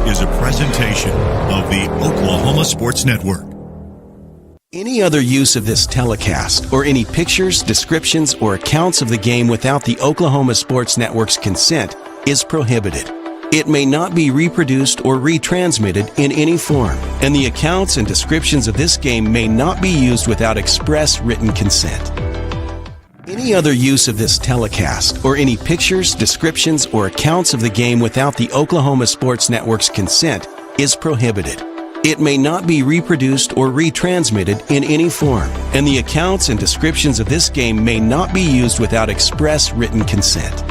is a presentation of the Oklahoma Sports Network. Any other use of this telecast or any pictures, descriptions, or accounts of the game without the Oklahoma Sports Network's consent is prohibited. It may not be reproduced or retransmitted in any form, and the accounts and descriptions of this game may not be used without express written consent. Any other use of this telecast or any pictures, descriptions, or accounts of the game without the Oklahoma Sports Network's consent is prohibited. It may not be reproduced or retransmitted in any form, and the accounts and descriptions of this game may not be used without express written consent.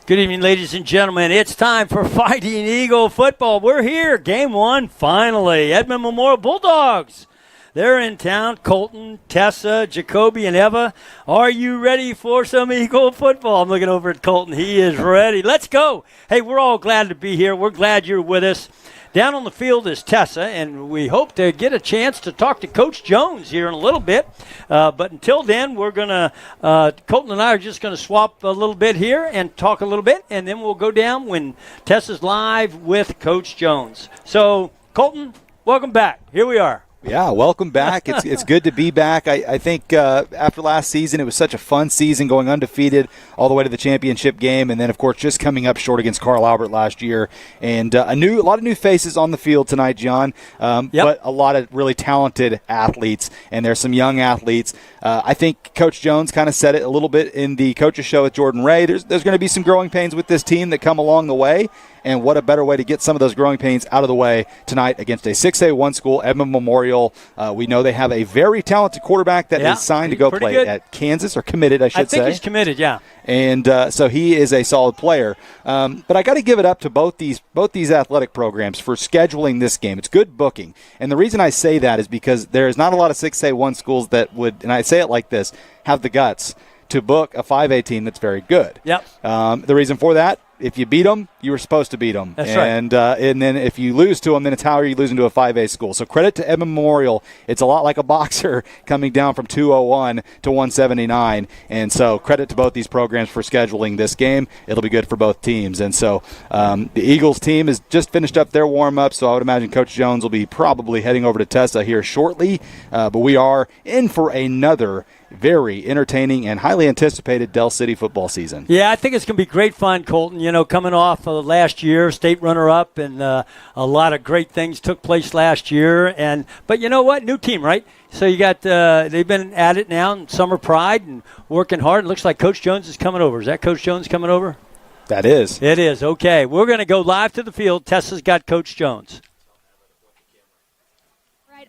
Good evening, ladies and gentlemen. It's time for Fighting Eagle football. We're here. Game 1, finally. Edmond Memorial Bulldogs. They're in town. Colton, Tessa, Jacoby, and Eva. Are you ready for some Eagle football? I'm looking over at Colton. He is ready. Let's go. Hey, we're all glad to be here. We're glad you're with us. Down on the field is Tessa, and we hope to get a chance to talk to Coach Jones here in a little bit. But until then, we're going to, Colton and I are just going to swap a little bit here and talk a little bit, and then we'll go down when Tessa's live with Coach Jones. So, Colton, welcome back. Here we are. Yeah, welcome back. It's good to be back. I think after last season, it was such a fun season going undefeated all the way to the championship game, and then, of course, just coming up short against Carl Albert last year. And a lot of new faces on the field tonight, John, but a lot of really talented athletes, and there's some young athletes. I think Coach Jones kind of said it a little bit in the coaches show with Jordan Ray. There's going to be some growing pains with this team that come along the way. And what a better way to get some of those growing pains out of the way tonight against a 6A1 school, Edmond Memorial. We know they have a very talented quarterback that is signed to go play at Kansas, or committed, I should say. I think he's committed, yeah. And so he is a solid player. But I got to give it up to both these athletic programs for scheduling this game. It's good booking. And the reason I say that is because there is not a lot of 6A1 schools that would, and I say it like this, have the guts to book a 5A team that's very good. Yep. The reason for that, if you beat them, you were supposed to beat them. That's right. And then if you lose to them, then it's how are you losing to a 5A school. So credit to Edmond Memorial. It's a lot like a boxer coming down from 201 to 179. And so credit to both these programs for scheduling this game. It'll be good for both teams. And so the Eagles team has just finished up their warm-up, so I would imagine Coach Jones will be probably heading over to Tessa here shortly. But we are in for another very entertaining and highly anticipated Del City football season. Yeah, I think it's going to be great fun, Colton. You know, coming off of last year, state runner-up, and a lot of great things took place last year. But you know what? New team, right? So you got they've been at it now in Summer Pride and working hard. It looks like Coach Jones is coming over. Is that Coach Jones coming over? That is. It is. Okay. We're going to go live to the field. Tessa's got Coach Jones. Right.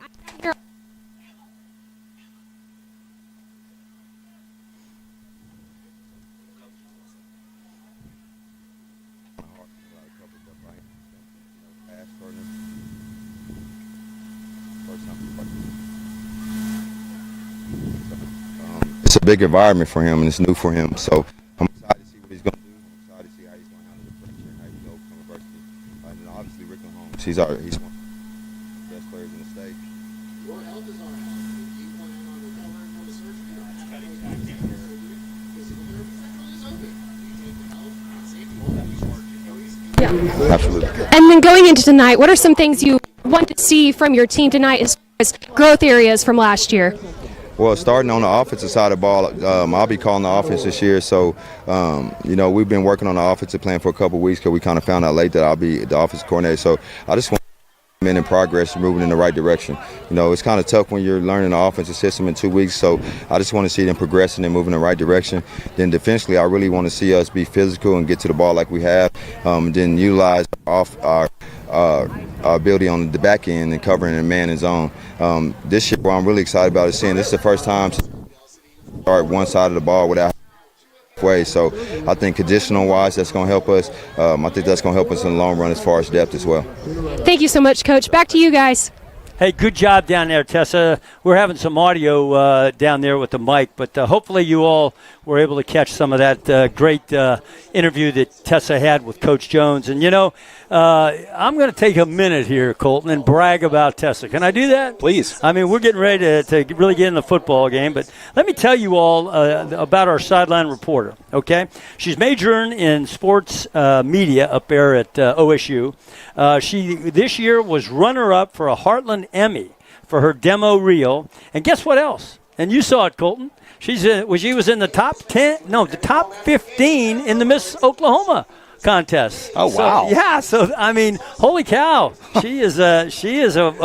It's a big environment for him, and it's new for him. So I'm excited to see what he's going to do. I'm excited to see how he's going to handle the pressure and how he's going to overcome adversity. And then obviously Rick Holmes, he's one of the best players in the state. Your health is our health. You plan on recovering from the surgery? Yeah. Absolutely. And then going into tonight, what are some things you want to see from your team tonight as far as growth areas from last year? Well, starting on the offensive side of the ball, I'll be calling the offense this year. So, we've been working on the offensive plan for a couple of weeks because we kind of found out late that I'll be the offensive coordinator. So I just want to in progress, moving in the right direction. You know, it's kind of tough when you're learning the offensive system in 2 weeks. So I just want to see them progressing and moving in the right direction. Then defensively, I really want to see us be physical and get to the ball like we have. Then utilize our ability on the back end and covering in man and zone. This year, what I'm really excited about is seeing this is the first time to start one side of the ball without way. So I think conditional wise, that's going to help us. I think that's going to help us in the long run as far as depth as well. Thank you so much, Coach. Back to you guys. Hey, good job down there, Tessa. We're having some audio down there with the mic, but hopefully you all were able to catch some of that great interview that Tessa had with Coach Jones. And, I'm going to take a minute here, Colton, and brag about Tessa. Can I do that? Please. I mean, we're getting ready to really get in the football game, but let me tell you all about our sideline reporter, okay? She's majoring in sports media up there at OSU. She, this year, was runner-up for a Heartland Emmy for her demo reel. And guess what else? And you saw it, Colton. She was in the top 15 in the Miss Oklahoma contest. Oh, wow. So I mean, holy cow. She is a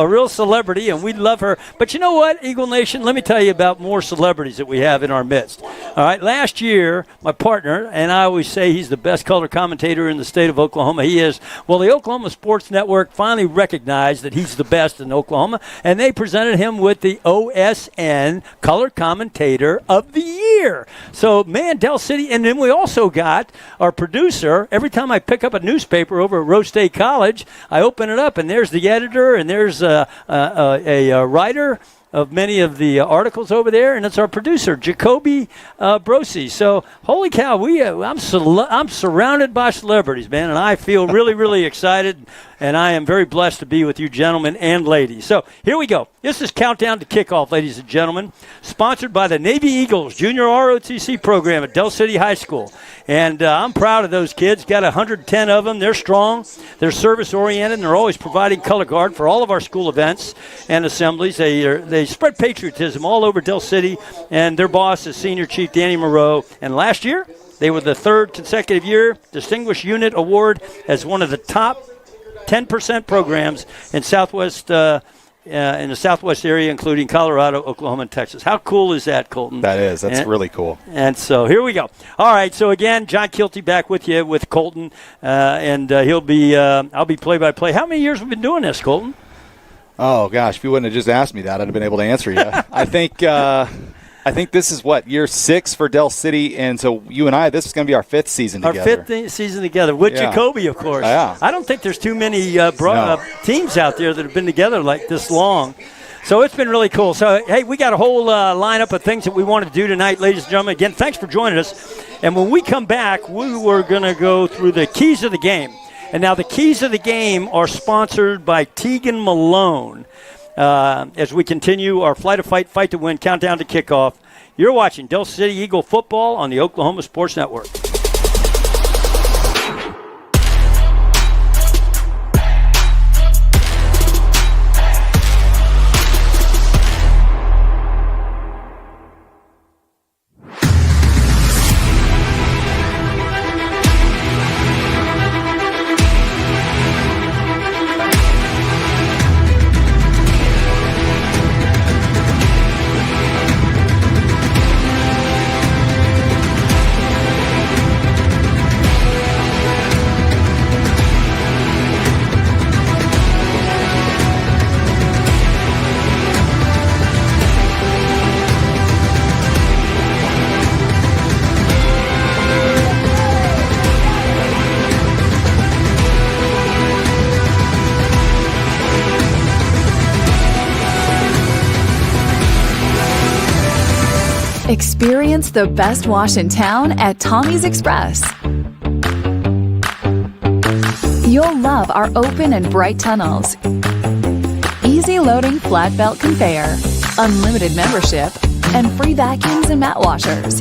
real celebrity, and we love her. But you know what, Eagle Nation, let me tell you about more celebrities that we have in our midst. All right, last year, my partner, and I always say he's the best color commentator in the state of Oklahoma. He is. Well, the Oklahoma Sports Network finally recognized that he's the best in Oklahoma, and they presented him with the OSN Color Commentator of the Year. So, man, Del City, and then we also got our producer. Every time I pick up a newspaper over at Rose State College, I open it up, and there's the editor, and there's a writer of many of the articles over there, and it's our producer, Jacoby Brosi. So, holy cow, I'm surrounded by celebrities, man, and I feel really, really excited, and I am very blessed to be with you gentlemen and ladies. So, here we go. This is Countdown to Kickoff, ladies and gentlemen, sponsored by the Navy Eagles Junior ROTC program at Del City High School. And I'm proud of those kids. Got 110 of them. They're strong. They're service-oriented, and they're always providing color guard for all of our school events and assemblies. They spread patriotism all over Del City, and their boss is Senior Chief Danny Moreau. And last year, they were the third consecutive year Distinguished Unit Award as one of the top 10% programs in in the Southwest area, including Colorado, Oklahoma, and Texas. How cool is that, Colton? That's really cool. And so here we go. All right, so again, John Kilty back with you with Colton, and I'll be play-by-play. How many years have we been doing this, Colton? Oh, gosh, if you wouldn't have just asked me that, I'd have been able to answer you. I think this is, year 6 for Del City, and so you and I, this is going to be our 5th season together. Our 5th season together with Jacoby, of course. Yeah. I don't think there's too many teams out there that have been together like this long. So it's been really cool. So, hey, we got a whole lineup of things that we want to do tonight, ladies and gentlemen. Again, thanks for joining us. And when we come back, we were going to go through the keys of the game. And now the keys of the game are sponsored by Teagan Malone. As we continue our Flight of Fight to Win, countdown to kickoff. You're watching Del City Eagle football on the Oklahoma Sports Network. Experience the best wash in town at Tommy's Express. You'll love our open and bright tunnels, easy loading flat belt conveyor, unlimited membership, and free vacuums and mat washers.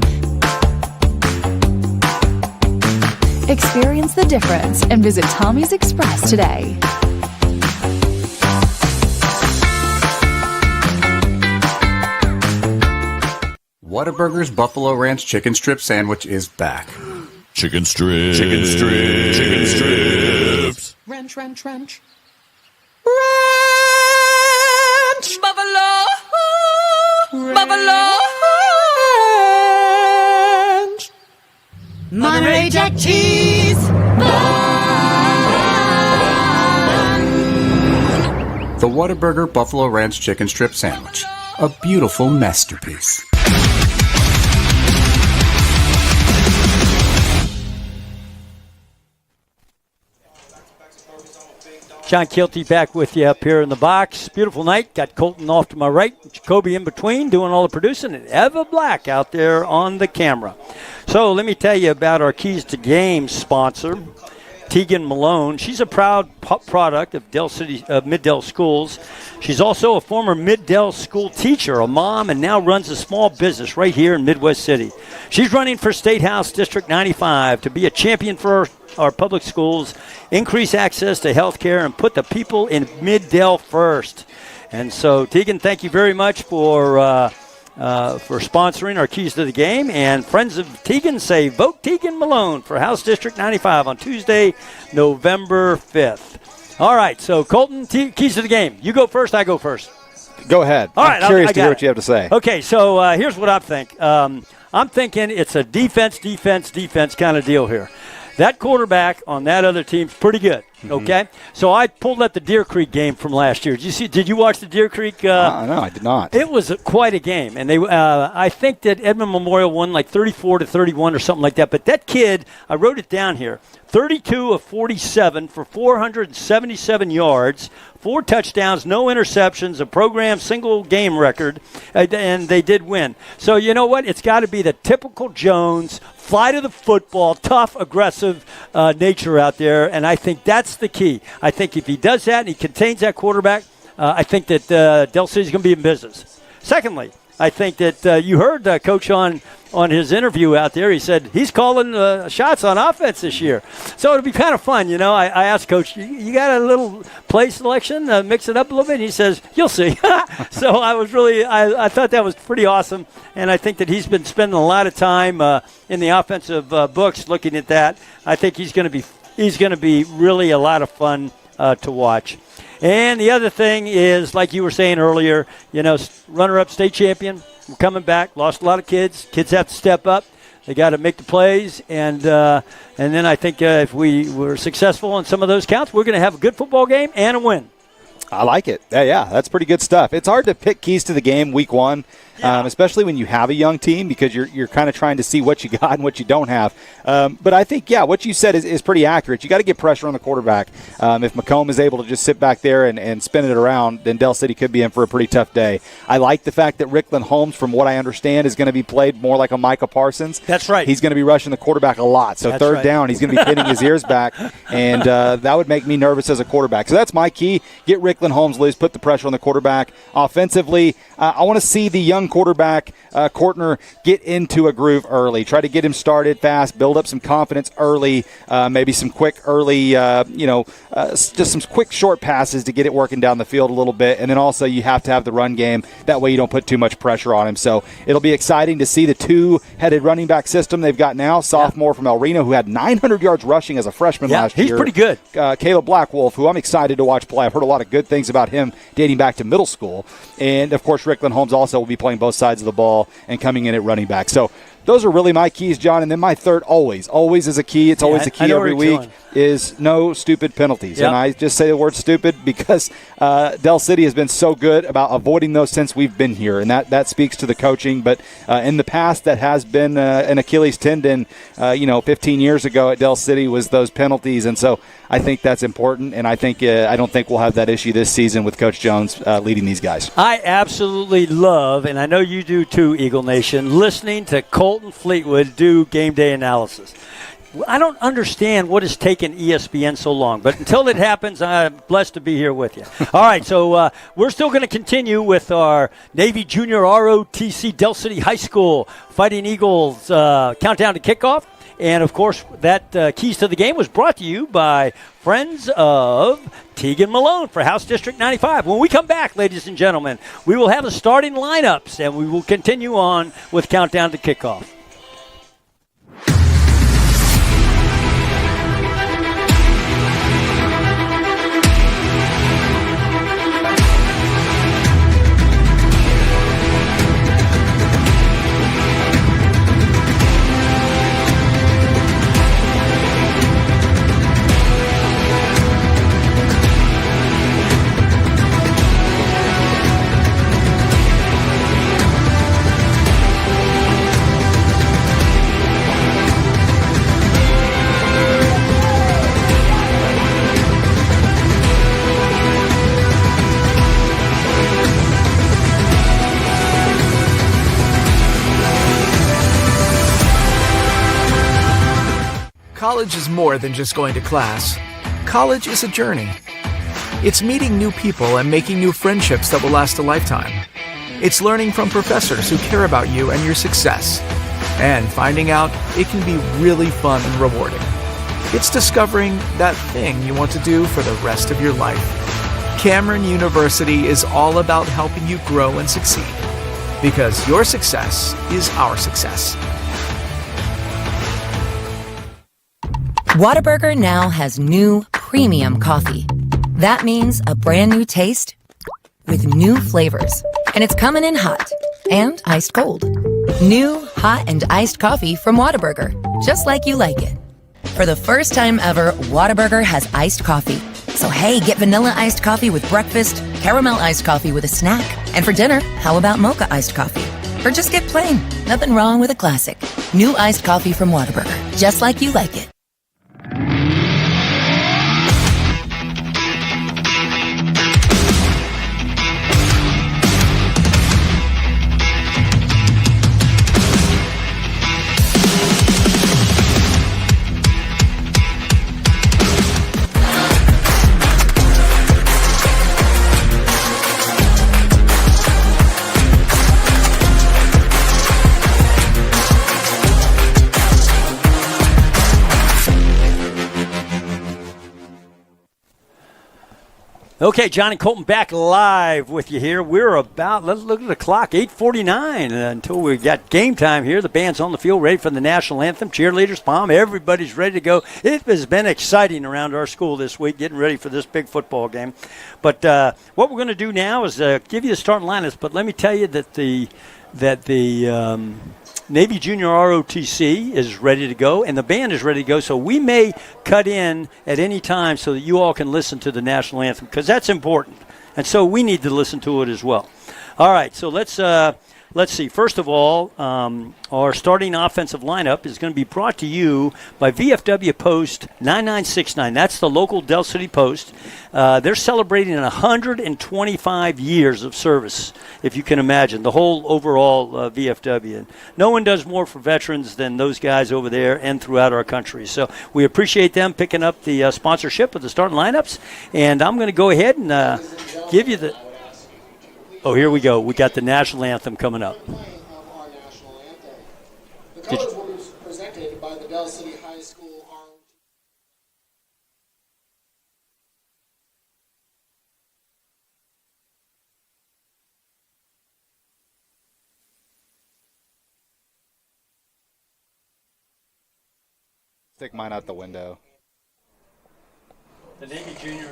Experience the difference and visit Tommy's Express today. Whataburger's Buffalo Ranch Chicken Strip Sandwich is back. Chicken strips. Chicken strips. Chicken strips. Ranch. Ranch. Buffalo. Buffalo. Ranch. Monterey Jack cheese. The Whataburger Buffalo Ranch Chicken Strip Sandwich. A beautiful masterpiece. John Kilty back with you up here in the box. Beautiful night. Got Colton off to my right, Jacoby in between, doing all the producing, and Eva Black out there on the camera. So let me tell you about our Keys to Game sponsor, Tegan Malone. She's a proud product of Mid-Del Schools. She's also a former Mid-Del school teacher, a mom, and now runs a small business right here in Midwest City. She's running for State House District 95 to be a champion for our public schools, increase access to health care, and put the people in Mid-Del first. And so, Tegan, thank you very much for sponsoring our Keys to the Game. And friends of Tegan say, vote Tegan Malone for House District 95 on Tuesday, November 5th. All right, so Colton, Keys to the Game. You go first, I go first. Go ahead. All right, I'm curious to hear what you have to say. Okay, so here's what I think. I'm thinking it's a defense kind of deal here. That quarterback on that other team's pretty good. Okay, so I pulled up the Deer Creek game from last year. Did you watch the Deer Creek? No, I did not. It was quite a game, and I think that Edmond Memorial won like 34-31 or something like that. But that kid, I wrote it down here: 32 of 47 for 477 yards, 4 touchdowns, no interceptions, a program single game record, and they did win. So you know what? It's got to be the typical Jones, fly to the football, tough, aggressive nature out there, and I think that's the key. I think if he does that and he contains that quarterback, I think that Del City's going to be in business. Secondly, I think that you heard Coach on his interview out there. He said he's calling shots on offense this year. So it'll be kind of fun. You know, I asked Coach, you got a little play selection, mix it up a little bit? And he says, you'll see. So I thought that was pretty awesome. And I think that he's been spending a lot of time in the offensive books looking at that. I think he's going to be really a lot of fun to watch. And the other thing is, like you were saying earlier, you know, runner-up state champion, we're coming back, lost a lot of kids. Kids have to step up. They got to make the plays. And then I think if we were successful on some of those counts, we're going to have a good football game and a win. I like it. Yeah, that's pretty good stuff. It's hard to pick keys to the game week one, especially when you have a young team, because you're kind of trying to see what you got and what you don't have. But I think, what you said is pretty accurate. You got to get pressure on the quarterback. If McComb is able to just sit back there and spin it around, then Del City could be in for a pretty tough day. I like the fact that Rickland Holmes, from what I understand, is going to be played more like a Micah Parsons. That's right. He's going to be rushing the quarterback a lot. So that's third right. down, he's going to be pinning his ears back, and that would make me nervous as a quarterback. So that's my key. Get Rickland Holmes loose, put the pressure on the quarterback. Offensively, I want to see the young quarterback, Kortner, get into a groove early. Try to get him started fast, build up some confidence early, maybe some quick early, just some quick short passes to get it working down the field a little bit. And then also you have to have the run game. That way you don't put too much pressure on him. So it'll be exciting to see the two-headed running back system they've got now. Sophomore from El Reno, who had 900 yards rushing as a freshman last year. He's pretty good. Caleb Blackwolf, who I'm excited to watch play. I've heard a lot of good things about him dating back to middle school. And, of course, Rickland Holmes also will be playing both sides of the ball and coming in at running back. So those are really my keys, John. And then my third, always is a key. It's always a key every week, is no stupid penalties. Yep. And I just say the word stupid because Del City has been so good about avoiding those since we've been here. And that speaks to the coaching. But in the past, that has been an Achilles tendon, 15 years ago at Del City was those penalties. And so I think that's important. And I don't think we'll have that issue this season with Coach Jones leading these guys. I absolutely love, and I know you do too, Eagle Nation, listening to Colton Fleetwood do game day analysis. I don't understand what has taken ESPN so long, but until it happens, I'm blessed to be here with you. All right, so we're still going to continue with our Navy Junior ROTC Del City High School Fighting Eagles countdown to kickoff. And, of course, that Keys to the Game was brought to you by friends of Tegan Malone for House District 95. When we come back, ladies and gentlemen, we will have the starting lineups, and we will continue on with countdown to kickoff. College is more than just going to class. College is a journey. It's meeting new people and making new friendships that will last a lifetime. It's learning from professors who care about you and your success. And finding out it can be really fun and rewarding. It's discovering that thing you want to do for the rest of your life. Cameron University is all about helping you grow and succeed. Because your success is our success. Whataburger now has new premium coffee. That means a brand new taste with new flavors. And it's coming in hot and iced cold. New hot and iced coffee from Whataburger, just like you like it. For the first time ever, Whataburger has iced coffee. So hey, get vanilla iced coffee with breakfast, caramel iced coffee with a snack, and for dinner, how about mocha iced coffee? Or just get plain. Nothing wrong with a classic. New iced coffee from Whataburger, just like you like it. Okay, John and Colton back live with you here. We're about, let's look at the clock, 8:49 until we got game time here. The band's on the field, ready for the national anthem. Cheerleaders, pom, everybody's ready to go. It has been exciting around our school this week, getting ready for this big football game. But what we're going to do now is give you the starting lineups. But let me tell you that the Navy Junior ROTC is ready to go, and the band is ready to go, so we may cut in at any time so that you all can listen to the national anthem, because that's important, and so we need to listen to it as well. All right, so let's see. First of all, our starting offensive lineup is going to be brought to you by VFW Post 9969. That's the local Del City Post. They're celebrating 125 years of service, if you can imagine, the whole overall VFW. And no one does more for veterans than those guys over there and throughout our country. So we appreciate them picking up the sponsorship of the starting lineups. And I'm going to go ahead and give you the... Oh, here we go. We got the national anthem coming up. The colors will be presented by the Del City High School ROTC. Stick mine out the window. The Navy Junior...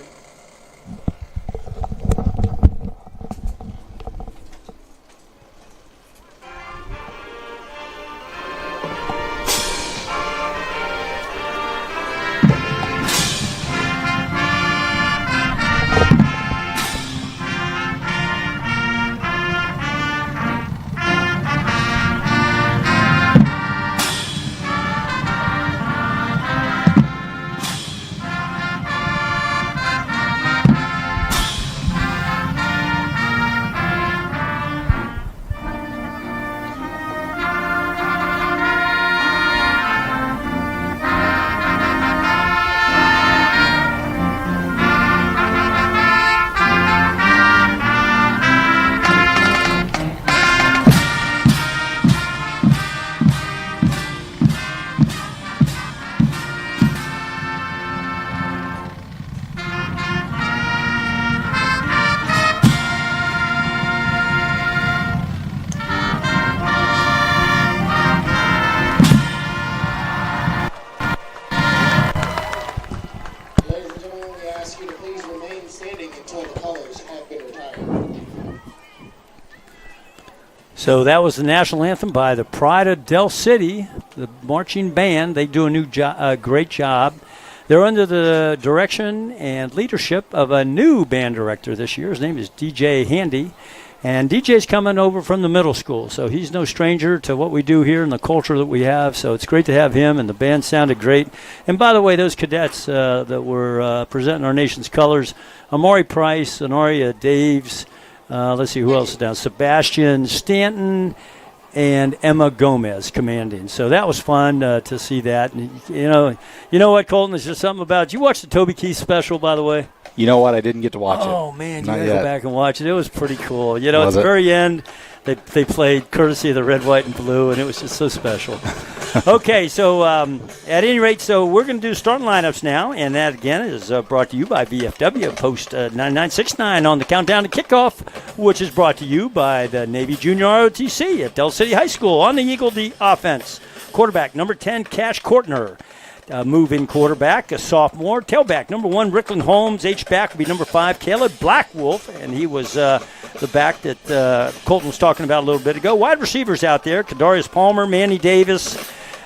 So that was the national anthem by the Pride of Del City, the marching band. They do a great job. They're under the direction and leadership of a new band director this year. His name is DJ Handy. And DJ's coming over from the middle school, so he's no stranger to what we do here and the culture that we have. So it's great to have him, and the band sounded great. And by the way, those cadets that were presenting our nation's colors, Amari Price, Honoria Daves, let's see who else is down, Sebastian Stanton, and Emma Gomez commanding. So that was fun to see that. And, you know what, Colton? There's just something about it. Did you watch the Toby Keith special, by the way? You know what? I didn't get to watch it. Oh, man, you Not got to yet. go back and watch it. It was pretty cool. You know, at Was the it? very end, they played courtesy of the red, white, and blue, and it was just so special. Okay, so at any rate, so we're going to do starting lineups now, and that, again, is brought to you by VFW, Post 9969 on the Countdown to Kickoff, which is brought to you by the Navy Junior ROTC at Del City High School on the Eagle D offense. Quarterback, number 10, Cash Kortner. Move-in quarterback, a sophomore. Tailback, number 1, Rickland Holmes. H-back would be number 5, Caleb Blackwolf, and he was the back that Colton was talking about a little bit ago. Wide receivers out there, Kadarius Palmer, Manny Davis,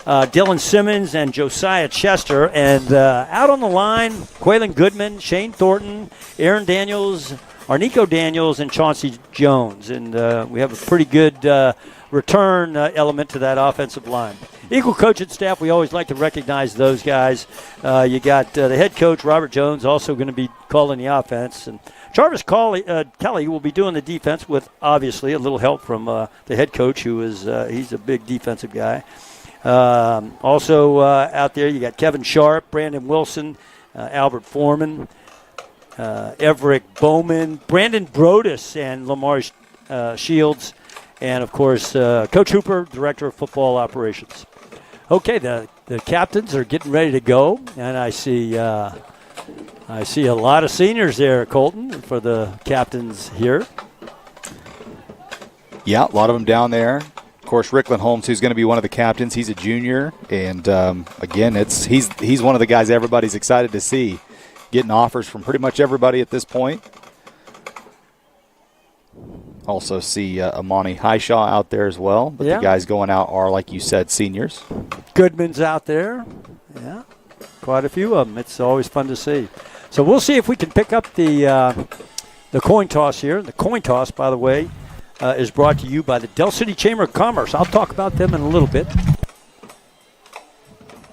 Dylan Simmons, and Josiah Chester. And out on the line, Quaylen Goodman, Shane Thornton, Aaron Daniels, Arnico Daniels, and Chauncey Jones. And we have a pretty good return element to that offensive line. Eagle coaching staff, we always like to recognize those guys. You got the head coach, Robert Jones, also going to be calling the offense. And Jarvis Kelly will be doing the defense with, obviously, a little help from the head coach, who is he's a big defensive guy. Also out there, you got Kevin Sharp, Brandon Wilson, Albert Foreman, Everett Bowman, Brandon Brodus, and Lamar Shields. And, of course, Coach Hooper, Director of Football Operations. Okay, the captains are getting ready to go, and I see a lot of seniors there, Colton, for the captains here. Yeah, a lot of them down there. Of course, Rickland Holmes, who's going to be one of the captains, he's a junior, and again, he's one of the guys everybody's excited to see, getting offers from pretty much everybody at this point. Also see Amani Highshaw out there as well. But the guys going out are, like you said, seniors. Goodman's out there. Yeah, quite a few of them. It's always fun to see. So we'll see if we can pick up the coin toss here. The coin toss, by the way, is brought to you by the Del City Chamber of Commerce. I'll talk about them in a little bit.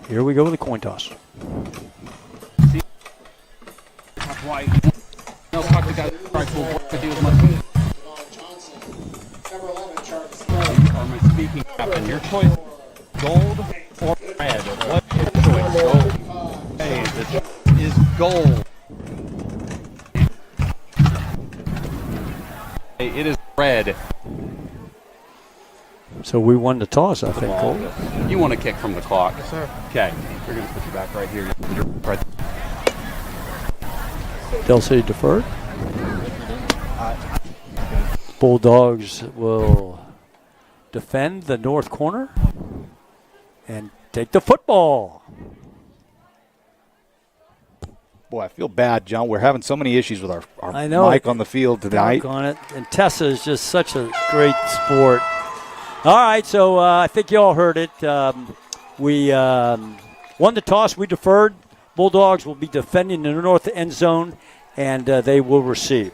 Here we go with the coin toss. Speaking captain, your choice: gold or red. What's your choice? Gold. Hey, the choice is gold. Hey, it is red. So we won the toss, I think, Cole. You want to kick from the clock? Yes, sir. Okay, we're going to put you back right here. You're right. Del City deferred. Bulldogs will defend the north corner and take the football. Boy, I feel bad, John. We're having so many issues with our mic on the field tonight. On it. And Tessa is just such a great sport. All right, so I think you all heard it. We won the toss. We deferred. Bulldogs will be defending the north end zone, and they will receive.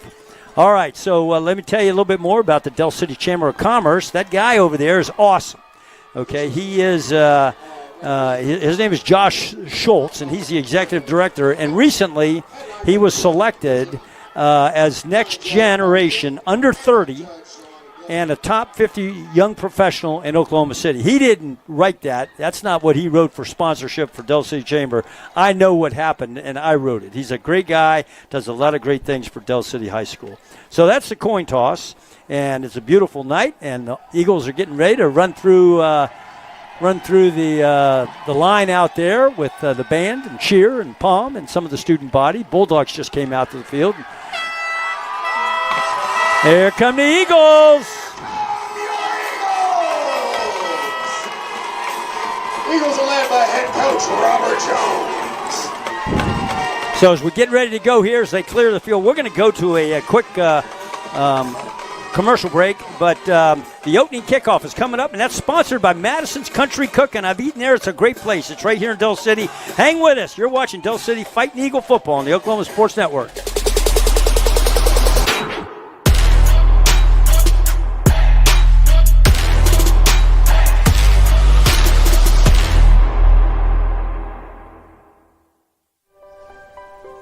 All right, so let me tell you a little bit more about the Del City Chamber of Commerce. That guy over there is awesome. Okay, he is his name is Josh Schultz, and he's the executive director. And recently, he was selected as next generation under 30 and a top 50 young professional in Oklahoma City. He didn't write that. That's not what he wrote for sponsorship for Del City Chamber. I know what happened, and I wrote it. He's a great guy, does a lot of great things for Del City High School. So that's the coin toss, and it's a beautiful night, and the Eagles are getting ready to run through the line out there with the band and cheer and palm and some of the student body. Bulldogs just came out to the field. Here come the Eagles. Eagles are led by head coach Robert Jones. So as we get ready to go here, as they clear the field, we're going to go to a quick commercial break. But the opening kickoff is coming up, and that's sponsored by Madison's Country Cooking. I've eaten there. It's a great place. It's right here in Del City. Hang with us. You're watching Del City Fighting Eagle football on the Oklahoma Sports Network.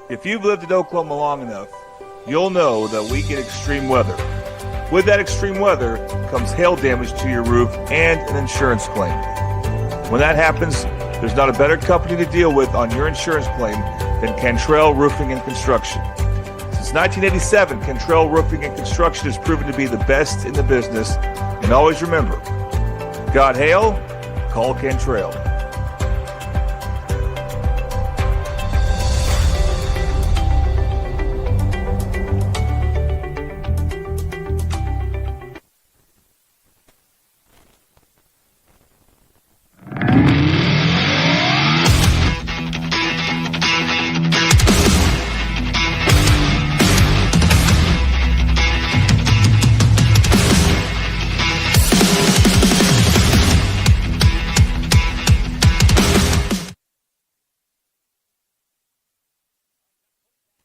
If you've lived in Oklahoma long enough, you'll know that we get extreme weather. With that extreme weather comes hail damage to your roof and an insurance claim. When that happens, there's not a better company to deal with on your insurance claim than Cantrell Roofing and Construction. Since 1987, Cantrell Roofing and Construction has proven to be the best in the business. And always remember, got hail? Call Cantrell.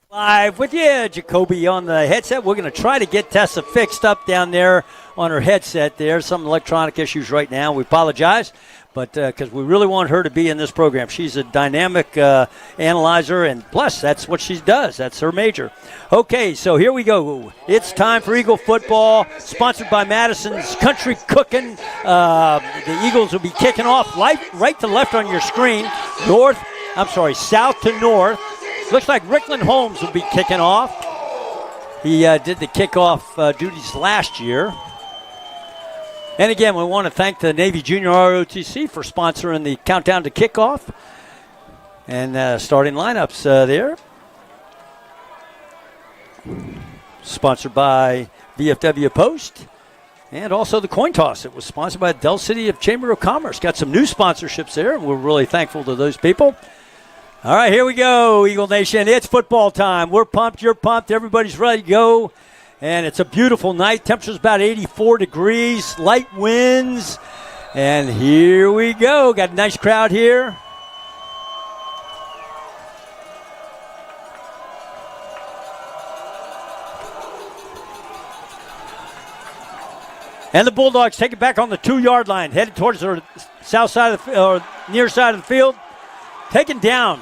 Live with you, Jacoby on the headset. We're going to try to get Tessa fixed up down there on her headset there. Some electronic issues right now. We apologize, but because we really want her to be in this program. She's a dynamic analyzer, and plus, that's what she does. That's her major. Okay, so here we go. It's time for Eagle football, sponsored by Madison's Country Cooking. The Eagles will be kicking off right to left on your screen. South to north. Looks like Rickland Holmes will be kicking off. He did the kickoff duties last year. And again, we want to thank the Navy Junior ROTC for sponsoring the countdown to kickoff. And starting lineups there. Sponsored by VFW Post. And also the coin toss. It was sponsored by Del City of Chamber of Commerce. Got some new sponsorships there, and we're really thankful to those people. All right, here we go, Eagle Nation. It's football time. We're pumped. You're pumped. Everybody's ready to go. And it's a beautiful night. Temperature's about 84 degrees. Light winds. And here we go. Got a nice crowd here. And the Bulldogs take it back on the 2-yard line, headed towards the south side of the or near side of the field. Taken down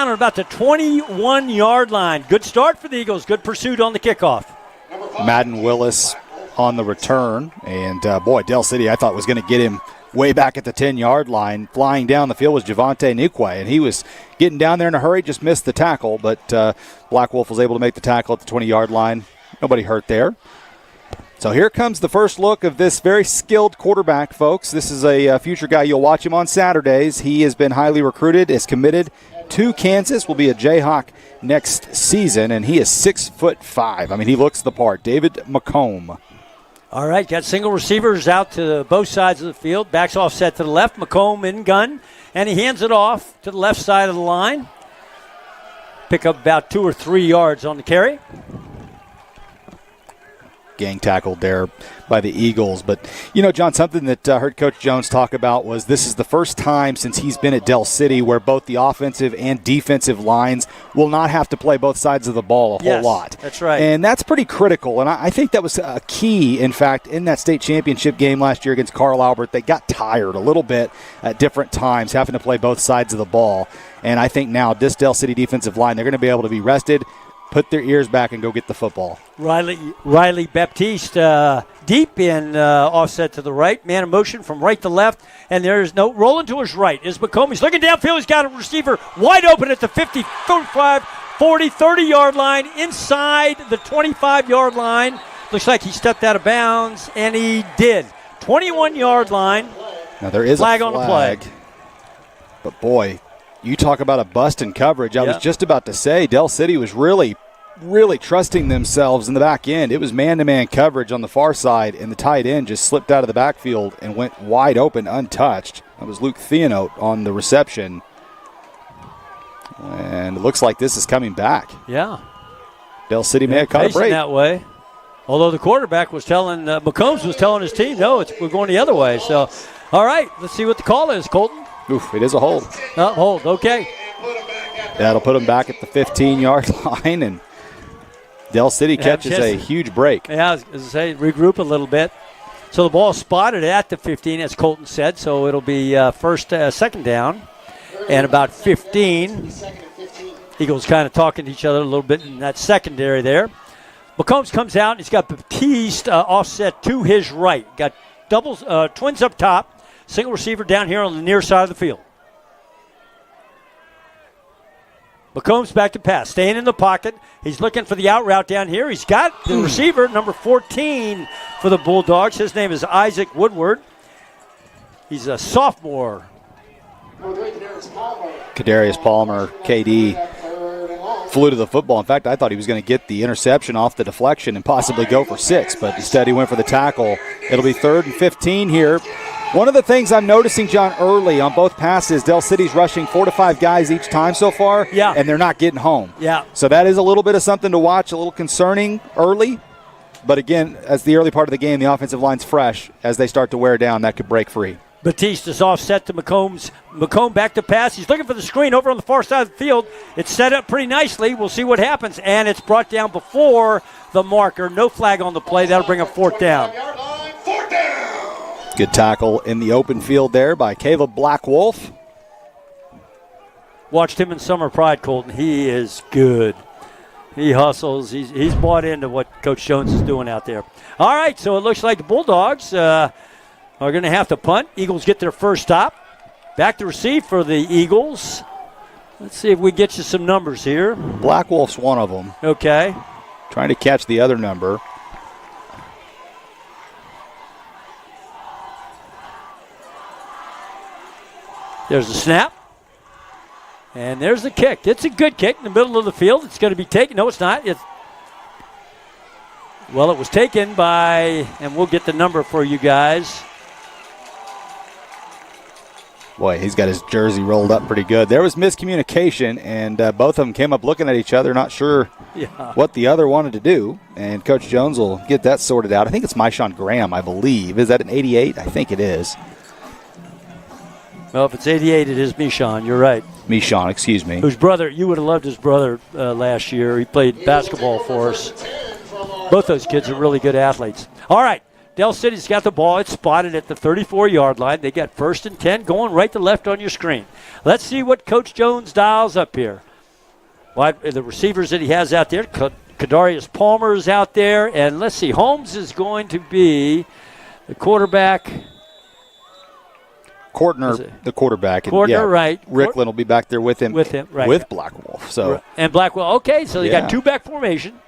on about the 21-yard line. Good start for the Eagles. Good pursuit on the kickoff. Madden Willis on the return. And, Del City, I thought was going to get him way back at the 10-yard line. Flying down the field was Javante Nikwe, and he was getting down there in a hurry, just missed the tackle. But Black Wolf was able to make the tackle at the 20-yard line. Nobody hurt there. So here comes the first look of this very skilled quarterback, folks. This is a future guy. You'll watch him on Saturdays. He has been highly recruited, is committed to Kansas, will be a Jayhawk next season, and he is 6'5". I mean, he looks the part. David McComb. All right, got single receivers out to both sides of the field. Backs offset to the left. McComb in gun, and he hands it off to the left side of the line. Pick up about 2 or 3 yards on the carry. Gang tackled there by the Eagles. But, John, something that I heard Coach Jones talk about was this is the first time since he's been at Del City where both the offensive and defensive lines will not have to play both sides of the ball a whole lot. That's right. And that's pretty critical. And I think that was a key, in fact, in that state championship game last year against Carl Albert. They got tired a little bit at different times having to play both sides of the ball. And I think now this Del City defensive line, they're going to be able to be rested, put their ears back, and go get the football. Riley Baptiste deep in offset to the right. Man in motion from right to left. And there's no rolling to his right is McComb. He's looking downfield. He's got a receiver wide open at the 50, 45, 40, 30-yard line. Inside the 25-yard line. Looks like he stepped out of bounds, and he did. 21-yard line. Now there is flag a on the play. But, boy, you talk about a bust in coverage. I was just about to say Del City was really trusting themselves in the back end. It was man-to-man coverage on the far side, and the tight end just slipped out of the backfield and went wide open, untouched. That was Luke Theanote on the reception. And it looks like this is coming back. Yeah. Del City may have caught a break. That way. Although the quarterback was telling, McCombs was telling his team, no, we're going the other way. So, all right, let's see what the call is, Colton. Oof, it is a hold. Hold, okay. That'll put him back at the 15-yard line, and Del City catches a huge break. Yeah, I was going to say, regroup a little bit. So the ball spotted at the 15, as Colton said, so it'll be second down and about 15. Eagles kind of talking to each other a little bit in that secondary there. McCombs comes out, and he's got Baptiste offset to his right. Got doubles, twins up top, single receiver down here on the near side of the field. McCombs back to pass, staying in the pocket. He's looking for the out route down here. He's got the receiver, number 14 for the Bulldogs. His name is Isaac Woodward. He's a sophomore. Kadarius Palmer, KD, flew to the football. In fact, I thought he was going to get the interception off the deflection and possibly go for 6, but instead he went for the tackle. It'll be 3rd and 15 here. One of the things I'm noticing, John, early on both passes, Del City's rushing 4 to 5 guys each time so far, and they're not getting home. Yeah. So that is a little bit of something to watch, a little concerning early. But again, as the early part of the game, the offensive line's fresh. As they start to wear down, that could break free. Batiste is offset to McCombs. McComb back to pass. He's looking for the screen over on the far side of the field. It's set up pretty nicely. We'll see what happens. And it's brought down before the marker. No flag on the play. That'll bring up 4th down. Good tackle in the open field there by Caleb Blackwolf. Watched him in Summer Pride, Colton. He is good. He hustles. He's bought into what Coach Jones is doing out there. All right, so it looks like the Bulldogs are going to have to punt. Eagles get their first stop. Back to receive for the Eagles. Let's see if we get you some numbers here. Blackwolf's one of them. Okay. Trying to catch the other number. There's the snap. And there's the kick. It's a good kick in the middle of the field. It's going to be taken. No, it's not. It was taken by, and we'll get the number for you guys. Boy, he's got his jersey rolled up pretty good. There was miscommunication, and both of them came up looking at each other, not sure what the other wanted to do. And Coach Jones will get that sorted out. I think it's Myshawn Graham, I believe. Is that an 88? I think it is. Well, if it's 88, it is Michon. You're right. Michon, excuse me. Whose brother, you would have loved his brother last year. He played basketball for us. Both those kids are really good athletes. All right, Del City's got the ball. It's spotted at the 34-yard line. They got 1st and 10 going right to left on your screen. Let's see what Coach Jones dials up here. The receivers that he has out there, Kadarius Palmer is out there. And let's see, Holmes is going to be the quarterback. Kortner, the quarterback. Kortner, right. Ricklin will be back there with him. Right. With Blackwolf. So. And Blackwolf, okay, so they got 2-back formation.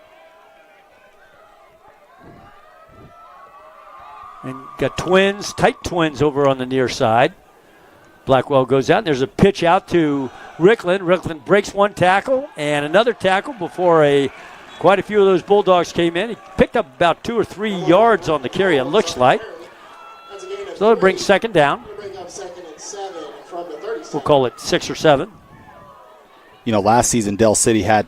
And got twins, tight twins over on the near side. Blackwell goes out, and there's a pitch out to Ricklin. Ricklin breaks one tackle and another tackle before quite a few of those Bulldogs came in. He picked up about 2 or 3 yards on the carry, it looks like. So it brings 2nd down. We'll call it 6 or 7. You know, last season Del City had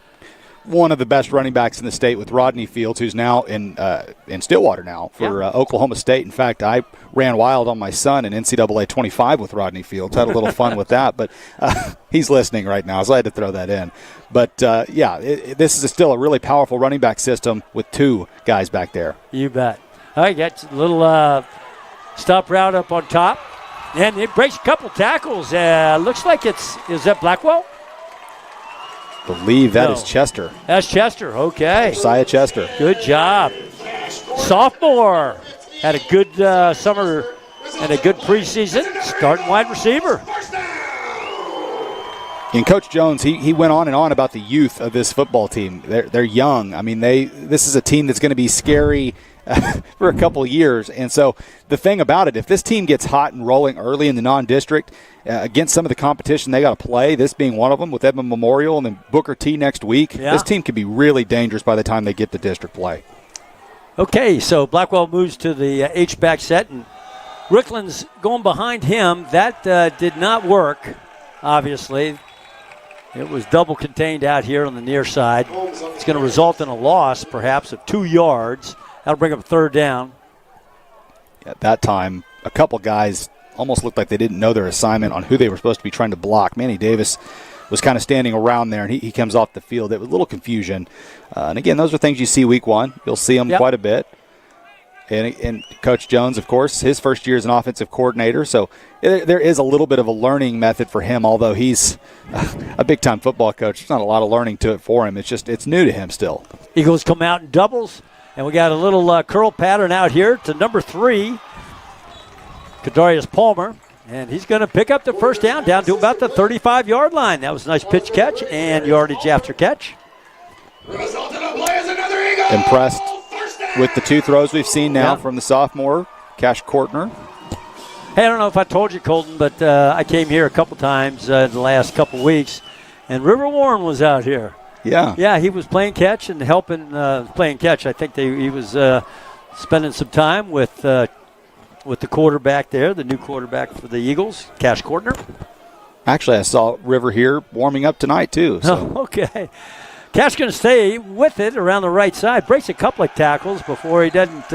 one of the best running backs in the state with Rodney Fields, who's now in Stillwater now for Oklahoma State. In fact, I ran wild on my son in NCAA 25 with Rodney Fields. Had a little fun with that, but he's listening right now, so I had to throw that in. But, this is still a really powerful running back system with 2 guys back there. You bet. All right, got a little stop route up on top. And it breaks a couple tackles. Looks like is that Blackwell? Believe that is Chester. That's Chester, okay. Josiah Chester. Good job. Sophomore. Had a good summer and a good preseason. Starting wide receiver. And Coach Jones, he went on and on about the youth of this football team. They're young. I mean, this is a team that's going to be scary for a couple of years. And so the thing about it, if this team gets hot and rolling early in the non-district against some of the competition they got to play, this being one of them with Edmond Memorial and then Booker T next week, this team could be really dangerous by the time they get to district play. Okay, so Blackwell moves to the H-back set, and Ricklin's going behind him. That did not work, obviously. It was double contained out here on the near side. It's going to result in a loss, perhaps, of 2 yards. That'll bring up 3rd down. At that time, a couple guys almost looked like they didn't know their assignment on who they were supposed to be trying to block. Manny Davis was kind of standing around there, and he comes off the field. It was a little confusion. And again, those are things you see week 1. You'll see them quite a bit. And Coach Jones, of course, his first year as an offensive coordinator, so there is a little bit of a learning method for him, although he's a big-time football coach. There's not a lot of learning to it for him. It's new to him still. Eagles come out in doubles, and we got a little curl pattern out here to number 3, Kadarius Palmer, and he's going to pick up the first down to about the 35-yard line. That was a nice pitch catch and yardage after catch. Impressed with the 2 throws we've seen now from the sophomore, Cash Kortner. Hey, I don't know if I told you, Colton, but I came here a couple times in the last couple weeks, and River Warren was out here. Yeah. Yeah, he was playing catch and helping playing catch. I think he was spending some time with the quarterback there, the new quarterback for the Eagles, Cash Kortner. Actually, I saw River here warming up tonight, too. So. Oh, okay. Cash going to stay with it around the right side. Breaks a couple of tackles before he doesn't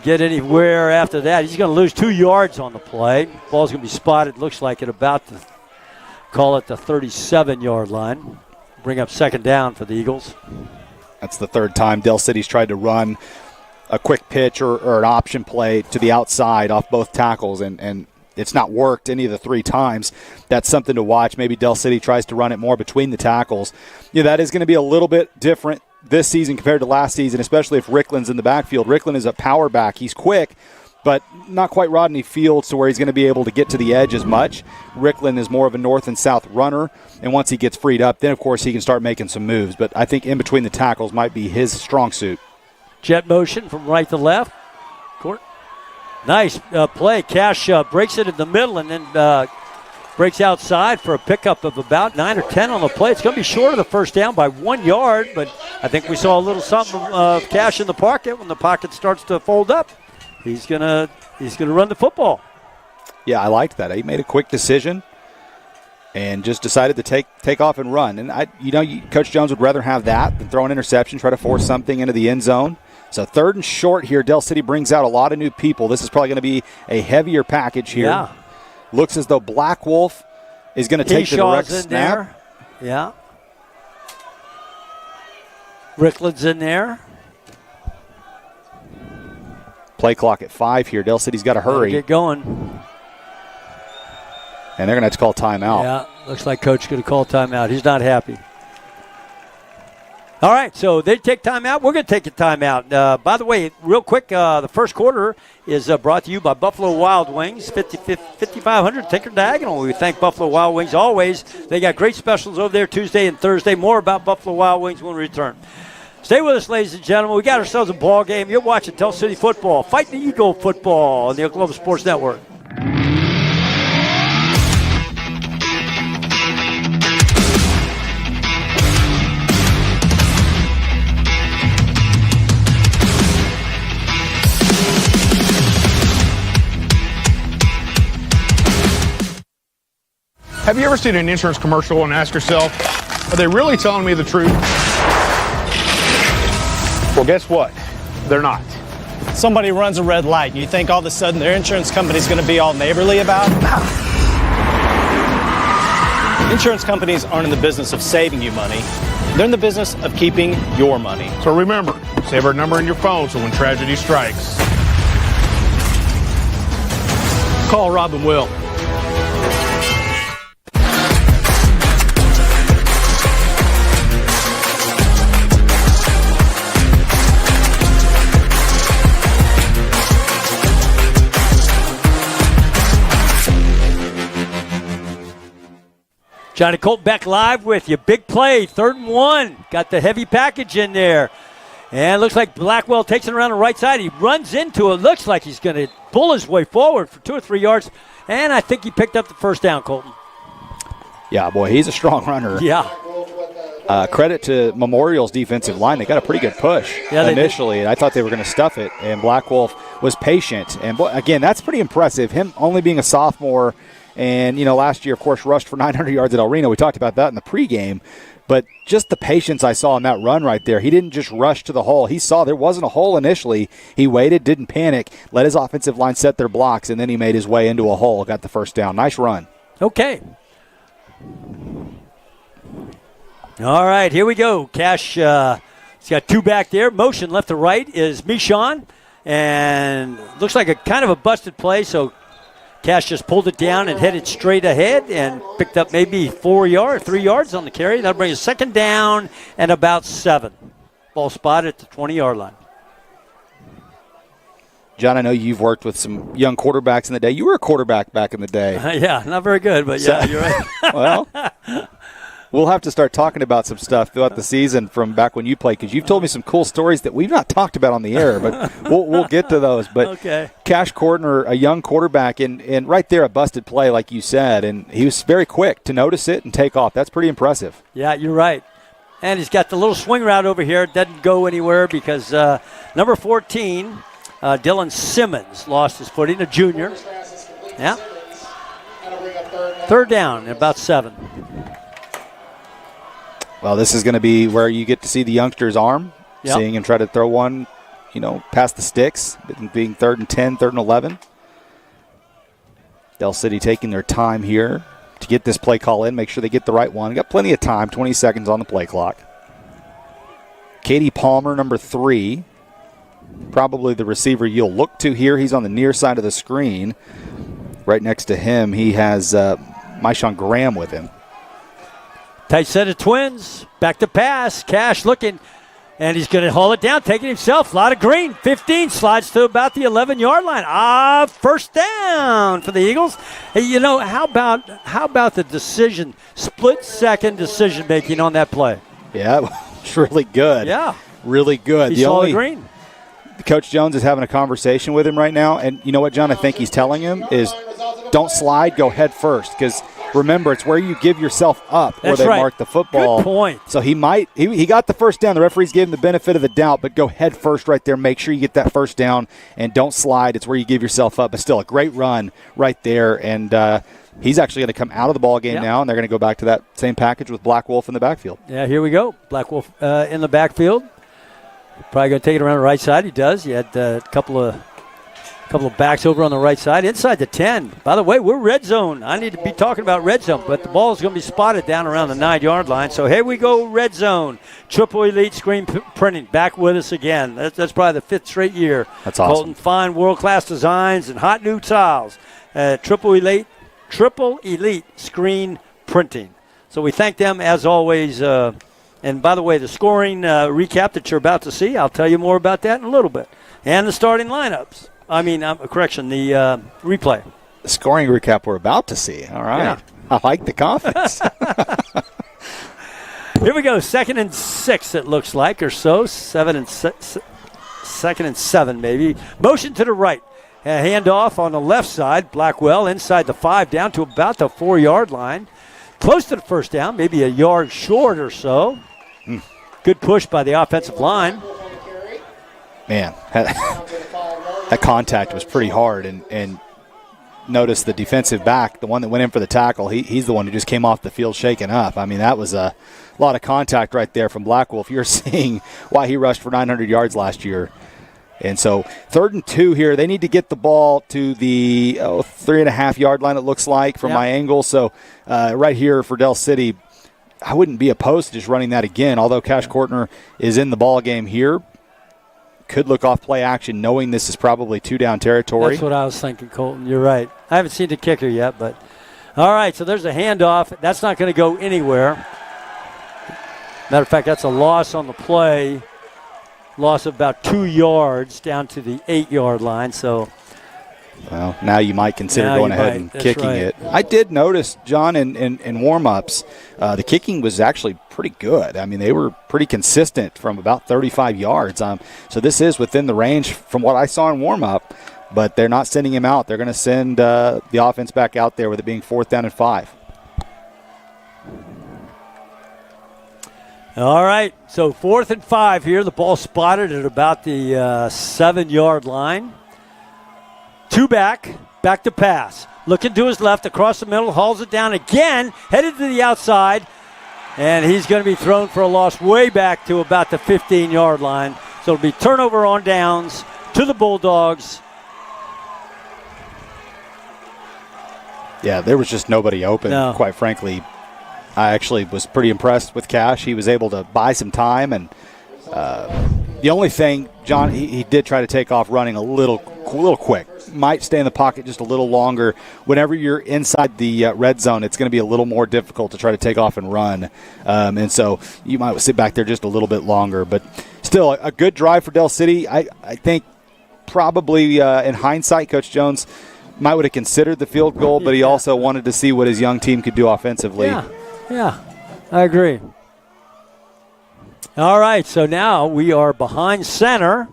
get anywhere after that. He's going to lose 2 yards on the play. Ball's going to be spotted, looks like, at about the 37-yard line. Bring up second down for the Eagles. That's the third time Del City's tried to run a quick pitch or an option play to the outside off both tackles, and it's not worked any of the 3 times. That's something to watch. Maybe Del City tries to run it more between the tackles. That is going to be a little bit different this season compared to last season, especially if Rickland's in the backfield. Rickland is a power back. He's quick, but not quite Rodney Fields to where he's going to be able to get to the edge as much. Rickland is more of a north and south runner, and once he gets freed up, then, of course, he can start making some moves. But I think in between the tackles might be his strong suit. Jet motion from right to left. Nice play. Cash breaks it in the middle and then breaks outside for a pickup of about 9 or 10 on the play. It's going to be short of the first down by 1 yard, but I think we saw a little something of Cash in the pocket. When the pocket starts to fold up, he's gonna run the football. Yeah, I liked that. He made a quick decision and just decided to take off and run. And Coach Jones would rather have that than throw an interception, try to force something into the end zone. So 3rd and short here. Del City brings out a lot of new people. This is probably going to be a heavier package here. Yeah. Looks as though Black Wolf is going to take the direct snap. There. Yeah. Rickland's in there. Play clock at 5 here. Del City's got to hurry. Get going. And they're going to have to call timeout. Yeah, looks like Coach is going to call timeout. He's not happy. All right, so they take timeout. We're going to take a timeout. By the way, real quick, the first quarter is brought to you by Buffalo Wild Wings, 5500 Tinker Diagonal. We thank Buffalo Wild Wings always. They got great specials over there Tuesday and Thursday. More about Buffalo Wild Wings when we return. Stay with us, ladies and gentlemen. We got ourselves a ball game. You're watching Del City football, Fighting the Eagle football on the Oklahoma Sports Network. Have you ever seen an insurance commercial and ask yourself, are they really telling me the truth? Well, guess what? They're not. Somebody runs a red light and you think all of a sudden their insurance company's going to be all neighborly about it? Insurance companies aren't in the business of saving you money. They're in the business of keeping your money. So remember, save our number in your phone so when tragedy strikes, call Rob and Will. Johnny Colton back live with you. Big play, 3rd and 1. Got the heavy package in there. And looks like Blackwell takes it around the right side. He runs into it. Looks like he's going to pull his way forward for 2 or 3 yards. And I think he picked up the first down, Colton. Yeah, boy, he's a strong runner. Yeah. Credit to Memorial's defensive line. They got a pretty good push initially, and I thought they were going to stuff it. And Black Wolf was patient. And, boy, again, that's pretty impressive. Him only being a sophomore. And, last year, of course, rushed for 900 yards at El Reno. We talked about that in the pregame. But just the patience I saw in that run right there. He didn't just rush to the hole. He saw there wasn't a hole initially. He waited, didn't panic, let his offensive line set their blocks, and then he made his way into a hole, got the first down. Nice run. Okay. All right, here we go. Cash, he's got 2 back there. Motion left to right is Michon. And looks like a kind of a busted play, so Cash just pulled it down and headed straight ahead and picked up maybe 3 yards on the carry. That'll bring a second down and about 7. Ball spotted at the 20-yard line. John, I know you've worked with some young quarterbacks in the day. You were a quarterback back in the day. Yeah, not very good, but yeah, you're right. Well, we'll have to start talking about some stuff throughout the season from back when you played, because you've told me some cool stories that we've not talked about on the air, but we'll get to those. But okay. Cash Courtner, a young quarterback, and right there a busted play, like you said, and he was very quick to notice it and take off. That's pretty impressive. Yeah, you're right. And he's got the little swing route over here. It doesn't go anywhere because number 14, Dylan Simmons, lost his footing, a junior. Yeah. Third down, about 7. Well, this is going to be where you get to see the youngster's arm, seeing him try to throw one, past the sticks, being 3rd and 10, 3rd and 11. Del City taking their time here to get this play call in, make sure they get the right one. Got plenty of time, 20 seconds on the play clock. Katie Palmer, number 3, probably the receiver you'll look to here. He's on the near side of the screen. Right next to him, he has Maishawn Graham with him. Tight set of twins. Back to pass. Cash looking. And he's going to haul it down, taking himself. A lot of green. 15 slides to about the 11-yard line. First down for the Eagles. Hey, how about the decision, split-second decision-making on that play? Yeah, it's really good. Yeah. Really good. He saw the green. Coach Jones is having a conversation with him right now. And you know what, John, I think he's telling him is don't slide, go head first. Because remember, it's where you give yourself up where they mark the football. Good point. So he got the first down. The referees gave him the benefit of the doubt, but go head first right there. Make sure you get that first down and don't slide. It's where you give yourself up. But still, a great run right there. And he's actually going to come out of the ball game now, and they're going to go back to that same package with Black Wolf in the backfield. Yeah, here we go. Black Wolf in the backfield. Probably going to take it around the right side. He does. He had a couple of backs over on the right side, inside the 10. By the way, we're red zone. I need to be talking about red zone, but the ball is going to be spotted down around the 9-yard line. So here we go, red zone. Triple Elite Screen Printing back with us again. That's probably the 5th straight year. That's awesome. Colton, fine world-class designs and hot new tiles. Triple Elite Screen Printing. So we thank them as always. And by the way, the scoring recap that you're about to see, I'll tell you more about that in a little bit. And the starting lineups. The replay. The scoring recap we're about to see. All right. Yeah. I like the confidence. Here we go. 2nd and 6, it looks like, or so. 2nd and 7, maybe. Motion to the right. Handoff on the left side. Blackwell inside the 5, down to about the 4-yard line. Close to the first down, maybe a yard short or so. Good push by the offensive line. Man, that contact was pretty hard. And notice the defensive back, the one that went in for the tackle, he's the one who just came off the field shaken up. I mean, that was a lot of contact right there from Black Wolf. You're seeing why he rushed for 900 yards last year. And so 3rd and 2 here. They need to get the ball to the 3.5-yard line, it looks like, from my angle. So right here for Del City, I wouldn't be opposed to just running that again, although Cash Courtner is in the ball game here. Could look off play action, knowing this is probably 2-down territory. That's what I was thinking, Colton. You're right. I haven't seen the kicker yet, but all right, so there's a handoff. That's not going to go anywhere. Matter of fact, that's a loss on the play. Loss of about 2 yards down to the 8-yard line. So, well, now you might consider going ahead and kicking it. I did notice, John, in warm-ups, the kicking was actually pretty good. I mean, they were pretty consistent from about 35 yards. So this is within the range from what I saw in warm-up, but they're not sending him out. They're going to send the offense back out there with it being 4th down and 5. All right, so 4th and 5 here. The ball spotted at about the 7-yard line. 2 back to pass. Looking to his left, across the middle, hauls it down again, headed to the outside, and he's going to be thrown for a loss way back to about the 15-yard line. So it'll be turnover on downs to the Bulldogs. Yeah, there was just nobody open, quite frankly. I actually was pretty impressed with Cash. He was able to buy some time and, The only thing, John, he did try to take off running a little quick. Might stay in the pocket just a little longer. Whenever you're inside the red zone, it's going to be a little more difficult to try to take off and run. And so you might sit back there just a little bit longer. But still, a good drive for Del City. I think probably in hindsight, Coach Jones would have considered the field goal, but he also wanted to see what his young team could do offensively. Yeah, I agree. All right, so now we are behind center.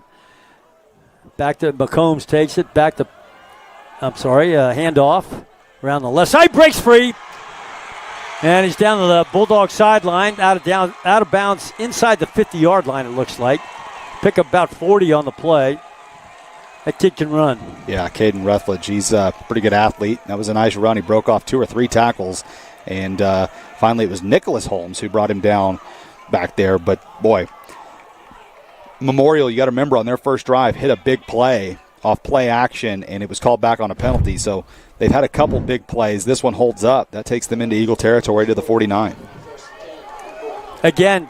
Back to McCombs takes it. Handoff around the left side. Breaks free. And he's down to the Bulldog sideline, out of bounds inside the 50-yard line, it looks like. Pick up about 40 on the play. That kid can run. Yeah, Caden Rutledge, he's a pretty good athlete. That was a nice run. He broke off 2 or 3 tackles. And finally it was Nicholas Holmes who brought him down back there. But, boy, Memorial, you got to remember, on their first drive, hit a big play off play action, and it was called back on a penalty. So they've had a couple big plays. This one holds up. That takes them into Eagle territory to the 49. Again,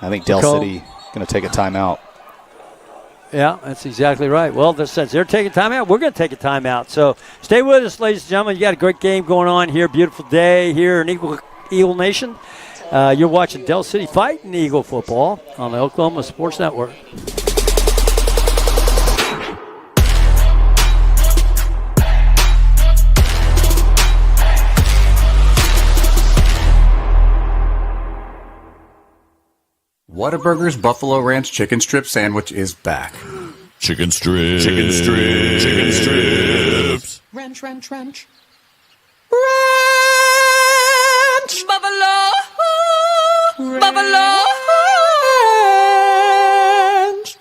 I think Del City going to take a timeout. Yeah, that's exactly right. Well, since they're taking timeout, we're going to take a timeout. So stay with us, ladies and gentlemen. You got a great game going on here. Beautiful day here in Eagle Nation. You're watching Del City fighting Eagle football on the Oklahoma Sports Network. Whataburger's Buffalo Ranch Chicken Strip Sandwich is back. Chicken strips. Chicken strips. Chicken strips. Ranch, ranch, ranch. Ranch. Buffalo. Buffalo. Ranch.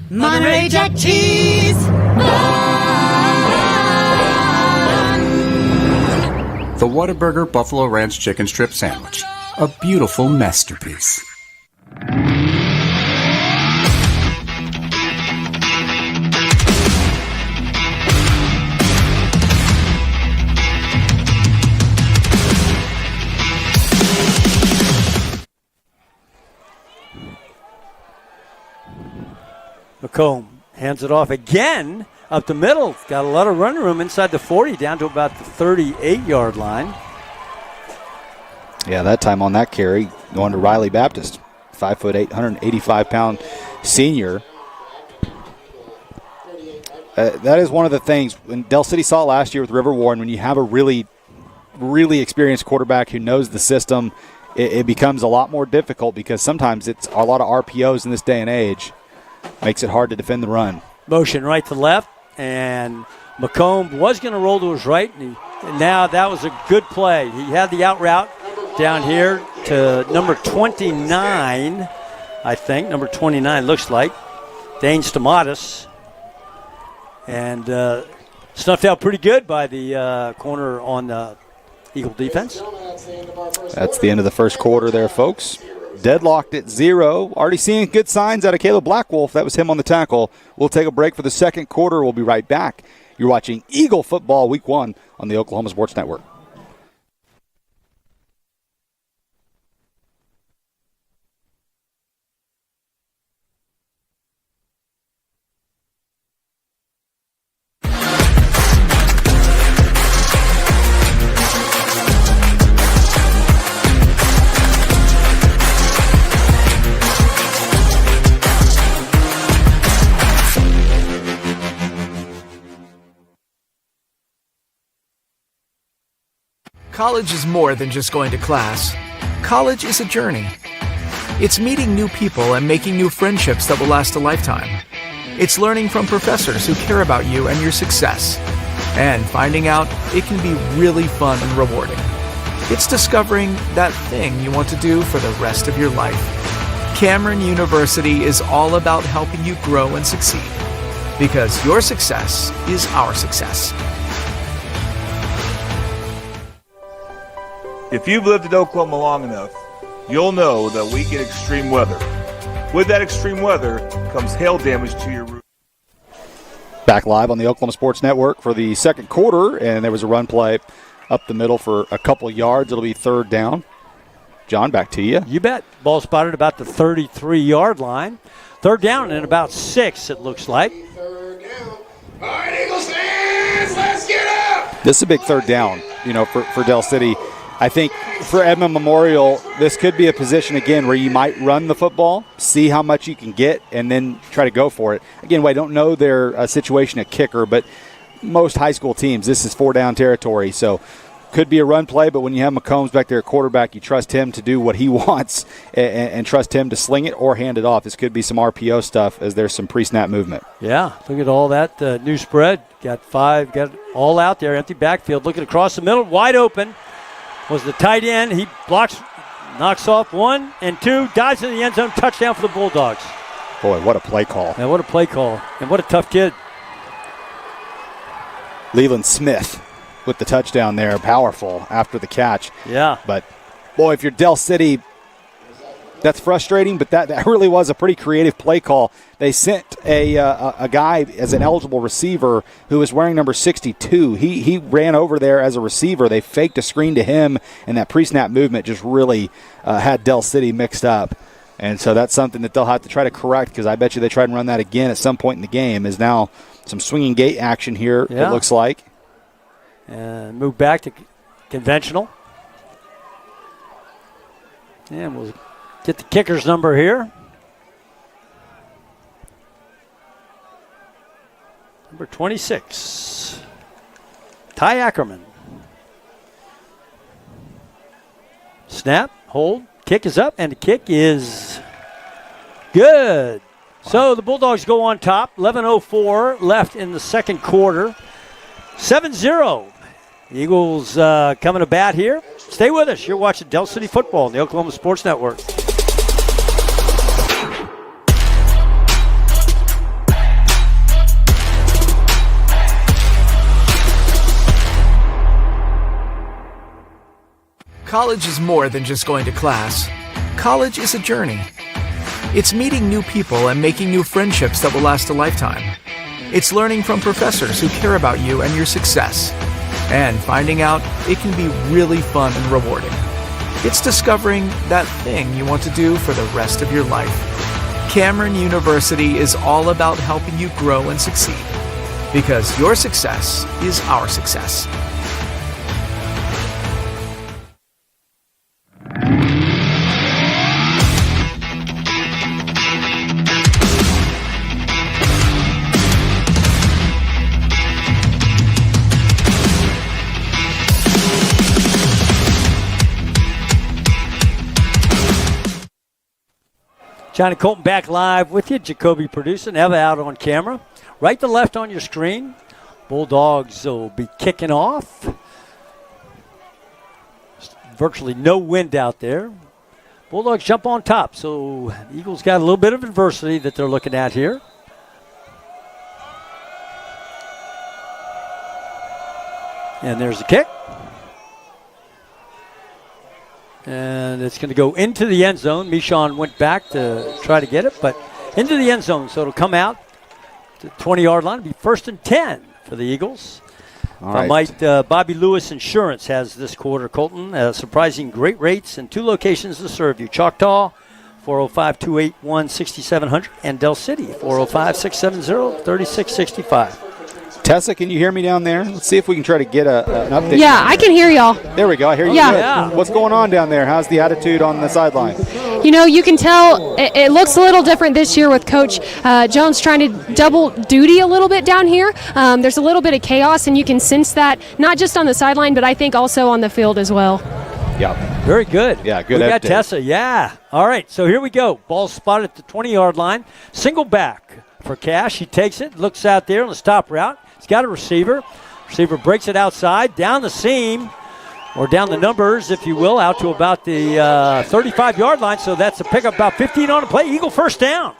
Monterey Jack cheese. The Whataburger Buffalo Ranch Chicken Strip Sandwich. A beautiful masterpiece. McComb hands it off again up the middle. Got a lot of running room inside the 40 down to about the 38-yard line. Yeah, that time on that carry going to Riley Baptist, 5'8", 185-pound senior. That is one of the things when Del City saw last year with River Warren. When you have a really, really experienced quarterback who knows the system, it becomes a lot more difficult because sometimes it's a lot of RPOs in this day and age. Makes it hard to defend the run. Motion right to left, and McComb was going to roll to his right, and now that was a good play. He had the out route down here to number 29, I think. Number 29 looks like. Dane Stamatis. And snuffed out pretty good by the corner on the Eagle defense. That's the end of the first quarter there, folks. Deadlocked at 0. Already seeing good signs out of Caleb Blackwolf. That was him on the tackle. We'll take a break for the second quarter. We'll be right back. You're watching Eagle Football Week 1 on the Oklahoma Sports Network. College is more than just going to class. College is a journey. It's meeting new people and making new friendships that will last a lifetime. It's learning from professors who care about you and your success. And finding out it can be really fun and rewarding. It's discovering that thing you want to do for the rest of your life. Cameron University is all about helping you grow and succeed. Because your success is our success. If you've lived in Oklahoma long enough, you'll know that we get extreme weather. With that extreme weather comes hail damage to your roof. Back live on the Oklahoma Sports Network for the second quarter, and there was a run play up the middle for a couple yards. It'll be third down. John, back to you. You bet. Ball spotted about the 33-yard line. Third down and about 6, it looks like. Third down. All right, Eagles fans, let's get up! This is a big third down, for Del City. I think for Edmond Memorial, this could be a position, again, where you might run the football, see how much you can get, and then try to go for it. Again, I don't know their situation at kicker, but most high school teams, this is 4-down territory, so could be a run play, but when you have McCombs back there at quarterback, you trust him to do what he wants and trust him to sling it or hand it off. This could be some RPO stuff as there's some pre-snap movement. Yeah, look at all that new spread. Got 5, got it all out there, empty backfield. Looking across the middle, wide open was the tight end. He blocks, knocks off 1 and 2, dives in the end zone, touchdown for the Bulldogs. Boy, what a play call. Yeah, what a play call, and what a tough kid. Leland Smith with the touchdown there, powerful after the catch. Yeah. But, boy, if you're Del City, that's frustrating, but that really was a pretty creative play call. They sent a guy as an eligible receiver who was wearing number 62. He ran over there as a receiver. They faked a screen to him, and that pre-snap movement just really had Del City mixed up. And so that's something that they'll have to try to correct, because I bet you they try and run that again at some point in the game. Is now some swinging gate action here, it looks like. And move back to conventional. And we'll get the kicker's number here. Number 26. Ty Ackerman. Snap, hold, kick is up, and the kick is good. Wow. So the Bulldogs go on top. 11:04 left in the second quarter. 7-0. The Eagles coming to bat here. Stay with us. You're watching Del City football on the Oklahoma Sports Network. College is more than just going to class. College is a journey. It's meeting new people and making new friendships that will last a lifetime. It's learning from professors who care about you and your success. And finding out it can be really fun and rewarding. It's discovering that thing you want to do for the rest of your life. Cameron University is all about helping you grow and succeed. Because your success is our success. Johnny Colton back live with you. Jacoby producing. Eva out on camera. Right to left on your screen. Bulldogs will be kicking off. Virtually no wind out there. Bulldogs jump on top. So the Eagles got a little bit of adversity that they're looking at here. And there's the kick. And it's going to go into the end zone. Michon went back to try to get it, but into the end zone. So it'll come out to the 20-yard line. It'll be 1st and 10 for the Eagles. All right. Bobby Lewis Insurance has this quarter, Colton. Surprising great rates and 2 locations to serve you. Choctaw, 405-281-6700, and Del City, 405-670-3665. Tessa, can you hear me down there? Let's see if we can try to get an update. Yeah, I can hear y'all. There we go. I hear you. Yeah. What's going on down there? How's the attitude on the sideline? You can tell it looks a little different this year with Coach Jones trying to double duty a little bit down here. There's a little bit of chaos, and you can sense that not just on the sideline, but I think also on the field as well. Yeah. Very good. Yeah, good. We got Tessa. Yeah. All right, so here we go. Ball spotted at the 20-yard line. Single back for Cash. He takes it, looks out there on the stop route. He's got a receiver. Receiver breaks it outside, down the seam, or down the numbers, if you will, out to about the 35-yard line. So that's a pickup, about 15 on the play. Eagle first down.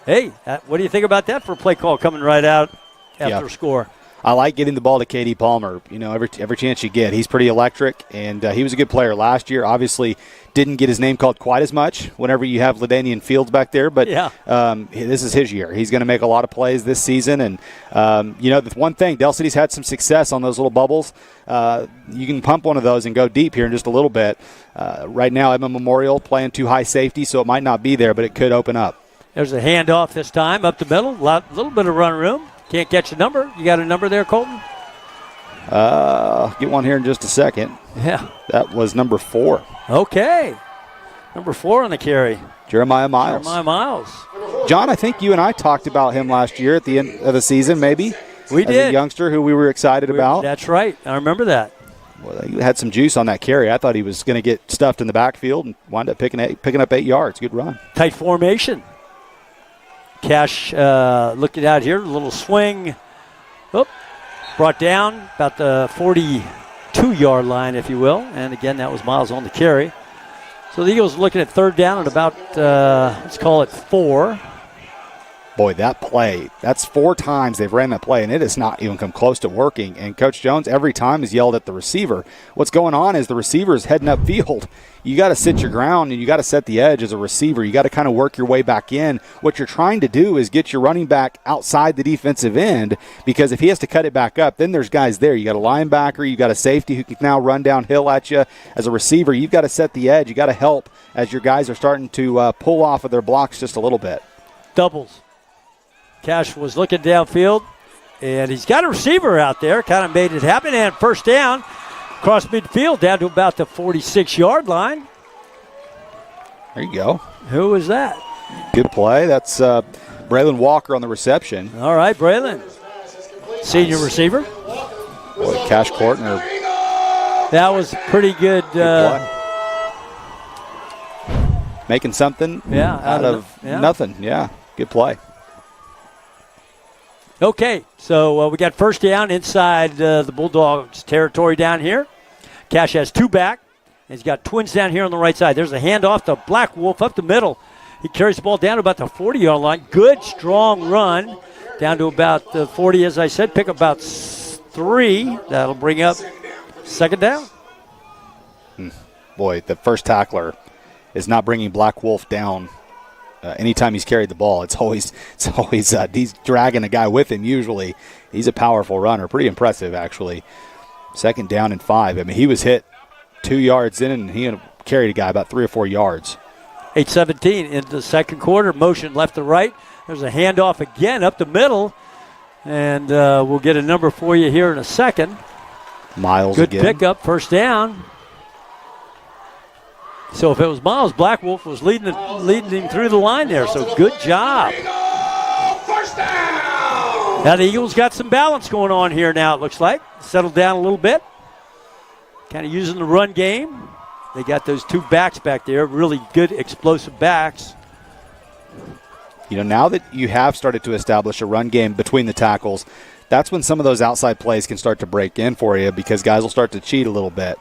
Hey, what do you think about that for a play call coming right out after a score? I like getting the ball to K.D. Palmer, every chance you get. He's pretty electric, and he was a good player last year. Obviously, didn't get his name called quite as much whenever you have LaDainian Fields back there, but this is his year. He's going to make a lot of plays this season, and, the one thing, Del City's had some success on those little bubbles. You can pump one of those and go deep here in just a little bit. Right now, Edmond Memorial playing too high safety, so it might not be there, but it could open up. There's a handoff this time up the middle, little bit of run room. Can't catch a number. You got a number there, Colton? Get one here in just a second. Yeah. That was number 4. Okay. Number 4 on the carry. Jeremiah Miles. John, I think you and I talked about him last year at the end of the season, maybe. We did. As a youngster who we were excited about. That's right. I remember that. Well, he had some juice on that carry. I thought he was going to get stuffed in the backfield and wind up picking up 8 yards. Good run. Tight formation. Cash looking out here, a little swing. Brought down about the 42-yard line, if you will. And again, that was Miles on the carry. So the Eagles looking at third down at about, let's call it 4. Boy, that play, that's 4 times they've ran that play, and it has not even come close to working. And Coach Jones every time has yelled at the receiver. What's going on is the receiver is heading upfield. You got to sit your ground, and you got to set the edge as a receiver. You got to kind of work your way back in. What you're trying to do is get your running back outside the defensive end, because if he has to cut it back up, then there's guys there. You got a linebacker, you got a safety who can now run downhill at you. As a receiver, you've got to set the edge. You got to help as your guys are starting to pull off of their blocks just a little bit. Doubles. Cash was looking downfield, and he's got a receiver out there. Kind of made it happen, and first down. Across midfield down to about the 46-yard line. There you go. Who was that? Good play. That's Braylon Walker on the reception. All right, Braylon. Senior receiver. Boy, Cash Courtner. That was pretty good. Making something out of nothing. Yeah, good play. Okay, so we got first down inside the Bulldogs territory down here. Cash has 2 back. He's got twins down here on the right side. There's a handoff to Black Wolf up the middle. He carries the ball down to about the 40-yard line. Good, strong run down to about the 40, as I said. Pick up about 3. That'll bring up second down. Boy, the first tackler is not bringing Black Wolf down. Anytime he's carried the ball, it's always he's dragging a guy with him. Usually, he's a powerful runner. Pretty impressive, actually. Second down and 5. I mean, he was hit 2 yards in, and he carried a guy about 3 or 4 yards. 8:17 in the second quarter. Motion left to right. There's a handoff again up the middle, and we'll get a number for you here in a second. Miles good again. pickup, first down. So if it was Miles, Black Wolf was leading him through the line there. So good job. First down. Now the Eagles got some balance going on here now, it looks like. Settled down a little bit. Kind of using the run game. They got those 2 backs back there, really good explosive backs. Now that you have started to establish a run game between the tackles, that's when some of those outside plays can start to break in for you, because guys will start to cheat a little bit.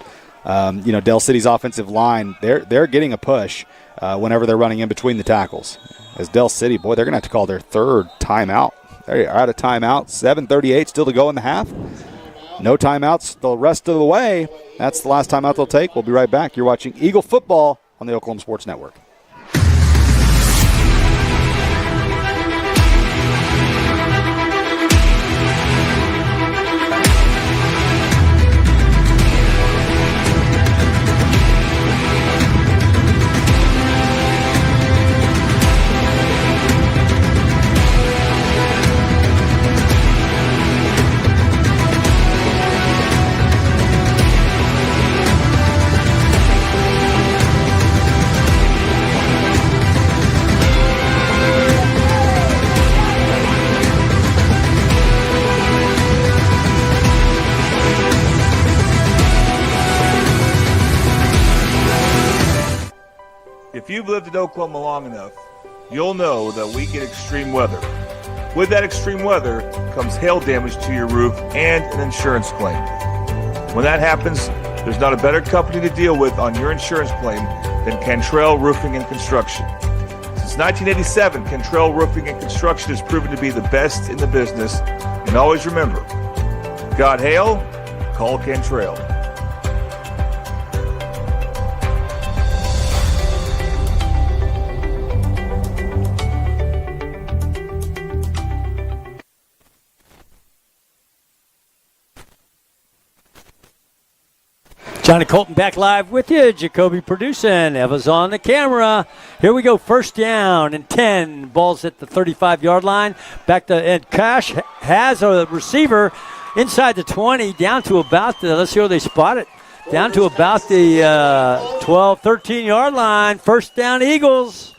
Del City's offensive line, they're getting a push whenever they're running in between the tackles. As Del City, boy, they're going to have to call their 3rd timeout. They are out of timeout. 7:38 still to go in the half. No timeouts the rest of the way. That's the last timeout they'll take. We'll be right back. You're watching Eagle Football on the Oklahoma Sports Network. If you've lived in Oklahoma long enough, you'll know that we get extreme weather. With that extreme weather comes hail damage to your roof and an insurance claim. When that happens, there's not a better company to deal with on your insurance claim than Cantrell Roofing and Construction. Since 1987, Cantrell Roofing and Construction has proven to be the best in the business. And always remember, God hail, call Cantrell. Johnny Colton back live with you. Jacoby producing. Eva's on the camera. Here we go. First down and 10. Ball's at the 35-yard line. Back to and Cash has a receiver inside the 20, down to about the, let's see where they spot it, down to about the 12, 13-yard line. First down, Eagles.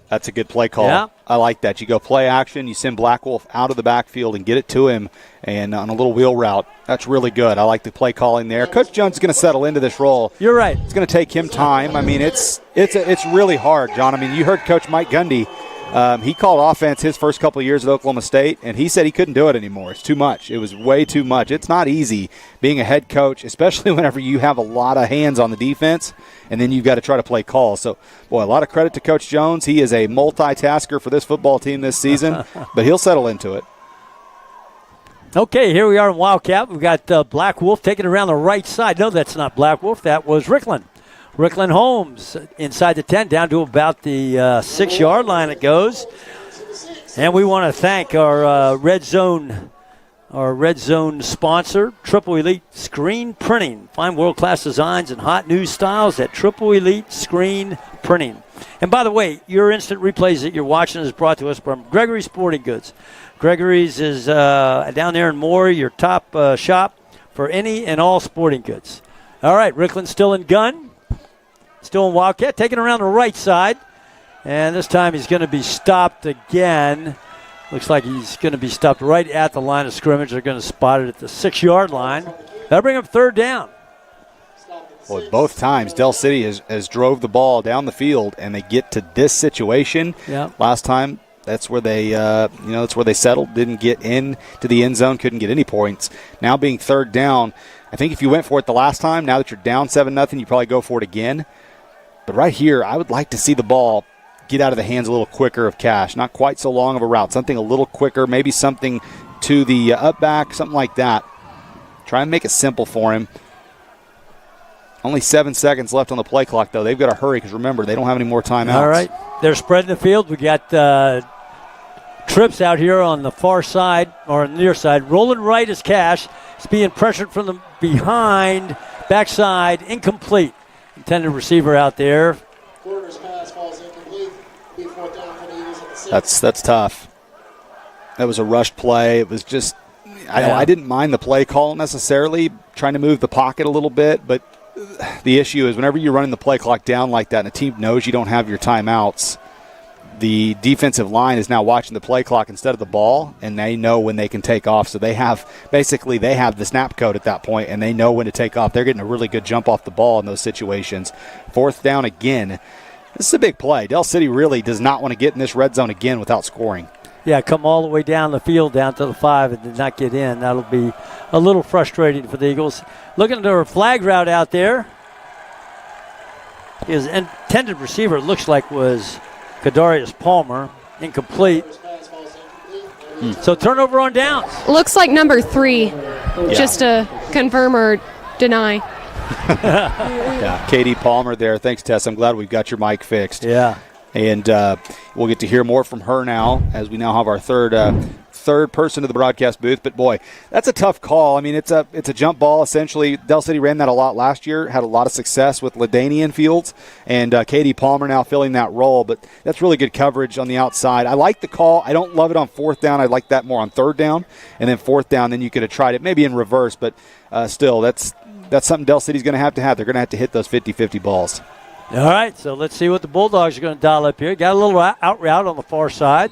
That's a good play call. Yeah. I like that. You go play action, you send Black Wolf out of the backfield and get it to him, and on a little wheel route. That's really good. I like the play calling there. Coach Jones is going to settle into this role. You're right. It's going to take him time. I mean, it's really hard, John. I mean, you heard Coach Mike Gundy. He called offense his first couple of years at Oklahoma State, and he said he couldn't do it anymore. It's too much. It was way too much. It's not easy being a head coach, especially whenever you have a lot of hands on the defense, and then you've got to try to play calls. So, boy, a lot of credit to Coach Jones. He is a multitasker for this football team this season, but he'll settle into it. Okay, here we are in Wildcat. We've got Black Wolf taking it around the right side. No, that's not Black Wolf. That was Rickland. Rickland Holmes inside the 10, down to about the 6-yard line it goes. And we want to thank our Red Zone sponsor, Triple Elite Screen Printing. Find world-class designs and hot new styles at Triple Elite Screen Printing. And by the way, your instant replays that you're watching is brought to us from Gregory Sporting Goods. Gregory's is down there in Moore, your top shop for any and all sporting goods. All right, Rickland still in gun. Still in Wildcat, taking around the right side. And this time he's going to be stopped again. Looks like he's going to be stopped right at the line of scrimmage. They're going to spot it at the 6-yard line. That'll bring up third down. Well, both times Del City has drove the ball down the field, and they get to this situation. Yeah. Last time, that's where they, that's where they settled. Didn't get into the end zone, couldn't get any points. Now being third down, I think if you went for it the last time, now that you're down 7-0, you probably go for it again. But right here, I would like to see the ball get out of the hands a little quicker of Cash. Not quite so long of a route. Something a little quicker, maybe something to the up back, something like that. Try and make it simple for him. Only 7 seconds left on the play clock, though. They've got to hurry because, remember, they don't have any more timeouts. All right. They're spreading the field. We got Trips out here on the far side, or near side. Rolling right is Cash. He's being pressured from the behind, backside, incomplete. Intended receiver out there. That's tough. That was a rushed play. It was just, I didn't mind the play call necessarily, trying to move the pocket a little bit, but the issue is whenever you're running the play clock down like that and a team knows you don't have your timeouts, the defensive line is now watching the play clock instead of the ball, and they know when they can take off. So they have the snap code at that point, and they know when to take off. They're getting a really good jump off the ball in those situations. Fourth down again. This is a big play. Del City really does not want to get in this red zone again without scoring. Yeah, come all the way down the field, down to the 5, and did not get in. That'll be a little frustrating for the Eagles. Looking at their flag route out there. His intended receiver, it looks like, was Kadarius Palmer, incomplete. So turnover on downs. Looks like number 3, just to confirm or deny. Yeah, Katie Palmer there. Thanks, Tess. I'm glad we've got your mic fixed. Yeah. And we'll get to hear more from her now as we now have our third person to the broadcast booth. But, boy, that's a tough call. I mean, it's a jump ball, essentially. Del City ran that a lot last year, had a lot of success with LaDainian Fields, and Katie Palmer now filling that role. But that's really good coverage on the outside. I like the call. I don't love it on fourth down. I like that more on third down. And then fourth down, then you could have tried it maybe in reverse. But still, that's something Del City's going to have. They're going to have to hit those 50-50 balls. All right, so let's see what the Bulldogs are going to dial up here. Got a little out route on the far side.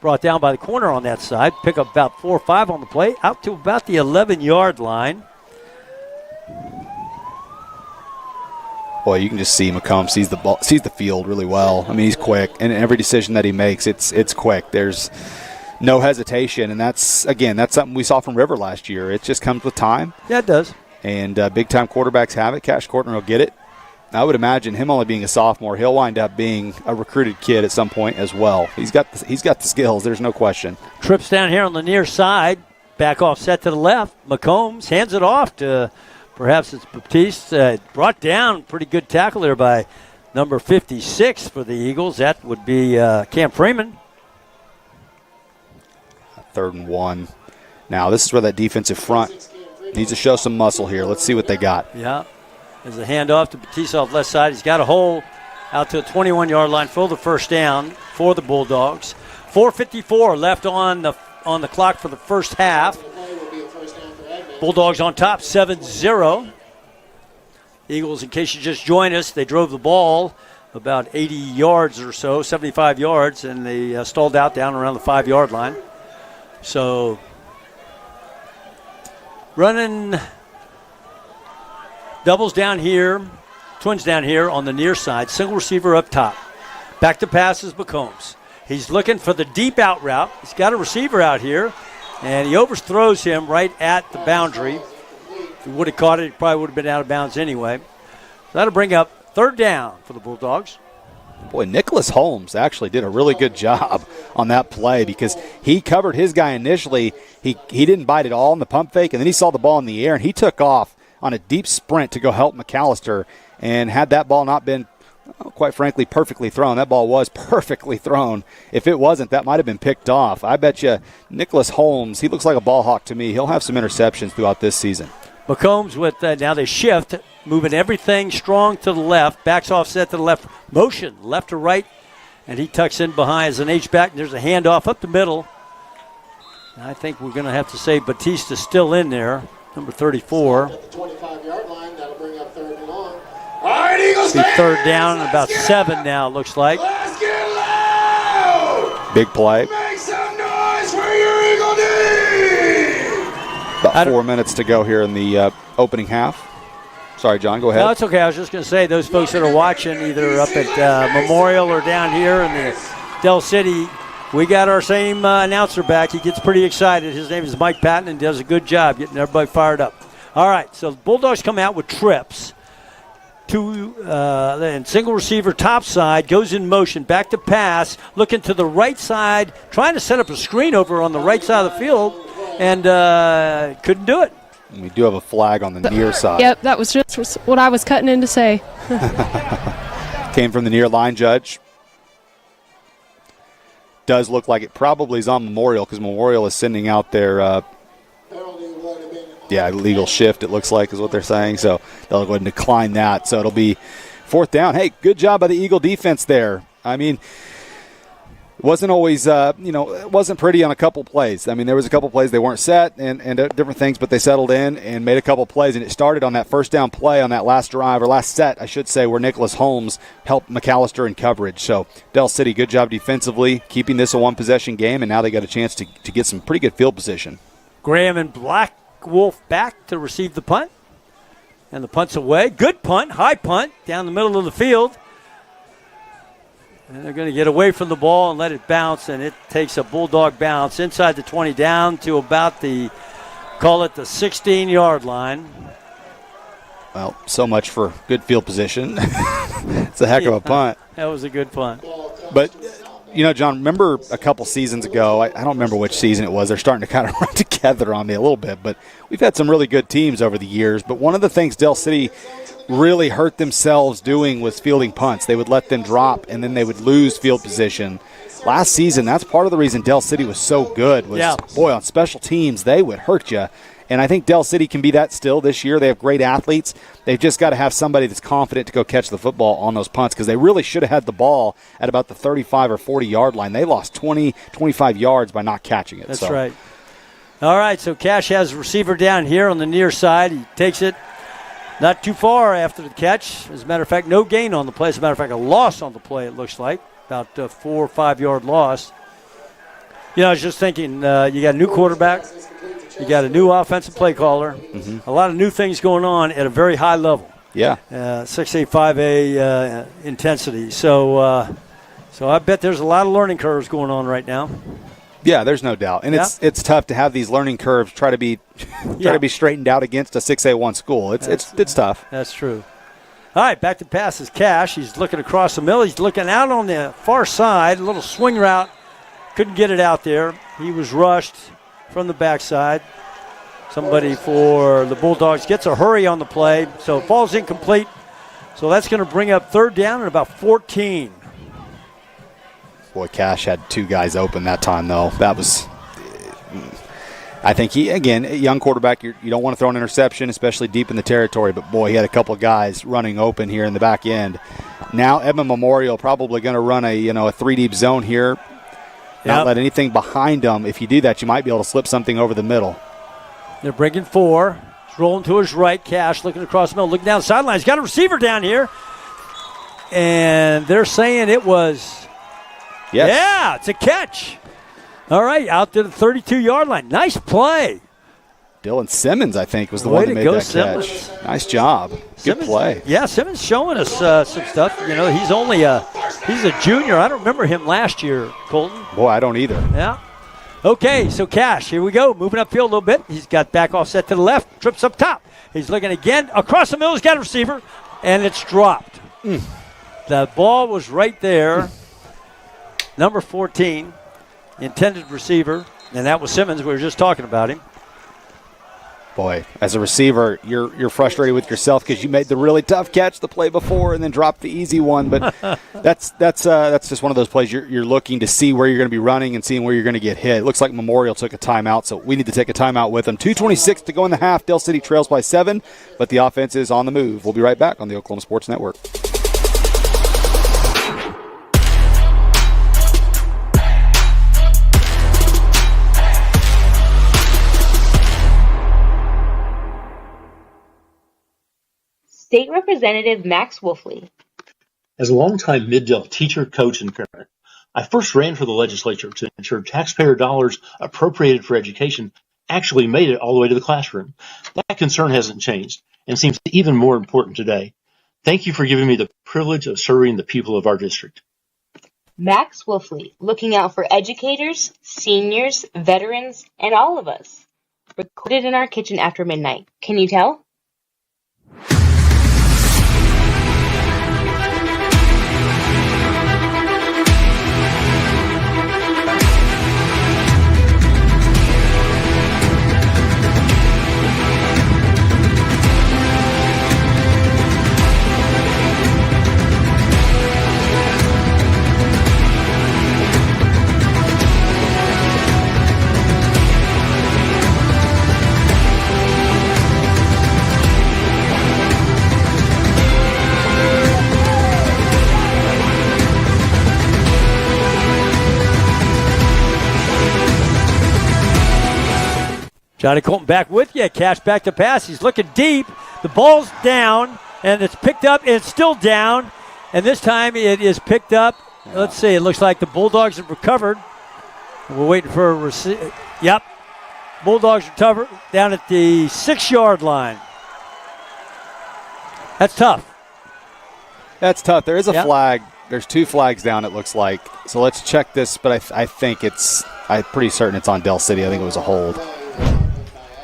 Brought down by the corner on that side. Pick up about 4 or 5 on the play. Out to about the 11-yard line. Boy, you can just see McComb sees the field really well. I mean, he's quick, and every decision that he makes, it's quick. There's no hesitation, and that's something we saw from River last year. It just comes with time. Yeah, it does. And big-time quarterbacks have it. Cash Courtner will get it. I would imagine him only being a sophomore, he'll wind up being a recruited kid at some point as well. He's got the skills. There's no question. Trips down here on the near side. back offset to the left. McCombs hands it off to, perhaps it's Baptiste. Brought down, pretty good tackle there by number 56 for the Eagles. That would be Cam Freeman. 3rd and 1. Now, this is where that defensive front needs to show some muscle here. Let's see what they got. Yeah. There's a handoff to Baptiste off left side. He's got a hole out to the 21-yard line for the first down for the Bulldogs. 4:54 left on the clock for the first half. Bulldogs on top, 7-0. Eagles, in case you just joined us, they drove the ball about 80 yards or so, 75 yards, and they stalled out down around the 5-yard line. So, running doubles down here, twins down here on the near side, single receiver up top. Back to pass is McCombs. He's looking for the deep out route. He's got a receiver out here, and he overthrows him right at the boundary. If he would have caught it, he probably would have been out of bounds anyway. So that'll bring up 3rd down for the Bulldogs. Boy, Nicholas Holmes actually did a really good job on that play because he covered his guy initially. He didn't bite it all in the pump fake, and then he saw the ball in the air, and he took off on a deep sprint to go help McAllister. And had that ball not been, quite frankly, perfectly thrown, that ball was perfectly thrown. If it wasn't, that might have been picked off. I bet you Nicholas Holmes, he looks like a ball hawk to me. He'll have some interceptions throughout this season. McCombs with, now they shift, moving everything strong to the left, backs offset to the left, motion left to right, and he tucks in behind as an H-back, and there's a handoff up the middle. I think we're going to have to say Batista still in there, number 34. At the 25-yard line, that'll bring up 3rd and long. All right, Eagles be 3rd down and about 7 now, it looks like. Let's get loud! Big play. Make some noise for your Eagle D! About 4 minutes to go here in the opening half. Sorry, John, go ahead. No, it's okay. I was just going to say, those folks that are watching either up at Memorial or down here in the Del City, we got our same announcer back. He gets pretty excited. His name is Mike Patton and does a good job getting everybody fired up. All right, so the Bulldogs come out with trips. And single receiver top side, goes in motion, back to pass, looking to the right side, trying to set up a screen over on the right side of the field, and couldn't do it. And we do have a flag on the near side. Yep, that was just what I was cutting in to say. Came from the near line judge. Does look like it probably is on Memorial because Memorial is sending out their illegal shift, it looks like, is what they're saying. So they'll go ahead and decline that. So it'll be 4th down. Hey, good job by the Eagle defense there. I mean, it wasn't always, it wasn't pretty on a couple plays. I mean, there was a couple plays they weren't set and different things, but they settled in and made a couple plays. And it started on that first down play on that last drive, or last set, I should say, where Nicholas Holmes helped McAllister in coverage. So Del City, good job defensively, keeping this a one-possession game, and now they got a chance to get some pretty good field position. Graham and Black Wolf back to receive the punt. And the punt's away. Good punt, high punt, down the middle of the field. And they're going to get away from the ball and let it bounce, and it takes a Bulldog bounce inside the 20 down to about the 16-yard line. Well, so much for good field position. It's a heck of a punt. That was a good punt. But, John, remember a couple seasons ago, I don't remember which season it was, they're starting to kind of run together on me a little bit, but we've had some really good teams over the years. But one of the things Del City really hurt themselves doing was fielding punts. They would let them drop, and then they would lose field position. Last season, that's part of the reason Del City was so good was, boy, on special teams, they would hurt you. And I think Del City can be that still this year. They have great athletes. They've just got to have somebody that's confident to go catch the football on those punts because they really should have had the ball at about the 35 or 40-yard line. They lost 20, 25 yards by not catching it. That's right. All right, so Cash has a receiver down here on the near side. He takes it not too far after the catch. As a matter of fact, no gain on the play. As a matter of fact, a loss on the play, it looks like. About 4 or 5 yard loss. I was just thinking, you got a new quarterback. You got a new offensive play caller. Mm-hmm. A lot of new things going on at a very high level. Yeah. 6A, 5A intensity. So I bet there's a lot of learning curves going on right now. Yeah, there's no doubt. And it's tough to have these learning curves try to be straightened out against a 6A1 school. It's tough. That's true. All right, back to pass is Cash. He's looking across the middle. He's looking out on the far side, a little swing route. Couldn't get it out there. He was rushed from the backside. Somebody for the Bulldogs gets a hurry on the play, so it falls incomplete. So that's going to bring up third down and about 14. Boy, Cash had two guys open that time, though. That was, I think he, again, a young quarterback, you don't want to throw an interception, especially deep in the territory, but boy, he had a couple of guys running open here in the back end. Now Edmond Memorial probably going to run a 3 deep zone here. Not let anything behind them. If you do that, you might be able to slip something over the middle. They're bringing 4. He's rolling to his right. Cash looking across the middle, looking down the sideline. He's got a receiver down here. And they're saying it was, yeah, it's a catch. All right, out to the 32-yard line. Nice play. Dylan Simmons, I think, was the one that made that Simmons. catch. Nice job. Good play. Yeah, Simmons showing us some stuff. You know, he's only he's a junior. I don't remember him last year, Colton. Boy, I don't either. Yeah. Okay, so Cash, here we go. Moving upfield a little bit. He's got back offset to the left, trips up top. He's looking again. Across the middle, he's got a receiver, and it's dropped. The ball was right there. Number 14, intended receiver, and that was Simmons. We were just talking about him. Boy, as a receiver, you're frustrated with yourself because you made the really tough catch the play before and then dropped the easy one. But that's just one of those plays you're looking to see where you're going to be running and seeing where you're going to get hit. It looks like Memorial took a timeout, so we need to take a timeout with them. 2:26 to go in the half. Dale City trails by 7, but the offense is on the move. We'll be right back on the Oklahoma Sports Network. State Representative Max Wolfley. As a longtime Mid-Dell teacher, coach, and parent, I first ran for the legislature to ensure taxpayer dollars appropriated for education actually made it all the way to the classroom. That concern hasn't changed and seems even more important today. Thank you for giving me the privilege of serving the people of our district. Max Wolfley, looking out for educators, seniors, veterans, and all of us. Recorded in our kitchen after midnight. Can you tell? Johnny Colton back with you. Cash back to pass. He's looking deep. The ball's down, and it's picked up. And it's still down, and this time it is picked up. Let's see. It looks like the Bulldogs have recovered. We're waiting for a receiver. Yep. Bulldogs recover down at the 6-yard line. That's tough. That's tough. There is a flag. There's 2 flags down, it looks like. So let's check this, but I think I'm pretty certain it's on Dell City. I think it was a hold.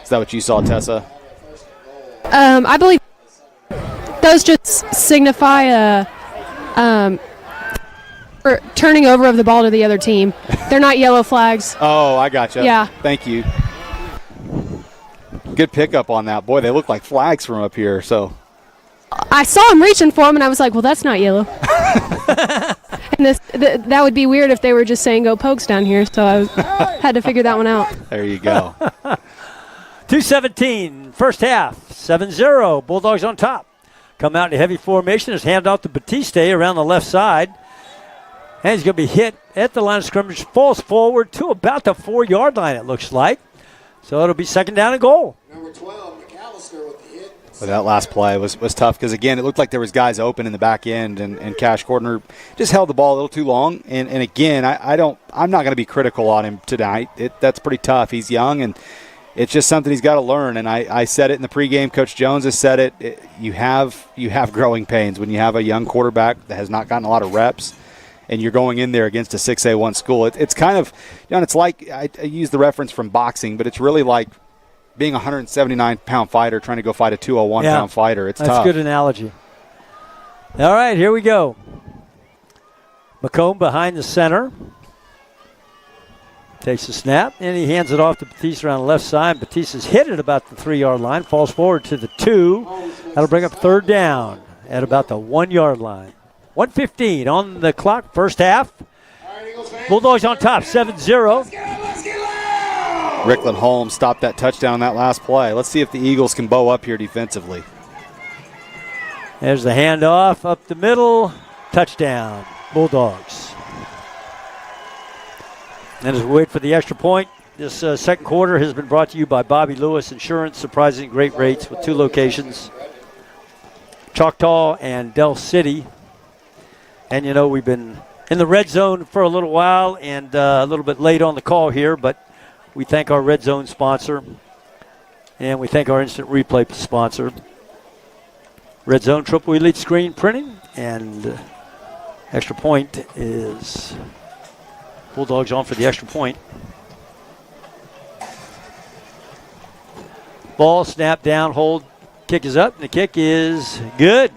Is that what you saw, Tessa? I believe those just signify or turning over of the ball to the other team. They're not yellow flags. Oh, I gotcha. Yeah. Thank you. Good pickup on that. Boy, they look like flags from up here. So I saw him reaching for him, and I was like, well, that's not yellow. And that would be weird if they were just saying go Pokes down here, so I had to figure that one out. There you go. 2:17, first half, 7-0. Bulldogs on top. Come out in a heavy formation. There's handoff to Batiste around the left side. And he's going to be hit at the line of scrimmage. Falls forward to about the 4-yard line, it looks like. So it'll be second down and goal. Number 12, McAllister with the hit. But that last play was tough because, again, it looked like there was guys open in the back end, and Cash Gordner just held the ball a little too long. And again, I'm not going to be critical on him tonight. That's pretty tough. He's young, and it's just something he's got to learn. And I said it in the pregame. Coach Jones has said it. You have growing pains when you have a young quarterback that has not gotten a lot of reps, and you're going in there against a 6A1 school. It's kind of, it's like I use the reference from boxing, but it's really like being a 179-pound fighter trying to go fight a 201-pound fighter. It's tough. That's a good analogy. All right, here we go. McComb behind the center. Takes the snap, and he hands it off to Batista around the left side. Batista's hit it about the 3-yard line, falls forward to the 2. That'll bring up third down at about the 1-yard line. 1:15 on the clock, first half. Bulldogs on top, 7-0. Rickland Holmes stopped that touchdown on that last play. Let's see if the Eagles can bow up here defensively. There's the handoff up the middle. Touchdown, Bulldogs. And as we wait for the extra point, this second quarter has been brought to you by Bobby Lewis Insurance, surprising great rates with 2 locations, Choctaw and Del City. And, you know, we've been in the red zone for a little while and a little bit late on the call here, but we thank our red zone sponsor, and we thank our instant replay sponsor, Red Zone Triple Elite Screen Printing, and extra point is Bulldogs on for the extra point. Ball, snap, down, hold, kick is up, and the kick is good.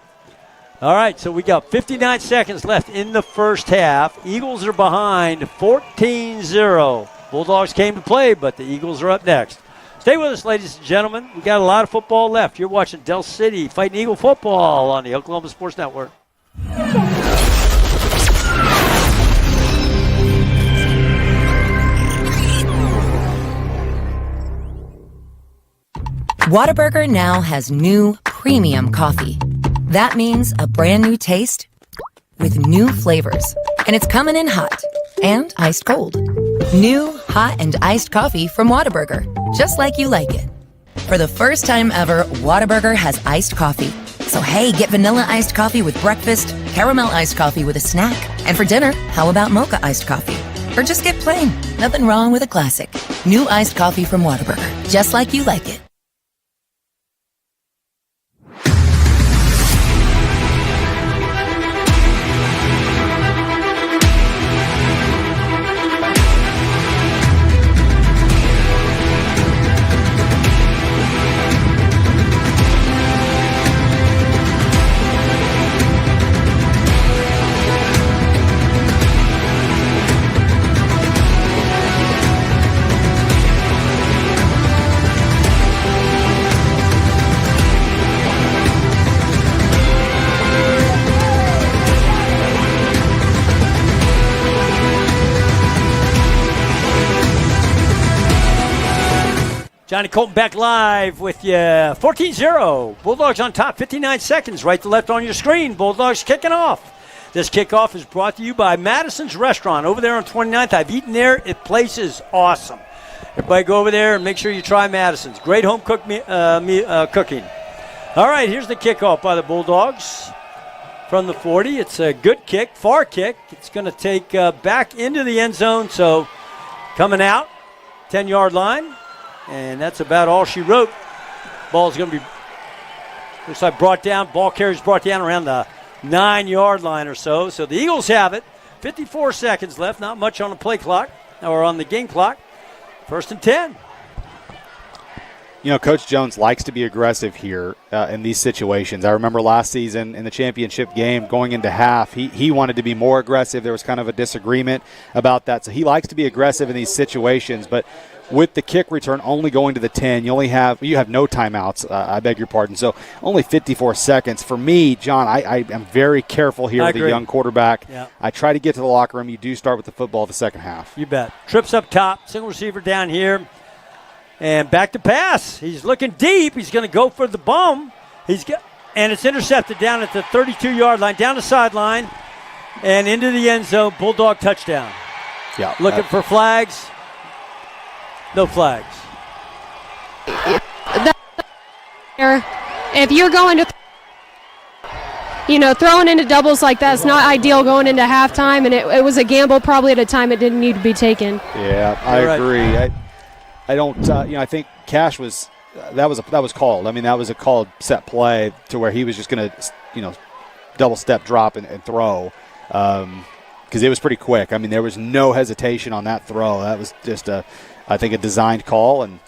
All right, so we got 59 seconds left in the first half. Eagles are behind 14-0. Bulldogs came to play, but the Eagles are up next. Stay with us, ladies and gentlemen. We got a lot of football left. You're watching Del City Fighting Eagle football on the Oklahoma Sports Network. Whataburger now has new premium coffee. That means a brand new taste with new flavors. And it's coming in hot and iced cold. New hot and iced coffee from Whataburger, just like you like it. For the first time ever, Whataburger has iced coffee. So hey, get vanilla iced coffee with breakfast, caramel iced coffee with a snack, and for dinner, how about mocha iced coffee? Or just get plain. Nothing wrong with a classic. New iced coffee from Whataburger, just like you like it. Johnny Colton back live with you. 14-0. Bulldogs on top. 59 seconds. Right to left on your screen. Bulldogs kicking off. This kickoff is brought to you by Madison's Restaurant over there on 29th. I've eaten there. The place is awesome. Everybody go over there and make sure you try Madison's. Great home cooking. All right, here's the kickoff by the Bulldogs from the 40. It's a good kick, far kick. It's going to take back into the end zone. So coming out, 10-yard line. And that's about all she wrote. Ball's going to be, looks like brought down. Ball carrier's brought down around the 9-yard line or so. So the Eagles have it. 54 seconds left. Not much on the play clock or on the game clock. 1st and 10. You know, Coach Jones likes to be aggressive here in these situations. I remember last season in the championship game going into half, he wanted to be more aggressive. There was kind of a disagreement about that. So he likes to be aggressive in these situations. But with the kick return only going to the 10, you have no timeouts, I beg your pardon. So only 54 seconds. For me, John, I am very careful here with a young quarterback. Yeah. I try to get to the locker room. You do start with the football the second half. You bet. Trips up top, single receiver down here. And back to pass. He's looking deep. He's going to go for the bum. And it's intercepted down at the 32-yard line, down the sideline, and into the end zone. Bulldog touchdown. Yeah. Looking for flags. No flags. If you're going to, throwing into doubles like that is not ideal going into halftime, and it was a gamble probably at a time it didn't need to be taken. Yeah, I agree. I don't. I think Cash was that was called. I mean, that was a called set play to where he was just going to, double step drop and throw, because it was pretty quick. I mean, there was no hesitation on that throw. That was just I think a designed call, and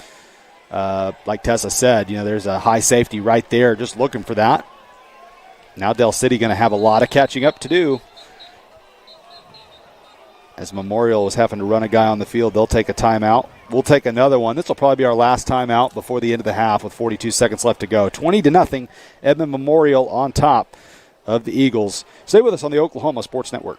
like Tessa said, there's a high safety right there, just looking for that. Now Del City going to have a lot of catching up to do. As Memorial is having to run a guy on the field, they'll take a timeout. We'll take another one. This will probably be our last timeout before the end of the half with 42 seconds left to go. 20-0, Edmond Memorial on top of the Eagles. Stay with us on the Oklahoma Sports Network.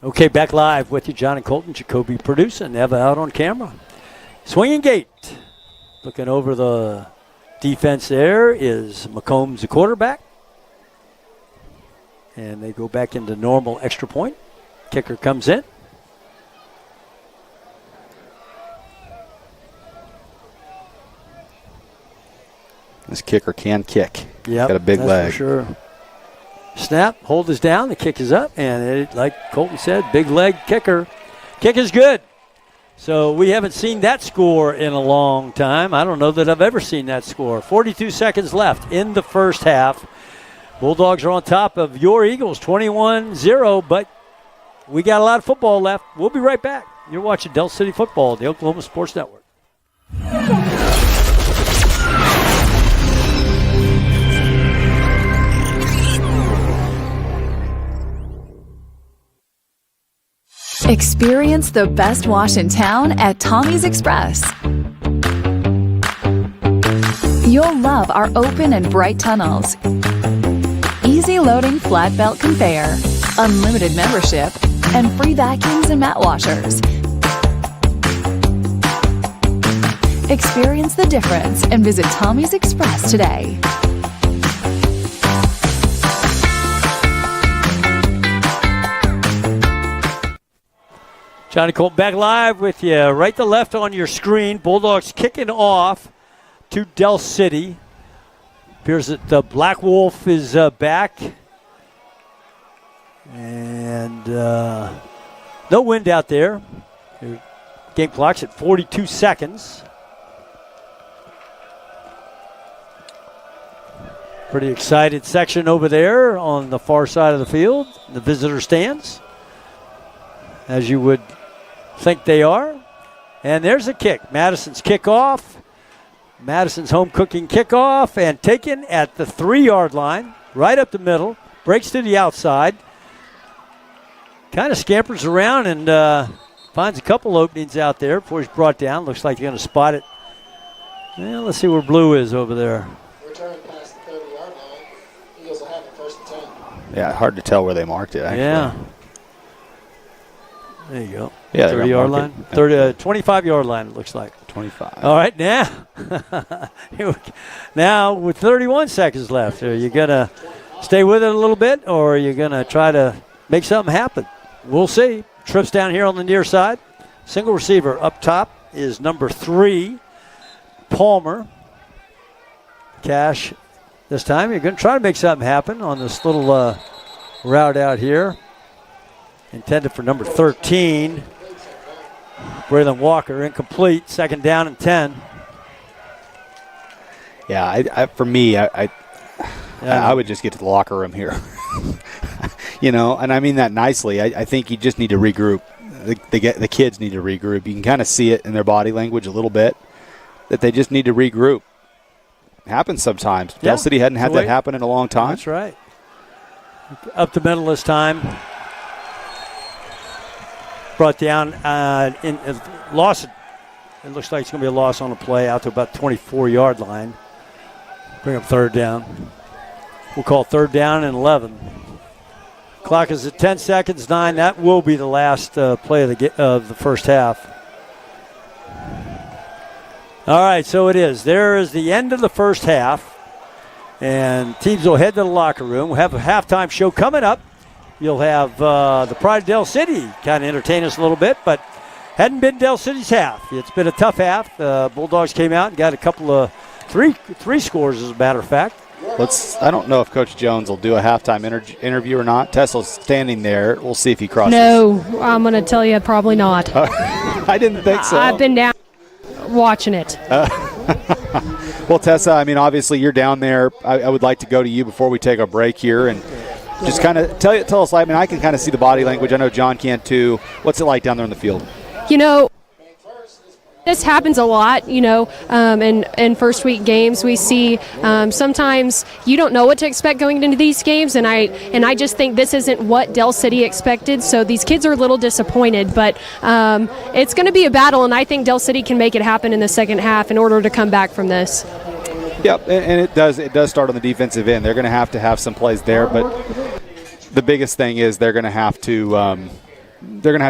Okay, back live with you, John and Colton. Jacoby producing, Eva out on camera. Swinging gate. Looking over the defense there is McCombs, the quarterback. And they go back into normal extra point. Kicker comes in. This kicker can kick. Yeah, got a big leg. For sure. Snap, hold is down, the kick is up, and it, like Colton said, big leg kicker. Kick is good. So we haven't seen that score in a long time. I don't know that I've ever seen that score. 42 seconds left in the first half. Bulldogs are on top of your Eagles, 21-0, but we got a lot of football left. We'll be right back. You're watching Del City Football, the Oklahoma Sports Network. Experience the best wash in town at Tommy's Express. You'll love our open and bright tunnels, easy loading flat belt conveyor, unlimited membership, and free vacuums and mat washers. Experience the difference and visit Tommy's Express today. Johnny Colton back live with you. Right to left on your screen. Bulldogs kicking off to Del City. Appears that the Black Wolf is back. And no wind out there. Your game clock's at 42 seconds. Pretty excited section over there on the far side of the field. The visitor stands, as you would think they are. And there's a kick. Madison's kickoff. Madison's home cooking kickoff and taken at the 3-yard line, right up the middle, breaks to the outside, kind of scampers around and finds a couple openings out there before he's brought down. Looks like they're going to spot it. Well, let's see where Blue is over there. Return past the 30-yard line. Eagles will have it first and 10. Yeah, hard to tell where they marked it, actually. Yeah. There you go. Yeah, 30-yard line. 25-yard line, it looks like. 25. All right, now with 31 seconds left, are you going to stay with it a little bit, or are you going to try to make something happen? We'll see. Trips down here on the near side. Single receiver up top is number 3, Palmer. Cash this time. You're going to try to make something happen on this little route out here. Intended for number 13, Braylon Walker, incomplete, 2nd down and 10. Yeah, for me, I would just get to the locker room here. And I mean that nicely. I think you just need to regroup. The kids need to regroup. You can kind of see it in their body language a little bit, that they just need to regroup. It happens sometimes. Yeah, Del City hadn't had that happen in a long time. That's right. Up the middle this time. Brought down in loss. It looks like it's going to be a loss on a play out to about 24-yard line. Bring up 3rd down. We'll call 3rd down and 11. Clock is at 10 seconds, 9. That will be the last play of the first half. All right, so it is. There is the end of the first half. And teams will head to the locker room. We'll have a halftime show coming up. You'll have the Pride of Del City kind of entertain us a little bit, but hadn't been Del City's half. It's been a tough half. Bulldogs came out and got a couple of three scores, as a matter of fact. I don't know if Coach Jones will do a halftime interview or not. Tesla's standing there. We'll see if he crosses. No, I'm going to tell you probably not. I didn't think so. I've been down watching it. Well, Tessa, I mean, obviously you're down there. I would like to go to you before we take a break here and just kind of tell us. I mean, I can kind of see the body language. I know John can too. What's it like down there in the field? You know, this happens a lot, in first week games. We see sometimes you don't know what to expect going into these games, and I just think this isn't what Del City expected, so these kids are a little disappointed, but it's going to be a battle, and I think Del City can make it happen in the second half in order to come back from this. Yep, and it does start on the defensive end. They're going to have some plays there, but the biggest thing is they're going to have to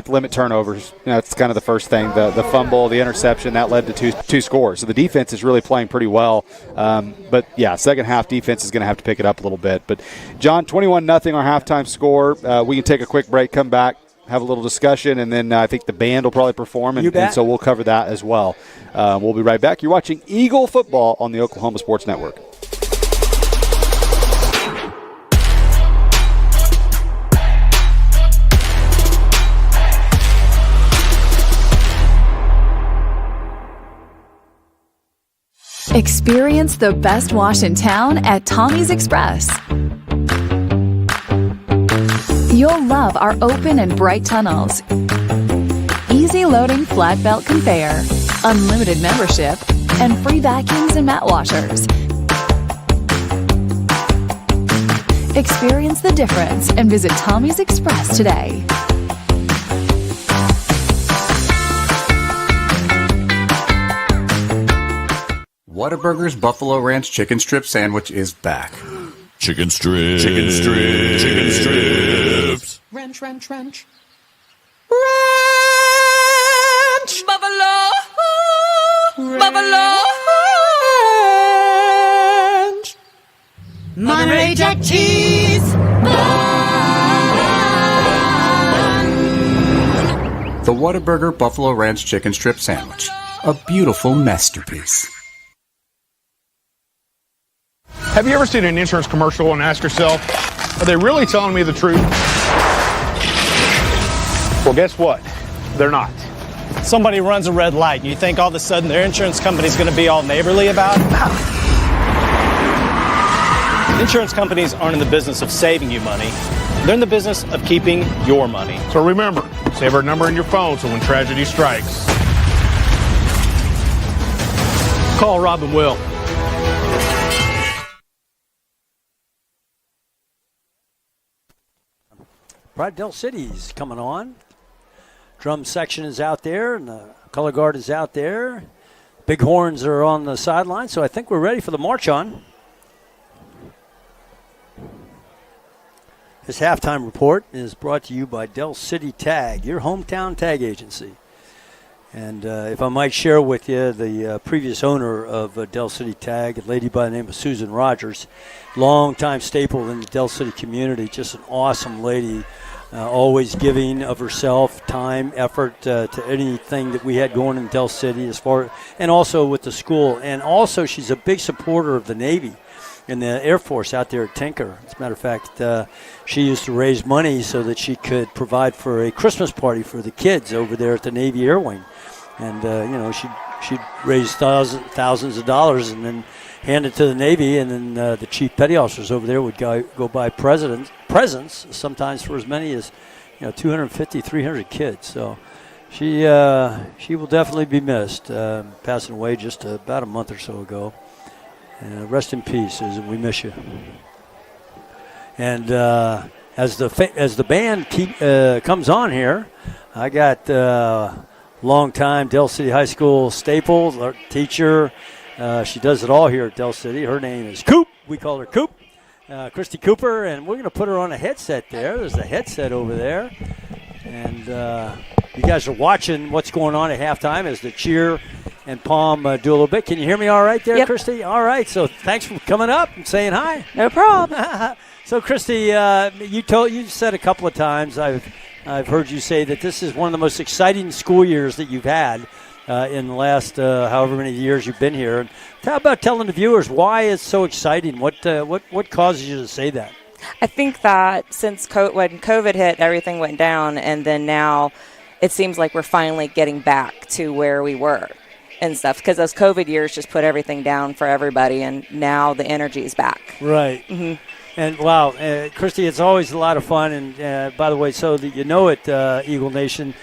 limit turnovers. That's kind of the first thing. The fumble, the interception, that led to two scores. So the defense is really playing pretty well. But, yeah, second half defense is going to have to pick it up a little bit. But, John, 21-0 our halftime score. We can take a quick break, come back, have a little discussion, and then I think the band will probably perform, and so we'll cover that as well. We'll be right back. You're watching Eagle Football on the Oklahoma Sports Network. Experience the best wash in town at Tommy's Express. You'll love our open and bright tunnels, easy loading flat belt conveyor, unlimited membership, and free vacuums and mat washers. Experience the difference and visit Tommy's Express today. Whataburger's Buffalo Ranch Chicken Strip Sandwich is back. Chicken strips. Chicken strips. Chicken strips. Ranch, ranch, ranch. Ranch! Buffalo! Buffalo! Ranch! Monterey Jack cheese! The Whataburger Buffalo Ranch Chicken Strip Sandwich. A beautiful masterpiece. Have you ever seen an insurance commercial and asked yourself, are they really telling me the truth? Well, guess what? They're not. Somebody runs a red light, and you think all of a sudden their insurance company's going to be all neighborly about it? Insurance companies aren't in the business of saving you money. They're in the business of keeping your money. So remember, save our number in your phone so when tragedy strikes, Call Rob and Will. Pride Del City's coming on. Drum section is out there, and the color guard is out there. Big horns are on the sideline, so I think we're ready for the march on. This halftime report is brought to you by Del City Tag, your hometown tag agency. And if I might share with you, the previous owner of Del City Tag, a lady by the name of Susan Rogers, longtime staple in the Del City community, just an awesome lady, always giving of herself, time, effort to anything that we had going in Del City, and also with the school. And also, she's a big supporter of the Navy and the Air Force out there at Tinker. As a matter of fact, she used to raise money so that she could provide for a Christmas party for the kids over there at the Navy Air Wing. And, she'd raise thousands of dollars and then hand it to the Navy, and then the chief petty officers over there would go buy presents, sometimes for as many as 250, 300 kids. So she will definitely be missed, passing away just about a month or so ago. Rest in peace, Susan. We miss you. And as the band comes on here, I got longtime Del City High School staple, our teacher. She does it all here at Del City. Her name is Coop. We call her Coop. Christy Cooper, and we're going to put her on a headset there. There's a headset over there. And you guys are watching what's going on at halftime as the cheer and Palm do a little bit. Can you hear me all right there, Christy? All right, so thanks for coming up and saying hi. No problem. So, Christy, you said a couple of times, I've heard you say that this is one of the most exciting school years that you've had in the last however many years you've been here. And how about telling the viewers why it's so exciting? What causes you to say that? I think that since when COVID hit, everything went down, and then now it seems like we're finally getting back to where we were and stuff, because those COVID years just put everything down for everybody, and now the energy is back. Right. Mm-hmm. And, wow, Christy, it's always a lot of fun. And, by the way, so that you know it, Eagle Nation,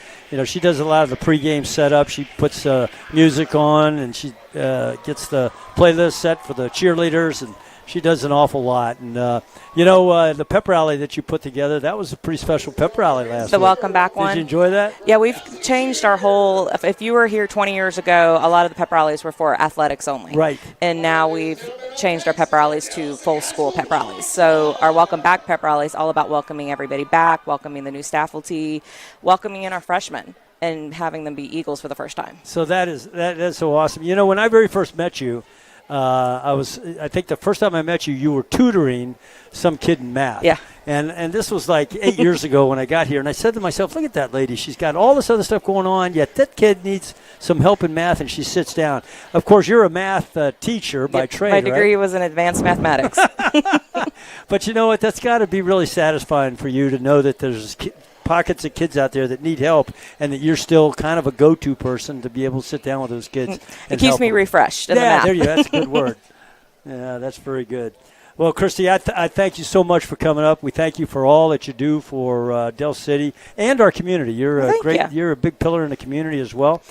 she does a lot of the pregame setup. She puts music on, and she gets the playlist set for the cheerleaders, and she does an awful lot. And, the pep rally that you put together, that was a pretty special pep rally last week. The welcome back one. Did you enjoy that? Yeah, we've changed our whole – if you were here 20 years ago, a lot of the pep rallies were for athletics only. Right. And now we've changed our pep rallies to full school pep rallies. So our welcome back pep rally is all about welcoming everybody back, welcoming the new faculty, welcoming in our freshmen, and having them be Eagles for the first time. So that's so awesome. When I very first met you, I think the first time I met you, you were tutoring some kid in math. Yeah. And this was like 8 years ago when I got here. And I said to myself, look at that lady. She's got all this other stuff going on, yet that kid needs some help in math, and she sits down. Of course, you're a math teacher by trade, my degree right? was in advanced mathematics. But you know what? That's got to be really satisfying for you to know that there's pockets of kids out there that need help, and that you're still kind of a go-to person to be able to sit down with those kids. It keeps me refreshed in the math. There you go. That's a good word. Yeah, that's very good. Well, Christy, I thank you so much for coming up. We thank you for all that you do for Del City and our community. You're You're a big pillar in the community as well.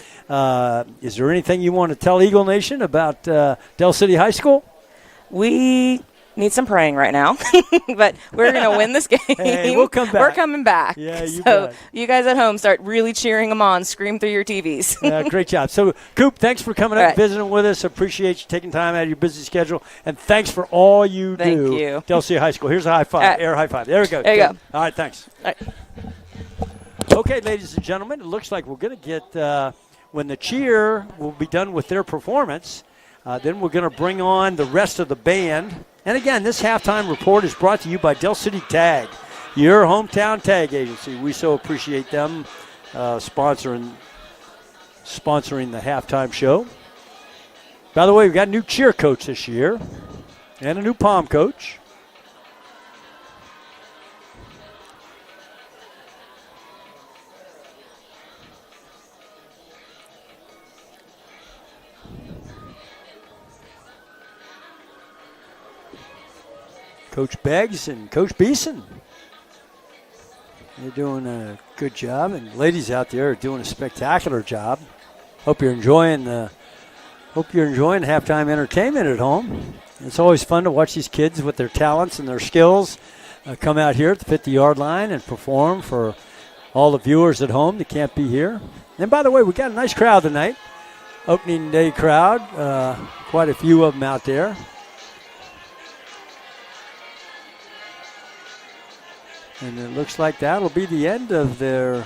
Is there anything you want to tell Eagle Nation about Del City High School? We need some praying right now, but we're going to win this game. Hey, we'll come back. We're coming back. Yeah, so you guys at home start really cheering them on. Scream through your TVs. Great job. So, Coop, thanks for coming up and visiting with us. Appreciate you taking time out of your busy schedule, and thanks for all you do. Thank you. Del City High School. Here's a high five, air high five. There we go. There you go. All right, thanks. All right. Okay, ladies and gentlemen, it looks like we're going to get, when the cheer will be done with their performance, then we're going to bring on the rest of the band. And again, this halftime report is brought to you by Del City Tag, your hometown tag agency. We so appreciate them sponsoring the halftime show. By the way, we've got a new cheer coach this year and a new pom coach. Coach Beggs and Coach Beeson. They're doing a good job, and ladies out there are doing a spectacular job. Hope you're enjoying halftime entertainment at home. It's always fun to watch these kids with their talents and their skills come out here at the 50-yard line and perform for all the viewers at home that can't be here. And by the way, we got a nice crowd tonight. Opening day crowd, quite a few of them out there. And it looks like that'll be the end of their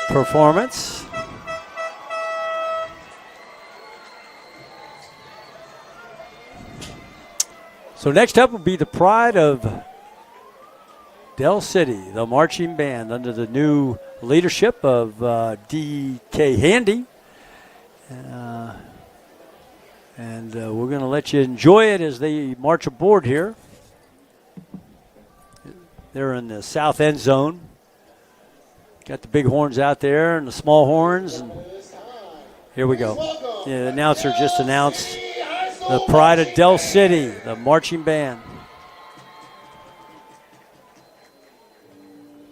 performance. So next up will be the pride of Del City, the marching band under the new leadership of D.K. Handy. And we're going to let you enjoy it as they march aboard here. They're in the south end zone. Got the big horns out there and the small horns. And here we go. The announcer just announced the pride of Del City, the marching band.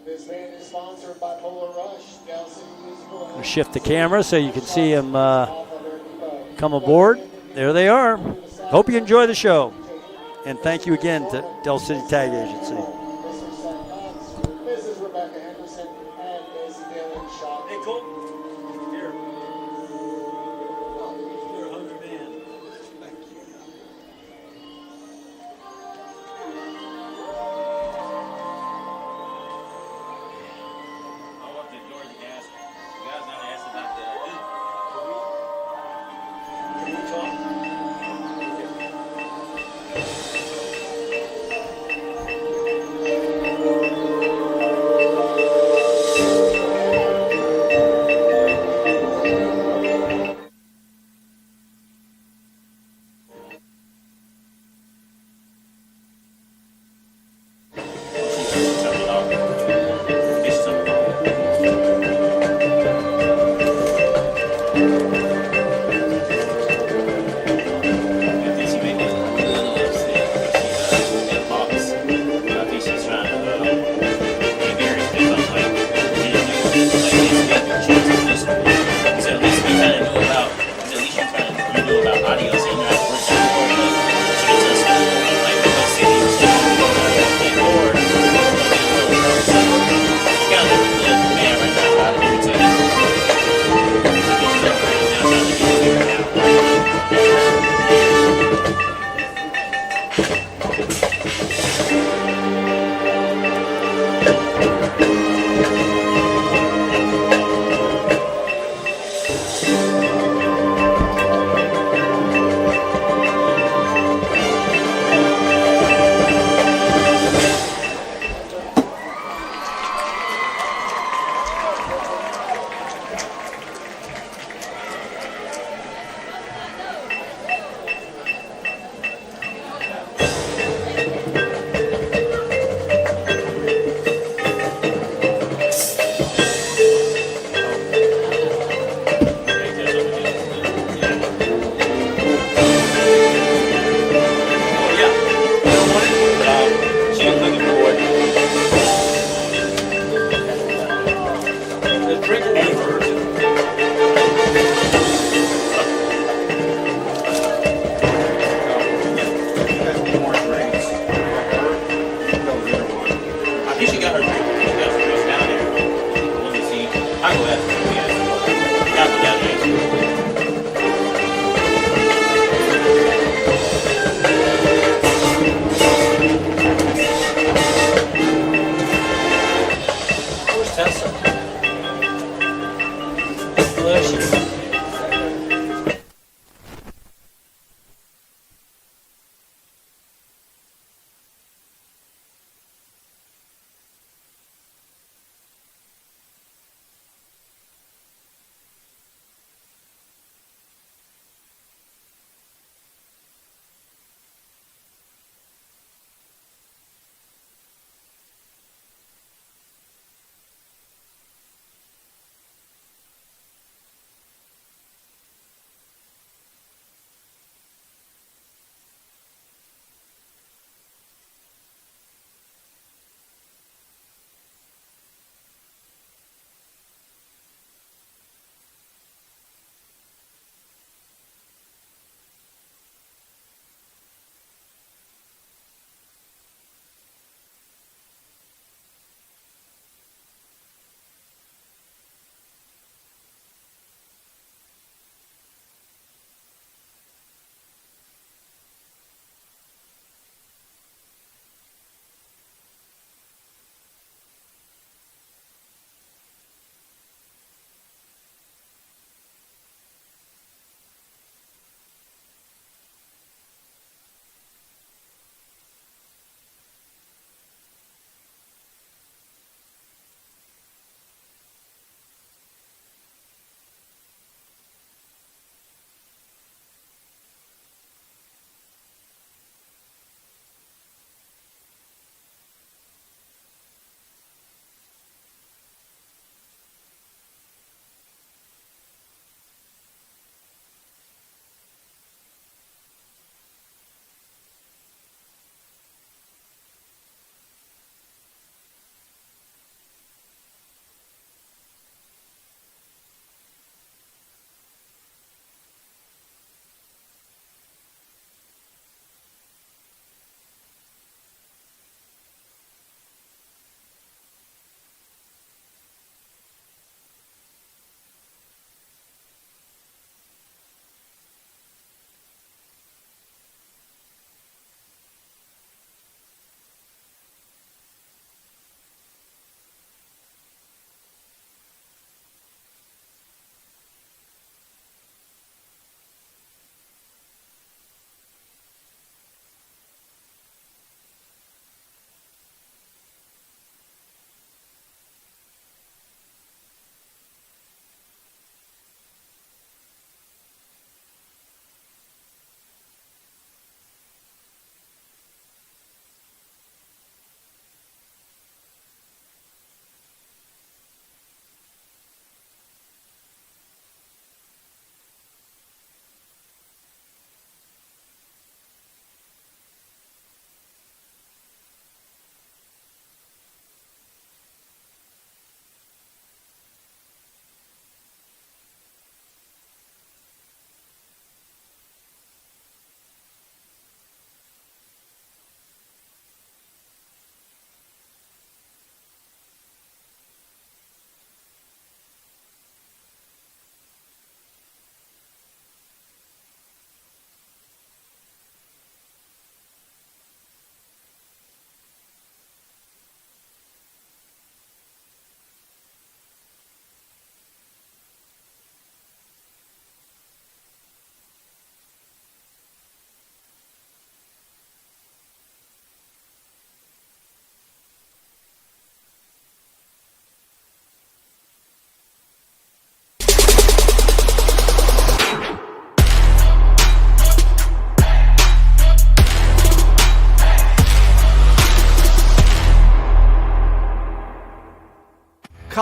This band is sponsored by Polar Rush. Del City is going. We'll shift the camera so you can see them come aboard. There they are. Hope you enjoy the show. And thank you again to Del City Tag Agency.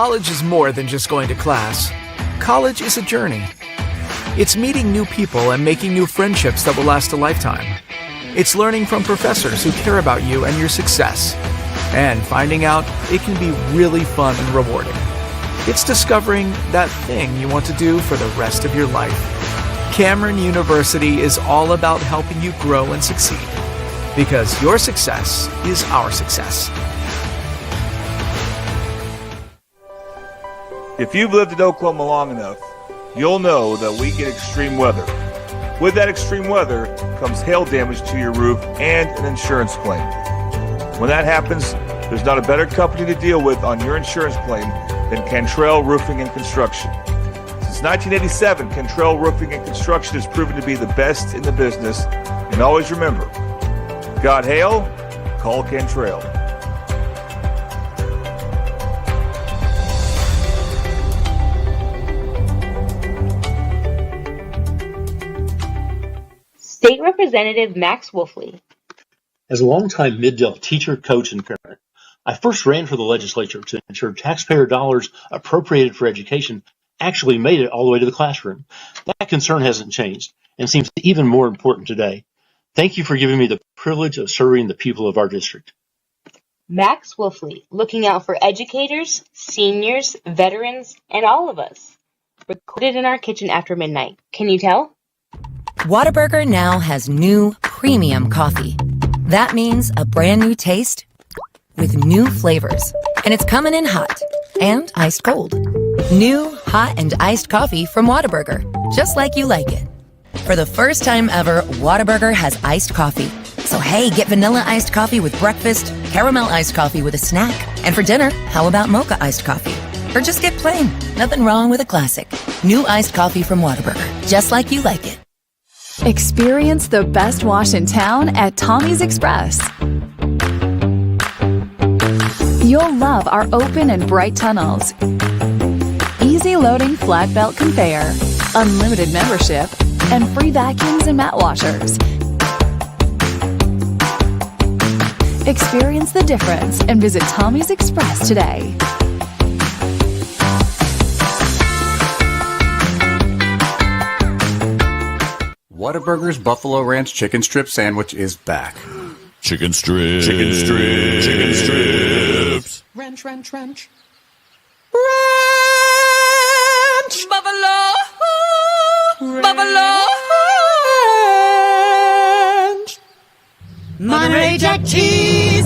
College is more than just going to class. College is a journey. It's meeting new people and making new friendships that will last a lifetime. It's learning from professors who care about you and your success. And finding out it can be really fun and rewarding. It's discovering that thing you want to do for the rest of your life. Cameron University is all about helping you grow and succeed. Because your success is our success. If you've lived in Oklahoma long enough, you'll know that we get extreme weather. With that extreme weather comes hail damage to your roof and an insurance claim. When that happens, there's not a better company to deal with on your insurance claim than Cantrell Roofing and Construction. Since 1987, Cantrell Roofing and Construction has proven to be the best in the business. And always remember, got hail? Call Cantrell. State Representative Max Wolfley. As a longtime Mid-Dell teacher, coach, and parent, I first ran for the legislature to ensure taxpayer dollars appropriated for education actually made it all the way to the classroom. That concern hasn't changed and seems even more important today. Thank you for giving me the privilege of serving the people of our district. Max Wolfley, looking out for educators, seniors, veterans, and all of us. Recorded in our kitchen after midnight. Can you tell? Whataburger now has new premium coffee. That means a brand new taste with new flavors. And it's coming in hot and iced cold. New hot and iced coffee from Whataburger, just like you like it. For the first time ever, Whataburger has iced coffee. So hey, get vanilla iced coffee with breakfast, caramel iced coffee with a snack, and for dinner, how about mocha iced coffee? Or just get plain. Nothing wrong with a classic. New iced coffee from Whataburger, just like you like it. Experience the best wash in town at Tommy's Express. You'll love our open and bright tunnels, easy loading flat belt conveyor, unlimited membership, and free vacuums and mat washers. Experience the difference and visit Tommy's Express today. Whataburger's Buffalo Ranch Chicken Strip Sandwich is back. Chicken strips. Chicken strips. Chicken strips. Ranch, ranch, ranch. Ranch! Buffalo! Buffalo! Ranch! Monterey Jack cheese!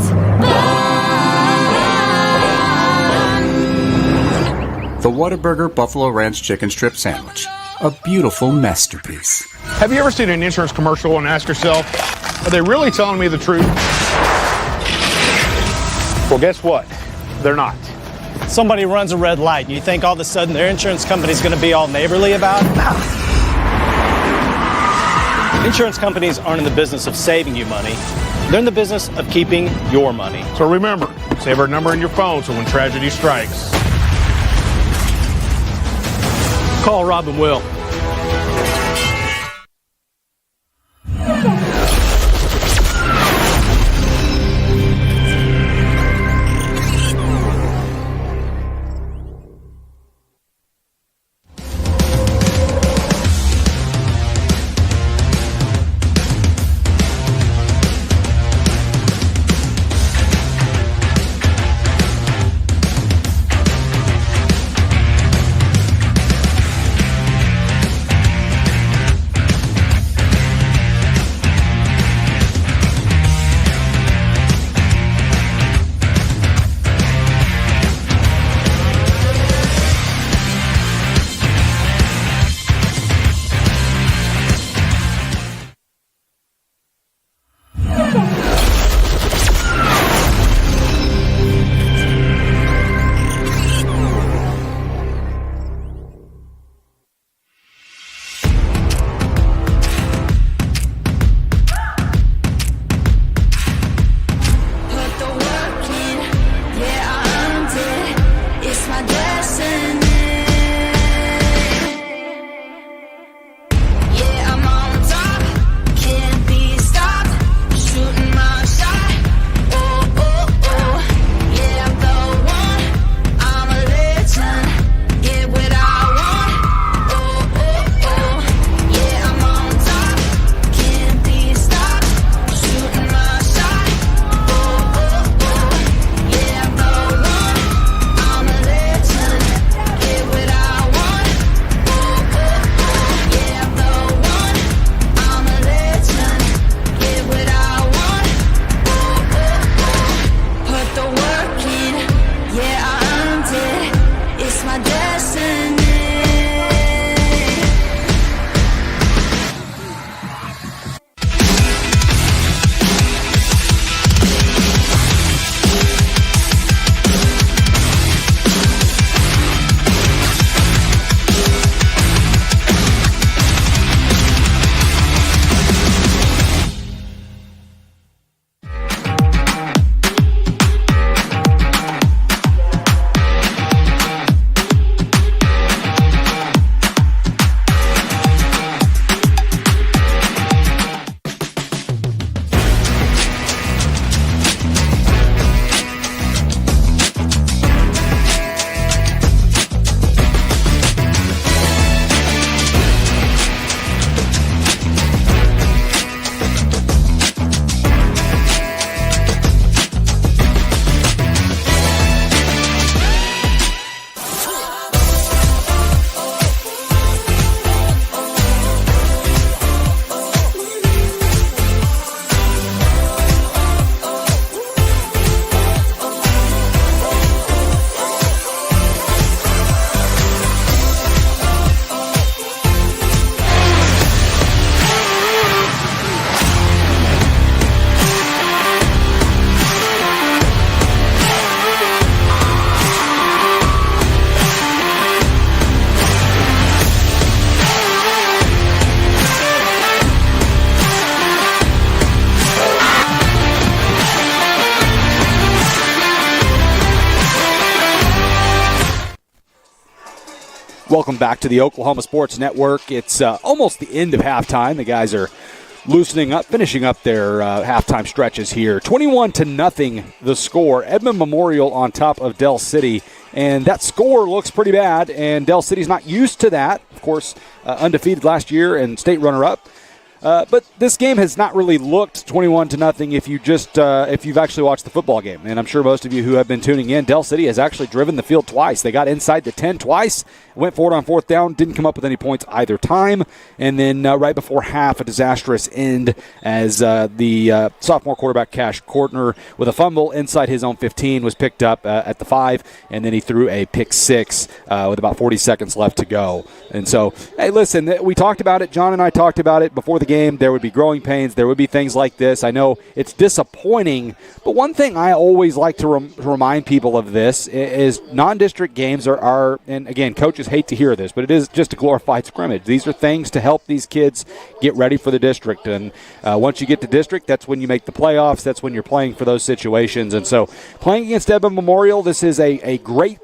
The Whataburger Buffalo Ranch Chicken Strip Sandwich. A beautiful masterpiece. Have you ever seen an insurance commercial and asked yourself, are they really telling me the truth? Well, guess what? They're not. Somebody runs a red light, and you think all of a sudden their insurance company's going to be all neighborly about it? Insurance companies aren't in the business of saving you money. They're in the business of keeping your money. So remember, save our number in your phone so when tragedy strikes, Call Rob and Will. Welcome back to the Oklahoma Sports Network. It's almost the end of halftime. The guys are loosening up, finishing up their halftime stretches here. 21-0 the score. Edmond Memorial on top of Del City. And that score looks pretty bad, and Del City's not used to that. Of course, undefeated last year and state runner-up. But this game has not really looked 21-0 if you've actually watched the football game. And I'm sure most of you who have been tuning in, Del City has actually driven the field twice. They got inside the 10 twice, went forward on fourth down, didn't come up with any points either time. And then right before half, a disastrous end as the sophomore quarterback Cash Kortner with a fumble inside his own 15 was picked up at the 5, and then he threw a pick 6 with about 40 seconds left to go. And so, hey, listen, we talked about it. John and I talked about it before the game. There would be growing pains. There would be things like this. I know it's disappointing, but one thing I always like to remind people of this is non-district games are, and again, coaches hate to hear this, but it is just a glorified scrimmage. These are things to help these kids get ready for the district. And once you get to district, that's when you make the playoffs. That's when you're playing for those situations. And so playing against Edmond Memorial, this is a great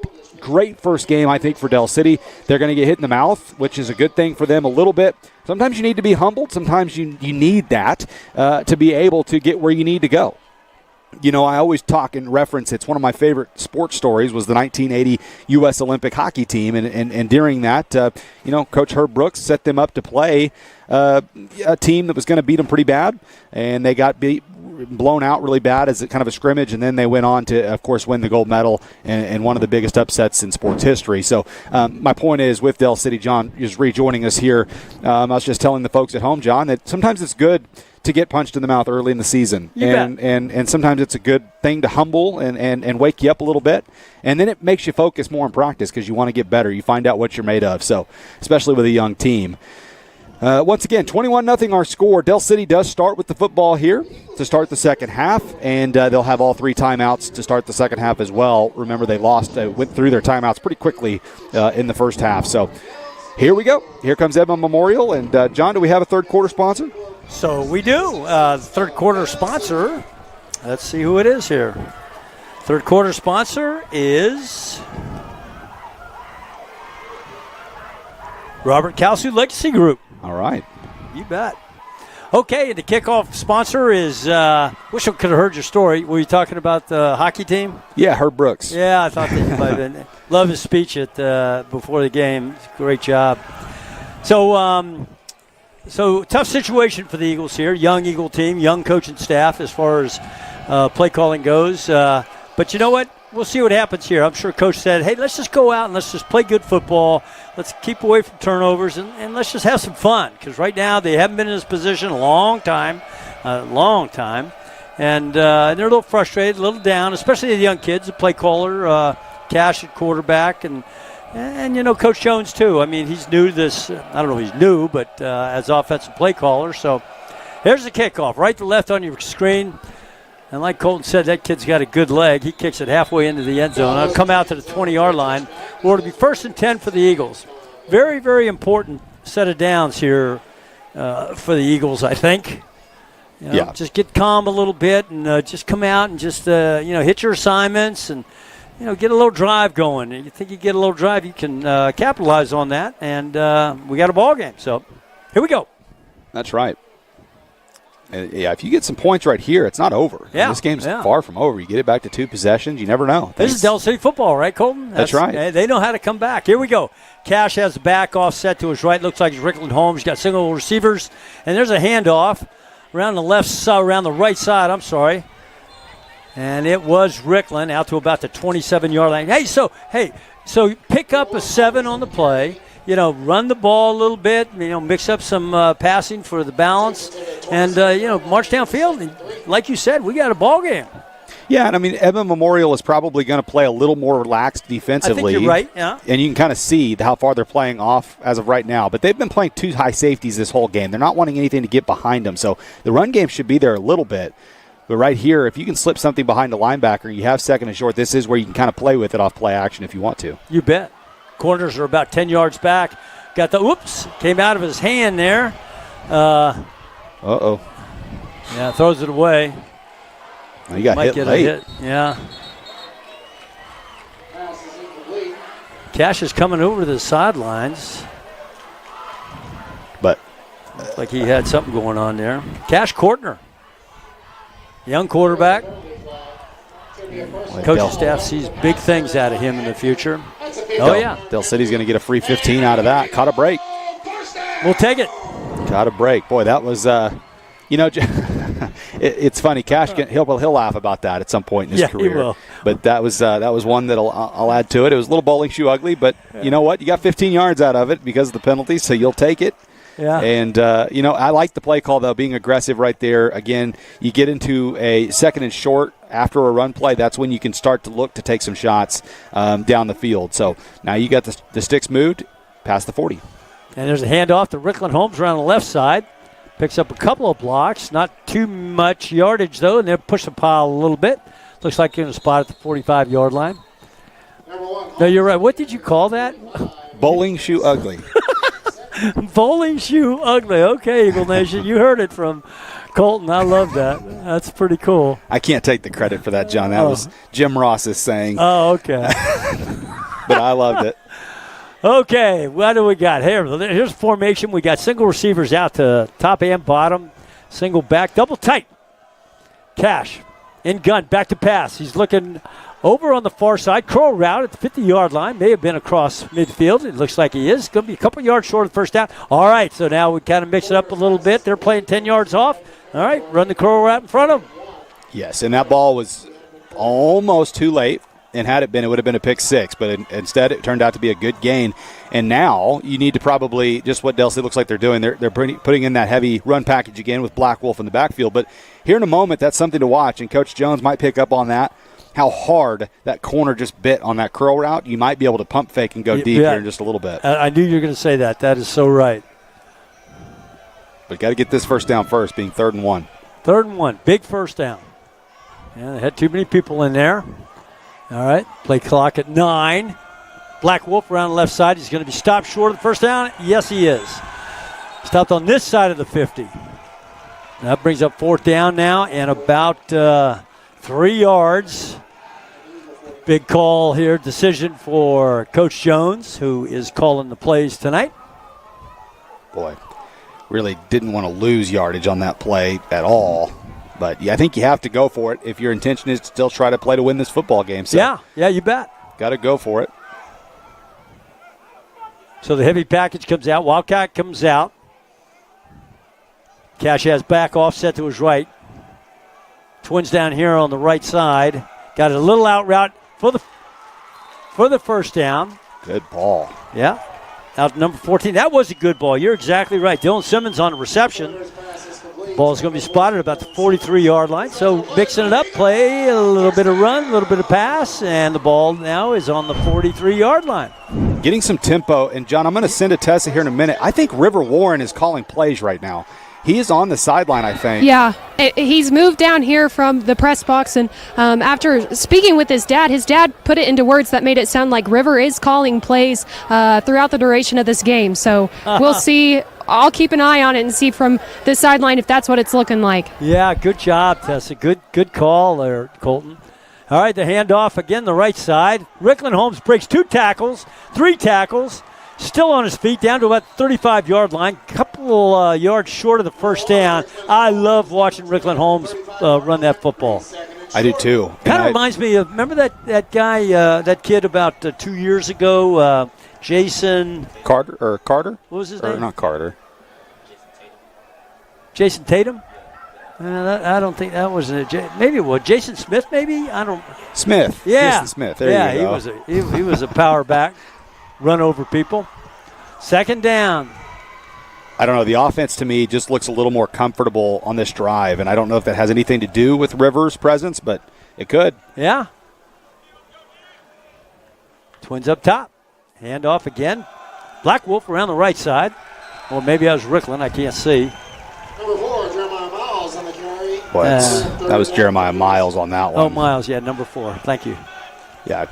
first game, I think, for Del City. They're going to get hit in the mouth, which is a good thing for them a little bit. Sometimes you need to be humbled. Sometimes you need that to be able to get where you need to go. You know, I always talk and reference, it's one of my favorite sports stories was the 1980 U.S. Olympic hockey team. And during that, Coach Herb Brooks set them up to play a team that was going to beat them pretty bad. And they got blown out really bad as kind of a scrimmage. And then they went on to, of course, win the gold medal and one of the biggest upsets in sports history. So my point is with Del City, John is rejoining us here. I was just telling the folks at home, John, that sometimes it's good to get punched in the mouth early in the season. And sometimes it's a good thing to humble and wake you up a little bit. And then it makes you focus more in practice because you want to get better. You find out what you're made of. So, especially with a young team. Once again, 21-0 our score. Del City does start with the football here to start the second half, and they'll have all 3 timeouts to start the second half as well. Remember, they went through their timeouts pretty quickly in the first half. So, here we go. Here comes Edmond Memorial. And, John, do we have a third quarter sponsor? So we do. The third quarter sponsor, let's see who it is here. Third quarter sponsor is Robert Kalsu Legacy Group. All right. You bet. Okay, the kickoff sponsor is, wish I could have heard your story. Were you talking about the hockey team? Yeah, Herb Brooks. Yeah, I thought that you might have been. Love his speech before the game. Great job. So tough situation for the Eagles here. Young Eagle team, young coaching staff as far as play calling goes. But you know what? We'll see what happens here. I'm sure Coach said, hey, let's just go out and let's just play good football. Let's keep away from turnovers and let's just have some fun. Because right now they haven't been in this position a long time. And they're a little frustrated, a little down, especially the young kids, the play caller, Cash at quarterback, and Coach Jones, too. I mean, he's new to this. I don't know if he's new, but as offensive play caller. So here's the kickoff, right to left on your screen. And like Colton said, that kid's got a good leg. He kicks it halfway into the end zone. I'll come out to the 20-yard line. Well, it'll be 1st and 10 for the Eagles. Very, very important set of downs here for the Eagles, I think. Yeah. Just get calm a little bit and just come out and just, hit your assignments and, get a little drive going. You think you get a little drive, you can capitalize on that. And we got a ball game. So here we go. That's right. Yeah, if you get some points right here, it's not over. Yeah, this game's far from over. You get it back to 2 possessions, you never know. This is Del City football, right, Colton? That's right. They know how to come back. Here we go. Cash has the back offset to his right. Looks like it's Rickland Holmes. He's got single receivers. And there's a handoff around the right side, And it was Rickland out to about the 27-yard line. So pick up a 7 on the play. Run the ball a little bit, mix up some passing for the balance, and, march downfield. And like you said, we got a ball game. Yeah, and I mean, Edmond Memorial is probably going to play a little more relaxed defensively. I think you're right, yeah. And you can kind of see how far they're playing off as of right now. But they've been playing 2 high safeties this whole game. They're not wanting anything to get behind them. So the run game should be there a little bit. But right here, if you can slip something behind the linebacker, you have 2nd and short, this is where you can kind of play with it off play action if you want to. You bet. Corners are about 10 yards back. Got came out of his hand there. Uh-oh. Yeah, throws it away. He got Might hit get late. A hit. Yeah. Cash is coming over to the sidelines. But looks like he had something going on there. Cash Courtner, young quarterback. Coaching staff sees big things out of him in the future. Oh, yeah. Del City's going to get a free 15 out of that. Caught a break. We'll take it. Caught a break. Boy, that was, it's funny. Cash, he'll laugh about that at some point in his career. He will. But that was one that I'll add to it. It was a little bowling shoe ugly, but you know what? You got 15 yards out of it because of the penalty, so you'll take it. Yeah. And, I like the play call, though, being aggressive right there. Again, you get into a second and short after a run play. That's when you can start to look to take some shots down the field. So now you got the sticks moved past the 40. And there's a handoff to Rickland Holmes around the left side. Picks up a couple of blocks. Not too much yardage, though, and they'll push the pile a little bit. Looks like you're in a spot at the 45-yard line. No, you're right. What did you call that? Bowling shoe ugly. Bowling shoe ugly. Okay, Eagle Nation. You heard it from Colton. I love that. That's pretty cool. I can't take the credit for that, John. That was Jim Ross's saying. Oh, okay. But I loved it. Okay, what do we got? Here's formation. We got single receivers out to top and bottom. Single back. Double tight. Cash. In gun. Back to pass. He's looking over on the far side. Curl route at the 50-yard line. May have been across midfield. It looks like he is. Going to be a couple yards short of the first down. All right, so now we kind of mix it up a little bit. They're playing 10 yards off. All right, run the curl route in front of them. Yes, and that ball was almost too late. And had it been, it would have been a pick six. But instead, it turned out to be a good gain. And now you need to probably, just what Del City looks like they're doing, they're putting in that heavy run package again with Black Wolf in the backfield. But here in a moment, that's something to watch. And Coach Jones might pick up on that. How hard that corner just bit on that curl route. You might be able to pump fake and go deep here in just a little bit. I knew you were going to say that. That is so right. But got to get this first down first, being 3rd and 1. 3rd and 1. Big first down. Yeah, they had too many people in there. All right, play clock at 9. Black Wolf around the left side. He's going to be stopped short of the first down. Yes, he is. Stopped on this side of the 50. That brings up 4th down now and about 3 yards. Big call here, decision for Coach Jones, who is calling the plays tonight. Boy, really didn't want to lose yardage on that play at all. But I think you have to go for it if your intention is to still try to play to win this football game. So yeah, you bet. Got to go for it. So the heavy package comes out. Wildcat comes out. Cash has back offset to his right. Twins down here on the right side. Got a little out route for the first down. Good ball. Yeah. Out number 14. That was a good ball. You're exactly right. Dylan Simmons on the reception. Ball's going to be spotted about the 43-yard line. So mixing it up, play, a little bit of run, a little bit of pass, and the ball now is on the 43-yard line. Getting some tempo. And, John, I'm going to send a Tessa here in a minute. I think River Warren is calling plays right now. He is on the sideline, I think. Yeah, he's moved down here from the press box, and after speaking with his dad put it into words that made it sound like River is calling plays throughout the duration of this game. So we'll see. I'll keep an eye on it and see from the sideline if that's what it's looking like. Yeah, good job, Tessa. Good call there, Colton. All right, the handoff again, the right side. Rickland Holmes breaks 2 tackles, 3 tackles. Still on his feet, down to about the 35-yard line. Couple yards short of the first down. I love watching Rickland Holmes run that football. I do too. Kind of reminds me of, remember that guy, that kid about 2 years ago, Jason Carter? What was his name? Not Carter. Jason Tatum? I don't think that was maybe it was Jason Smith. Maybe I don't. Smith. Yeah, Jason Smith. There you go. He was a power back. Run over people. 2nd down. I don't know. The offense, to me, just looks a little more comfortable on this drive, and I don't know if that has anything to do with Rivers' presence, but it could. Yeah. Twins up top. Hand off again. Black Wolf around the right side. Or maybe I was Rickland. I can't see. Number 4, Jeremiah Miles on the carry. That was Jeremiah Miles on that one. Oh, Miles, yeah, number 4. Thank you. Yeah,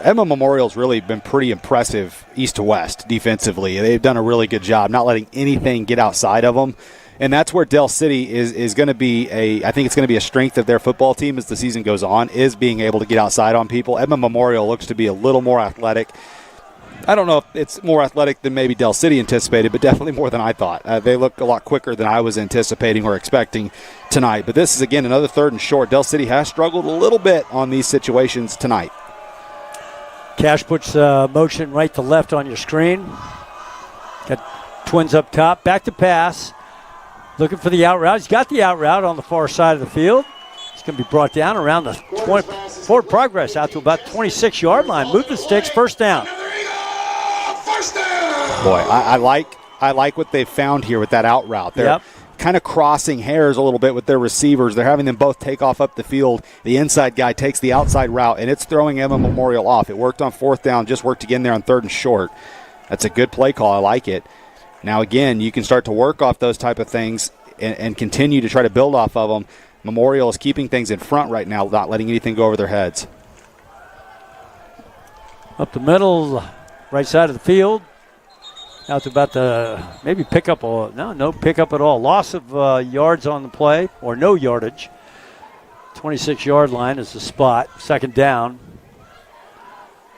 Edmond Memorial's really been pretty impressive east to west defensively. They've done a really good job not letting anything get outside of them. And that's where Del City is going to be I think it's going to be a strength of their football team as the season goes on, is being able to get outside on people. Edmond Memorial looks to be a little more athletic. I don't know if it's more athletic than maybe Del City anticipated, but definitely more than I thought. They look a lot quicker than I was anticipating or expecting tonight. But this is, again, another 3rd and short. Del City has struggled a little bit on these situations tonight. Cash puts motion right to left on your screen. Got Twins up top. Back to pass. Looking for the out route. He's got the out route on the far side of the field. It's going to be brought down around the forward progress out to about 26-yard line. Move the sticks. First down. Boy, I like what they've found here with that out route. They're kind of crossing hairs a little bit with their receivers. They're having them both take off up the field. The inside guy takes the outside route, and it's throwing Edmond Memorial off. It worked on 4th down, just worked again there on 3rd and short. That's a good play call. I like it. Now, again, you can start to work off those type of things and continue to try to build off of them. Memorial is keeping things in front right now, not letting anything go over their heads. Up the middle, right side of the field. Out to about the maybe pickup. No pickup at all. Loss of yards on the play, or no yardage. 26-yard line is the spot. 2nd down.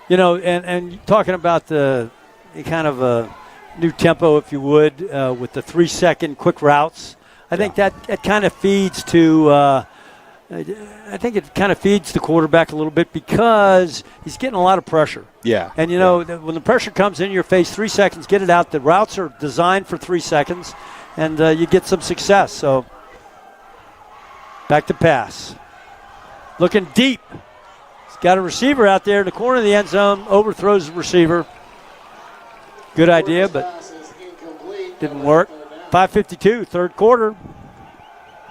You know, and talking about the kind of a new tempo, if you would, with the 3-second quick routes. I think that it kind of feeds to. I think it kind of feeds the quarterback a little bit because he's getting a lot of pressure. Yeah. And, you know, when the pressure comes in your face, 3 seconds, get it out. The routes are designed for 3 seconds, and you get some success. So, back to pass. Looking deep. He's got a receiver out there in the corner of the end zone, overthrows the receiver. Good idea, but didn't work. 5:52, 3rd quarter.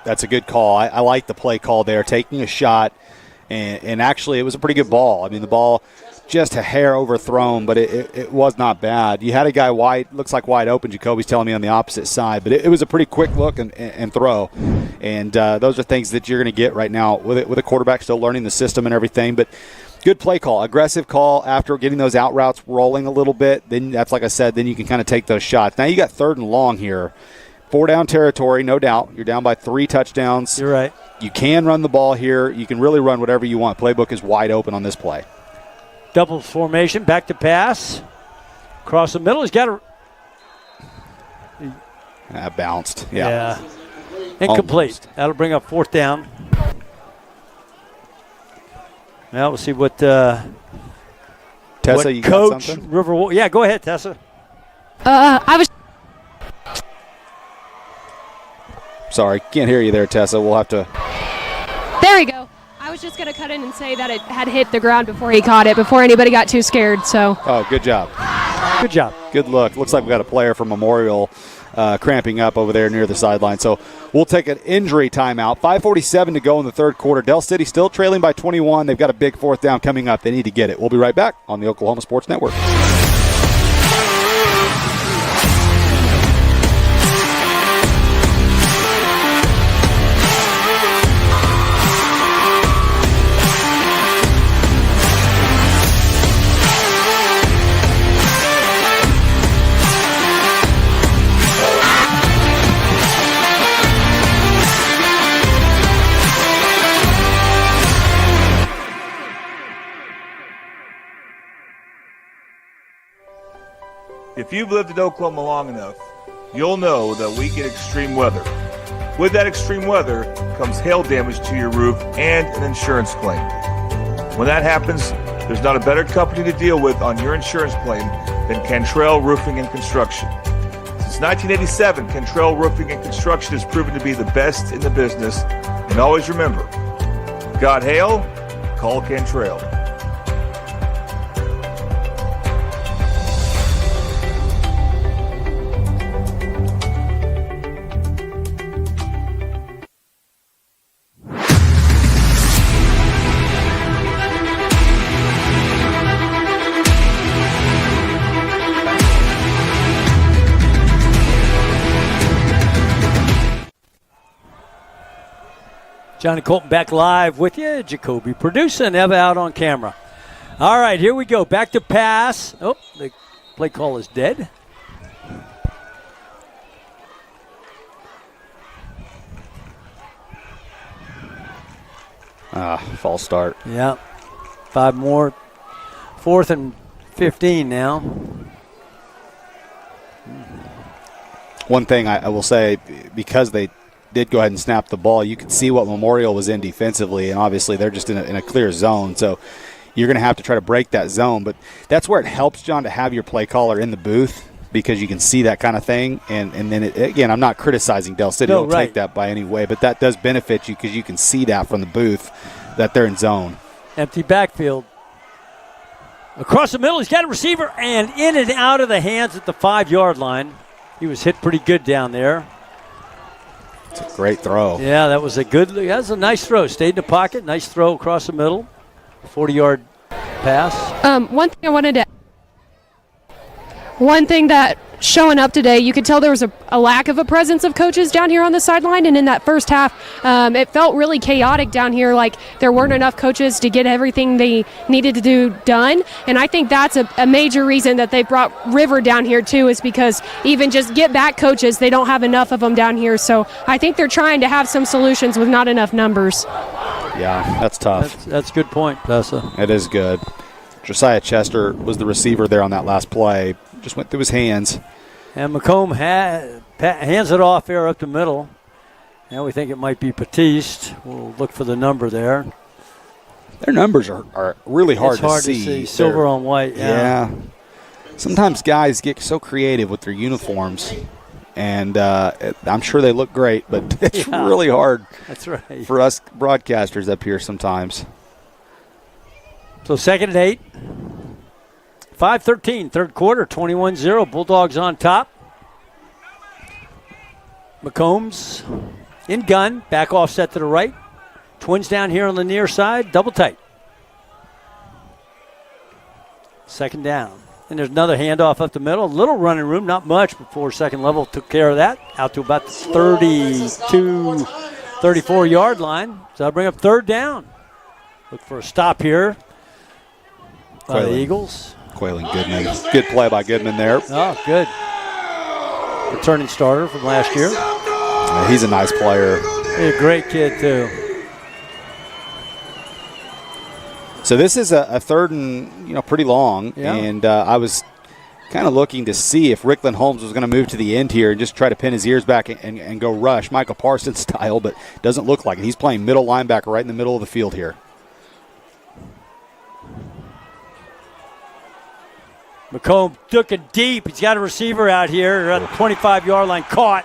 That's a good call. I like the play call there, taking a shot, and actually it was a pretty good ball. I mean, the ball just a hair overthrown, but it was not bad. You had a guy looks like wide open. Jacoby's telling me on the opposite side, but it was a pretty quick look and throw. And those are things that you're going to get right now with a quarterback still learning the system and everything. But good play call, aggressive call after getting those out routes rolling a little bit. Then that's like I said, then you can kind of take those shots. Now you got 3rd and long here. 4-down territory, no doubt. You're down by 3 touchdowns. You're right. You can run the ball here. You can really run whatever you want. Playbook is wide open on this play. Double formation, back to pass. Across the middle, he's got a... Bounced, yeah. Incomplete. Almost. That'll bring up 4th down. Now we'll see what Tessa, you got something? River. Yeah, go ahead, Tessa. I was... Sorry, can't hear you there, Tessa. We'll have to... There we go. I was just going to cut in and say that it had hit the ground before he caught it, before anybody got too scared. So. Oh, good job. Good job. Good look. Looks like we got a player from Memorial cramping up over there near the sideline. So we'll take an injury timeout. 5:47 to go in the 3rd quarter. Del City still trailing by 21. They've got a big 4th down coming up. They need to get it. We'll be right back on the Oklahoma Sports Network. If you've lived in Oklahoma long enough, you'll know that we get extreme weather. With that extreme weather comes hail damage to your roof and an insurance claim. When that happens, there's not a better company to deal with on your insurance claim than Cantrell Roofing and Construction. Since 1987, Cantrell Roofing and Construction has proven to be the best in the business. And always remember, got hail? Call Cantrell. Johnny Colton back live with you. Jacoby producing, Eva out on camera. All right, here we go. Back to pass. Oh, the play call is dead. False start. Yeah. 5 more. 4th and 15 now. One thing I will say, because they did go ahead and snap the ball, you could see what Memorial was in defensively, and obviously they're just in a clear zone. So you're going to have to try to break that zone. But that's where it helps, John, to have your play caller in the booth, because you can see that kind of thing. And then, again, I'm not criticizing Del City. Don't take that by any way, but that does benefit you because you can see that from the booth that they're in zone. Empty backfield. Across the middle, he's got a receiver, and in and out of the hands at the 5-yard line. He was hit pretty good down there. It's a great throw. Yeah, that was a nice throw. Stayed in the pocket, nice throw across the middle. 40-yard pass. One thing that showing up today, you could tell there was a lack of a presence of coaches down here on the sideline, and in that first half, it felt really chaotic down here, like there weren't enough coaches to get everything they needed to do done, and I think that's a major reason that they brought River down here too, is because even just get back coaches, they don't have enough of them down here, so I think they're trying to have some solutions with not enough numbers. Yeah, that's tough. That's a good point, Tessa. It is good. Josiah Chester was the receiver there on that last play. Just went through his hands. And McComb hands it off there up the middle. Now we think it might be Batiste. We'll look for the number there. Their numbers are really hard to see. Silver on white, yeah. Sometimes guys get so creative with their uniforms, and I'm sure they look great, but it's really hard for us broadcasters up here sometimes. So 2nd and 8. 5-13, third quarter, 21-0. Bulldogs on top. McCombs in gun, back offset to the right. Twins down here on the near side, double tight. 2nd down. And there's another handoff up the middle. A little running room, not much, before second level took care of that. Out to about the 32, 34-yard line. So I'll bring up 3rd down. Look for a stop here by the Eagles. Quaylen Goodman. Good play by Goodman there. Oh, good. Returning starter from last year. He's a nice player. He's a great kid, too. So this is a 3rd and pretty long, and I was kind of looking to see if Rickland Holmes was going to move to the end here and just try to pin his ears back and go rush Michael Parsons style, but doesn't look like it. He's playing middle linebacker right in the middle of the field here. McComb took it deep. He's got a receiver out here at the 25-yard line. Caught.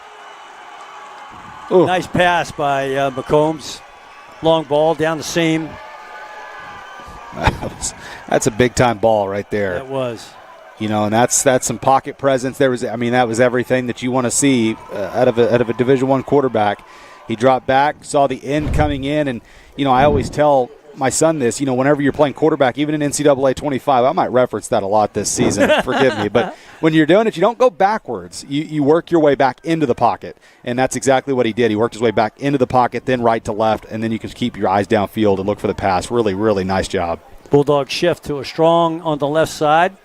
Ooh. Nice pass by McCombs. Long ball down the seam. That's a big-time ball right there. That was. And that's some pocket presence. That was everything that you want to see out of a Division I quarterback. He dropped back, saw the end coming in, and I always tell my son this, whenever you're playing quarterback, even in NCAA 25, I might reference that a lot this season, forgive me, but when you're doing it, you don't go backwards. You work your way back into the pocket, and that's exactly what he did. He worked his way back into the pocket, then right to left, and then you can keep your eyes downfield and look for the pass. Really, really nice job. Bulldog shift to a strong on the left side.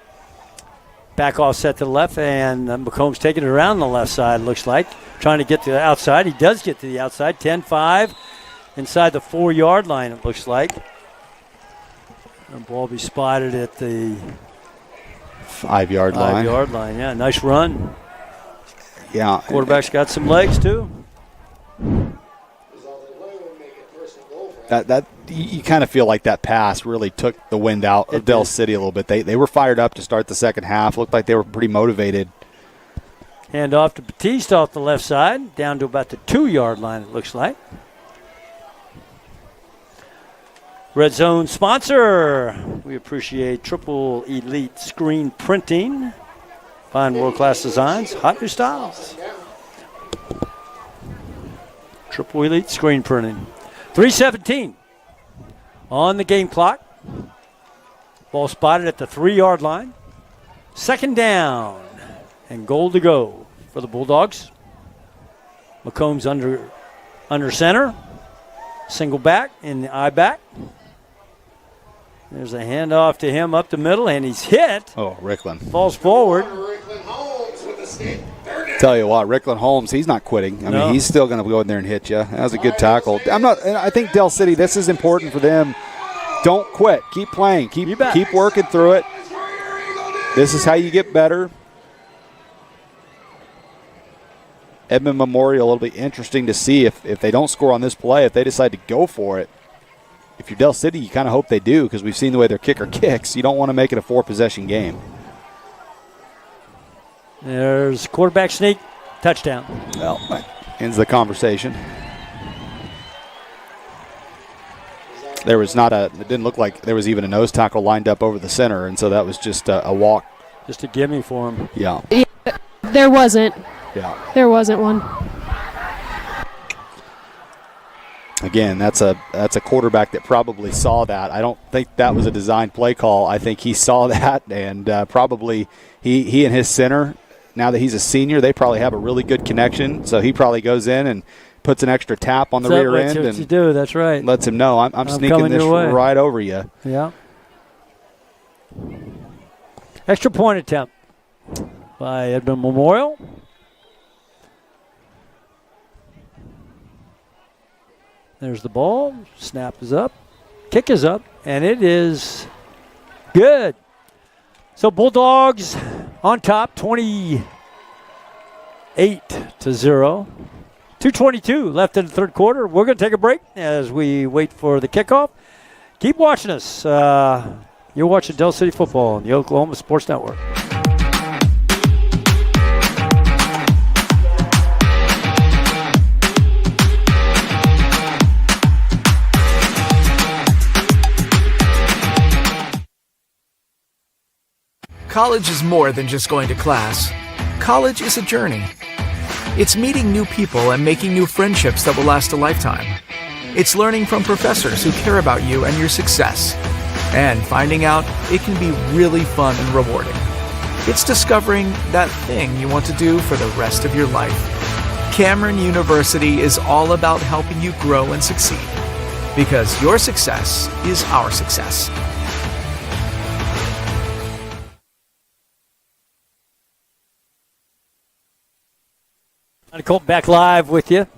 Back offset to the left, and McCombs taking it around the left side, looks like. Trying to get to the outside. He does get to the outside, 10-5. Inside the 4-yard line, it looks like. The ball be spotted at the 5-yard line. 5-yard line, yeah. Nice run. Yeah. Quarterback's got some legs, too. That you kind of feel like that pass really took the wind out of Del City a little bit. They were fired up to start the second half. Looked like they were pretty motivated. Hand off to Batiste off the left side, down to about the 2-yard line, it looks like. Red Zone sponsor. We appreciate Triple Elite Screen Printing. Fine world-class designs, hot new styles. Triple Elite Screen Printing. 3:17 on the game clock. Ball spotted at the 3-yard line. 2nd down and goal to go for the Bulldogs. McCombs under center. Single back in the I back. There's a handoff to him up the middle, and he's hit. Oh, Rickland. Falls forward. Tell you what, Rickland Holmes, he's not quitting. I mean, he's still going to go in there and hit you. That was a good tackle. I think Del City, this is important for them. Don't quit. Keep playing. Keep working through it. This is how you get better. Edmond Memorial, it'll be interesting to see if they don't score on this play, if they decide to go for it. If you're Del City, you kind of hope they do because we've seen the way their kicker kicks. You don't want to make it a 4-possession game. There's quarterback sneak, touchdown. Well, that ends the conversation. There was it didn't look like there was even a nose tackle lined up over the center, and so that was just a walk. Just a gimme for him. Yeah. There wasn't. Yeah. There wasn't one. Again, that's a quarterback that probably saw that. I don't think that was a designed play call. I think he saw that, and probably he and his center, now that he's a senior, they probably have a really good connection. So he probably goes in and puts an extra tap on the rear end and you do. That's right. Lets him know I'm sneaking this right over you. Yeah. Extra point attempt by Edmond Memorial. There's the ball. Snap is up. Kick is up. And it is good. So Bulldogs on top, 28-0. 2:22 left in the third quarter. We're going to take a break as we wait for the kickoff. Keep watching us. You're watching Del City Football on the Oklahoma Sports Network. College is more than just going to class. College is a journey. It's meeting new people and making new friendships that will last a lifetime. It's learning from professors who care about you and your success. And finding out it can be really fun and rewarding. It's discovering that thing you want to do for the rest of your life. Cameron University is all about helping you grow and succeed. Because your success is our success. Colt back live with you.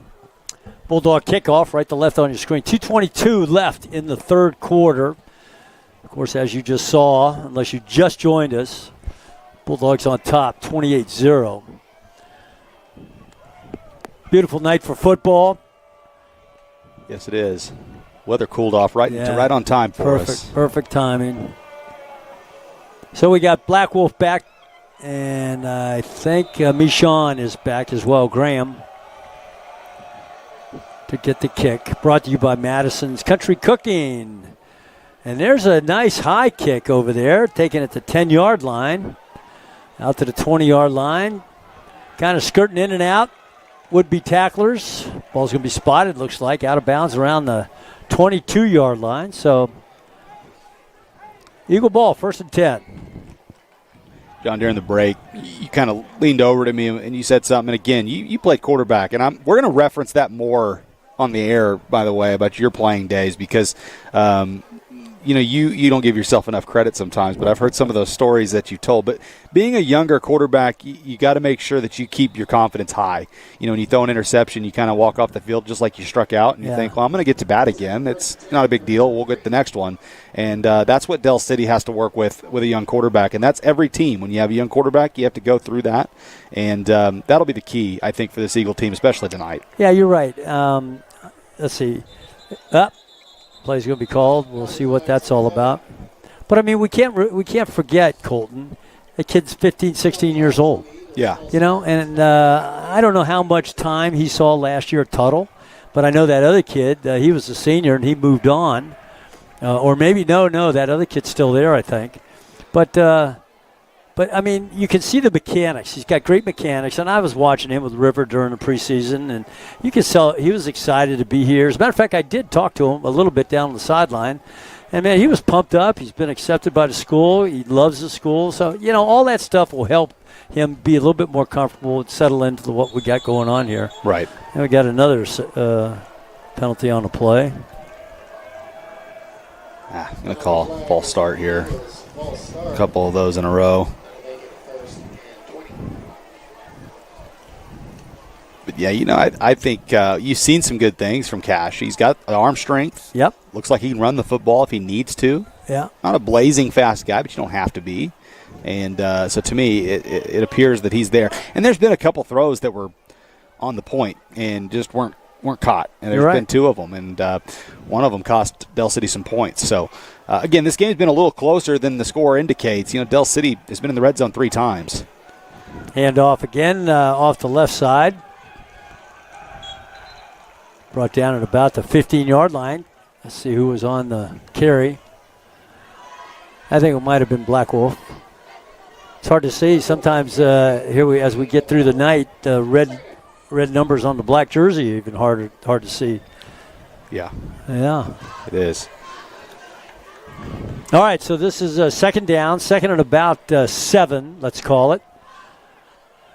Bulldog kickoff, right to left on your screen. 2:22 left in the third quarter. Of course, as you just saw, unless you just joined us, Bulldogs on top, 28-0. Beautiful night for football. Yes, it is. Weather cooled off right on time for us. Perfect timing. So we got Black Wolf back. And I think Michon is back as well, Graham, to get the kick. Brought to you by Madison's Country Cooking. And there's a nice high kick over there, taking it to 10-yard line, out to the 20-yard line. Kind of skirting in and out. Would-be tacklers. Ball's going to be spotted, looks like, out of bounds around the 22-yard line. So, Eagle ball, 1st and 10. John, during the break, you kind of leaned over to me and you said something. And again, you played quarterback, and we're going to reference that more on the air, by the way, about your playing days because, you don't give yourself enough credit sometimes. But I've heard some of those stories that you told. But being a younger quarterback, you got to make sure that you keep your confidence high. When you throw an interception, you kind of walk off the field just like you struck out, and you think, well, I'm going to get to bat again. It's not a big deal. We'll get the next one. And that's what Del City has to work with a young quarterback. And that's every team. When you have a young quarterback, you have to go through that. And that'll be the key, I think, for this Eagle team, especially tonight. Yeah, you're right. Let's see. Play's going to be called. We'll see what that's all about. But, I mean, we can't forget, Colton, the kid's 15, 16 years old. Yeah. And I don't know how much time he saw last year at Tuttle, but I know that other kid, he was a senior and he moved on. Or maybe, no, that other kid's still there, I think. But I mean, you can see the mechanics. He's got great mechanics, and I was watching him with River during the preseason, and you can tell he was excited to be here. As a matter of fact, I did talk to him a little bit down on the sideline, and, man, he was pumped up. He's been accepted by the school. He loves the school. So, all that stuff will help him be a little bit more comfortable and settle into what we got going on here. Right. And we got another penalty on the play. I'm going to call false start here. A couple of those in a row. But, yeah, I think you've seen some good things from Cash. He's got arm strength. Yep. Looks like he can run the football if he needs to. Yeah. Not a blazing fast guy, but you don't have to be. And so to me, it appears that he's there. And there's been a couple throws that were on the point and just weren't caught. And there's been two of them, and one of them cost Del City some points. So, again, this game's been a little closer than the score indicates. Del City has been in the red zone 3 times. Hand off again off the left side. Brought down at about the 15-yard line. Let's see who was on the carry. I think it might have been Black Wolf. It's hard to see. Sometimes as we get through the night, the red numbers on the black jersey even hard to see. Yeah. Yeah. It is. All right, so this is second down, second and about 7, let's call it.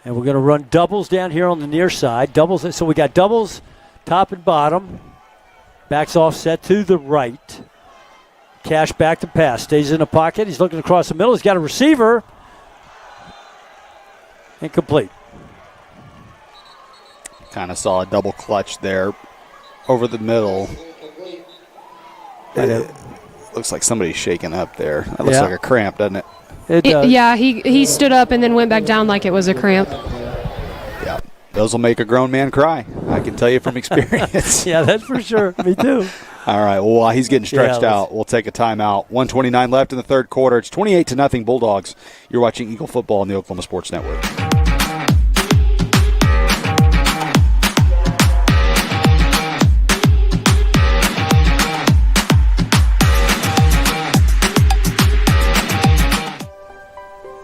And we're going to run doubles down here on the near side. Doubles. So we got doubles top and bottom. Backs offset to the right. Cash back to pass. Stays in the pocket. He's looking across the middle. He's got a receiver. Incomplete. Kind of saw a double clutch there over the middle. It looks like somebody's shaking up there. That looks like a cramp, doesn't it? Yeah, he stood up and then went back down like it was a cramp. Yeah, those will make a grown man cry. I can tell you from experience. Yeah, that's for sure. Me too. All right, well, while he's getting stretched out, we'll take a timeout. 1:29 left in the third quarter. It's 28-0 Bulldogs. You're watching Eagle Football on the Oklahoma Sports Network.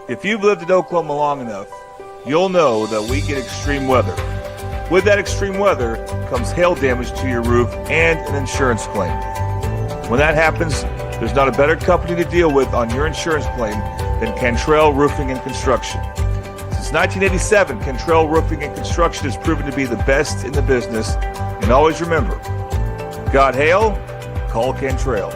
If you've lived in Oklahoma long enough, you'll know that we get extreme weather. With that extreme weather comes hail damage to your roof and an insurance claim. When that happens, there's not a better company to deal with on your insurance claim than Cantrell Roofing and Construction. Since 1987, Cantrell Roofing and Construction has proven to be the best in the business. And always remember, got hail? Call Cantrell.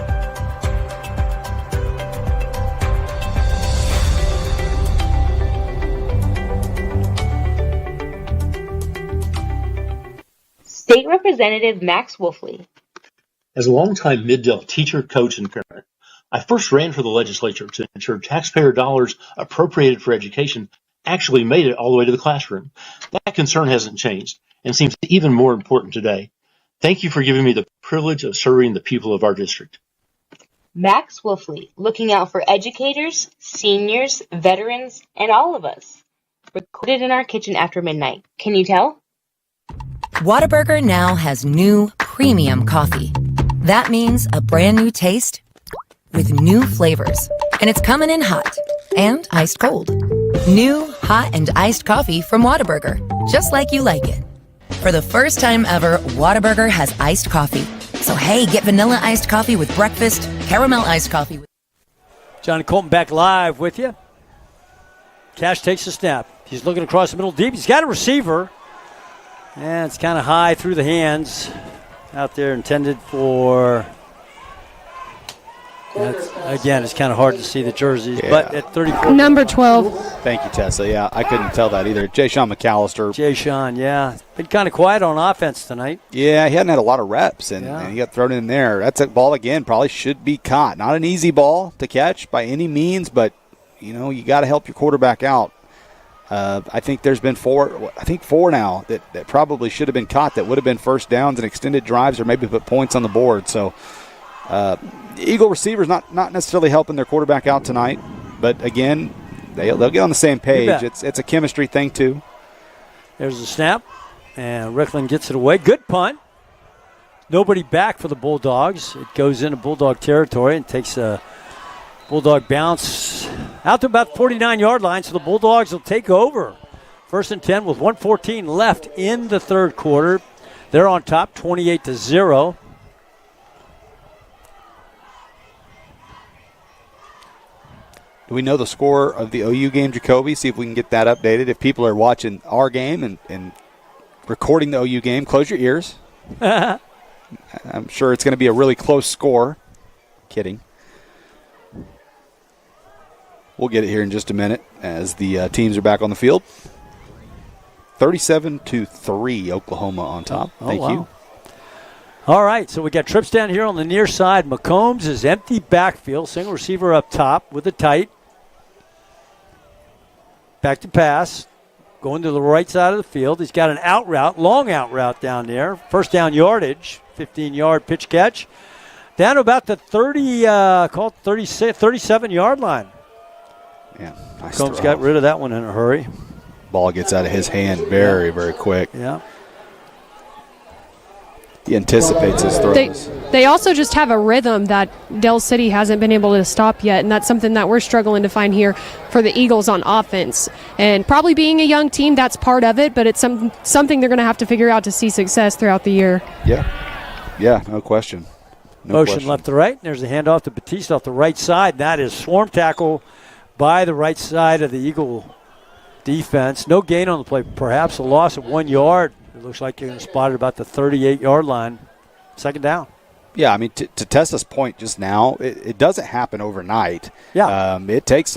State Representative Max Wolfley. As a longtime Mid-Dell teacher, coach, and parent, I first ran for the legislature to ensure taxpayer dollars appropriated for education actually made it all the way to the classroom. That concern hasn't changed and seems even more important today. Thank you for giving me the privilege of serving the people of our district. Max Wolfley, looking out for educators, seniors, veterans, and all of us. Recorded in our kitchen after midnight. Can you tell? Whataburger now has new premium coffee. That means a brand new taste with new flavors. And it's coming in hot and iced cold. New hot and iced coffee from Whataburger, just like you like it. For the first time ever, Whataburger has iced coffee. So hey, get vanilla iced coffee with breakfast, caramel iced coffee. Johnny Colton back live with you. Cash takes the snap. He's looking across the middle deep. He's got a receiver. And it's kind of high through the hands out there, intended for. Again, it's kind of hard to see the jerseys, but at 34. Number 12. Thank you, Tessa. Yeah, I couldn't tell that either. Jay Sean McAllister. Jay Sean, yeah. Been kind of quiet on offense tonight. Yeah, he hadn't had a lot of reps, and he got thrown in there. That's a ball, again, probably should be caught. Not an easy ball to catch by any means, but, you got to help your quarterback out. I think there's been four now that probably should have been caught that would have been first downs and extended drives or maybe put points on the board. So Eagle receivers not necessarily helping their quarterback out tonight, but again, they'll get on the same page. It's a chemistry thing too. There's the snap, and Rickland gets it away. Good punt. Nobody back for the Bulldogs. It goes into Bulldog territory and takes a Bulldog bounce out to about 49-yard line, so the Bulldogs will take over. 1st and 10 with 1:14 left in the third quarter. They're on top, 28-0. Do we know the score of the OU game, Jacoby? See if we can get that updated. If people are watching our game and recording the OU game, close your ears. I'm sure it's going to be a really close score. Kidding. We'll get it here in just a minute as the teams are back on the field. 37-3, Oklahoma on top. Thank you. All right, so we got trips down here on the near side. McCombs is empty backfield. Single receiver up top with a tight. Back to pass. Going to the right side of the field. He's got an out route, long out route down there. First down yardage, 15-yard pitch catch. Down to about the 37-yard line. Yeah, nice Combs throw. got rid of that one in a hurry. Ball gets out of his hand very, very quick. Yeah. He anticipates his throws. They also just have a rhythm that Del City hasn't been able to stop yet, and that's something that we're struggling to find here for the Eagles on offense. And probably being a young team, that's part of it, but it's something they're going to have to figure out to see success throughout the year. Yeah, no question. Motion left to right. There's a handoff to Batista off the right side. That is swarm tackle by the right side of the Eagle defense. No gain on the play, perhaps a loss of 1 yard. It looks like you're going to spot it about the 38-yard line. Second down. Yeah, I mean, to Tessa's point just now, it doesn't happen overnight. Yeah. It takes